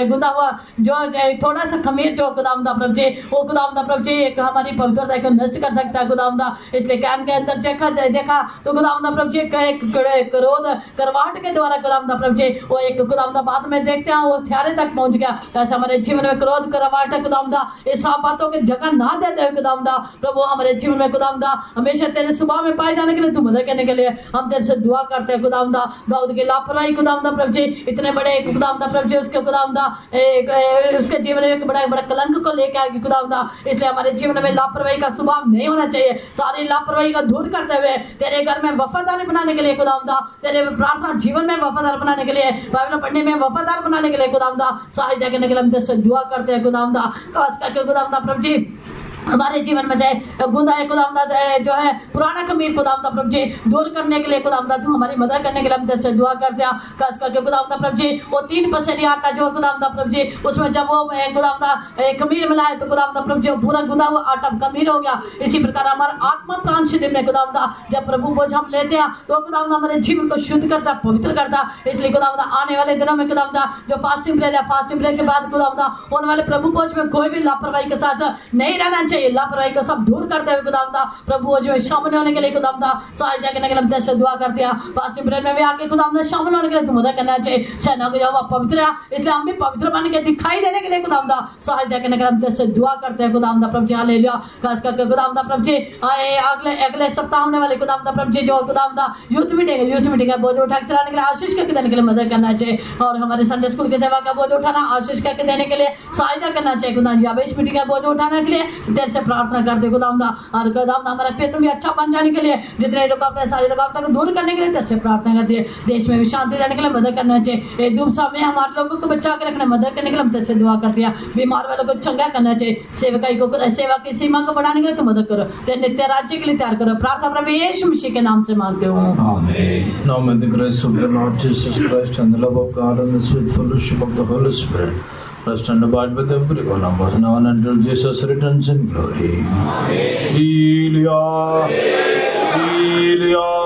गुंदा हुआ जो थोड़ा सा खमीर जो खुदावंद प्रभु जी वो खुदावंद प्रभु जी एक हमारी पवित्रता को नष्ट कर सकता है खुदावंद। इसलिए कान के अंदर देखा तो खुदावंद प्रभु जी क्रोध करवाहट के द्वारा खुदावंद प्रभु जी वो एक खुदावंद बात में देखते हैं वो हथियारे तक पहुंच गया। ऐसा हमारे जीवन में क्रोध करवाहट खुदावंद इस सब बातों की जगह ना देते हुए खुदावंद प्रभु हमारे जीवन में खुदावंद हमेशा तेरे स्वभाव में पाए जाने के लिए तू मदद करने के लिए हम तेरे से दुआ करते हैं खुदावंद। दाऊद की लापरवाही खुदावंद प्रभु जी इतने बड़े खुदावंद प्रभु जी उसके खुदावंद उसके जीवन में एक बड़ा कलंक को लेकर आएगी खुदावंद। इसलिए हमारे जीवन में लापरवाही का स्वभाव नहीं होना चाहिए, सारी लापरवाही का दूर करते हुए तेरे घर में वफादारी बनाने के लिए खुदावंद, तेरे प्रार्थना जीवन में वफादार बनाने के लिए, बाइबल पढ़ने में वफादार बनाने के लिए खुदावंद सहायता करने के लिए हम तेरे से दुआ करते हैं खुदावंद। खास करके खुदावंद प्रभु जी हमारे जीवन में से गुंदा है खुदावंद जो है पुराना खमीर खुदावंद प्रभु जी दूर करने के लिए खुदावंद तू हमारी मदद करने के लिए हम तेरे से दुआ करते हैं। खास करके खुदावंद प्रभु जी वो 3 पसेरी आटा जो खुदावंद प्रभु जी उसमें जब वो खुदावंद खमीर मिलाए तो खुदावंद प्रभु जी पूरा गुंदा हुआ आटा खमीर हो गया। इसी प्रकार हमारा आत्मा प्राण शरीर में खुदावंद जब प्रभु बोझ हम लेते हैं तो खुदावंद हमारे जीवन को शुद्ध करता पवित्र करता। इसलिए खुदावंद आने वाले दिनों में खुदावंद जो फास्टिंग प्रेयर के बाद खुदावंद होने वाले प्रभु बोझ में कोई भी लापरवाही के साथ नहीं रहना चाहिए, लापरवाही को सब दूर करते हुए खुदावंद प्रभु जो शामिल होने के लिए खुदावंद सहायता करने के लिए हम तेरे से दुआ करते हैं। फास्टिंग प्रेयर में भी आके खुदावंद शामिल होने के लिए मदद करना चाहिए। सेना को यहोवा पवित्र है इसलिए हम भी पवित्र बन के दिखाई देने के लिए खुदावंद सहायता करने के लिए हम तेरे से दुआ करते हैं खुदावंद प्रभु जी। हालेलुया। खास करके खुदावंद प्रभु जी अगले सप्ताह होने वाले खुदावंद प्रभु जी जो खुदावंद यूथ मीटिंग है बोझ उठा के चलाने के लिए आशीष करके देने के लिए मदद करना चाहिए, और हमारे संडे स्कूल की सेवा का बोझ उठाना आशीष करके देने के लिए सहायता करना चाहिए खुदा जी। आवेश मीटिंग का बोझ उठाने के लिए तेरे से प्रार्थना करते खुदावंद, और खुदावंद हमारा क्षेत्र भी अच्छा बन जाने के लिए जितने रुकावटें सारी रुकावटों को दूर करने के लिए तेरे से प्रार्थना करती है। देश में भी शांति रहने के लिए मदद करना चाहिए। एक धूप समय हमारे लोगों को बचा के रखने मदद करने के लिए हम तेरे से दुआ करते हैं। बीमार वालों को चंगा करना चाहिए, सेवकाई को सेवा की सीमा को बढ़ाने के लिए तो मदद करो, तेरे नित्य राज्य के लिए तैयार करो। प्रार्थना प्रभु यीशु मसीह के नाम से मांगते हूँ, आमीन।
Now may the grace of the Lord Jesus Christ and the love of God and the sweet fellowship of the Holy Spirit rest and abide with every one of us now and until Jesus returns in glory. Amen.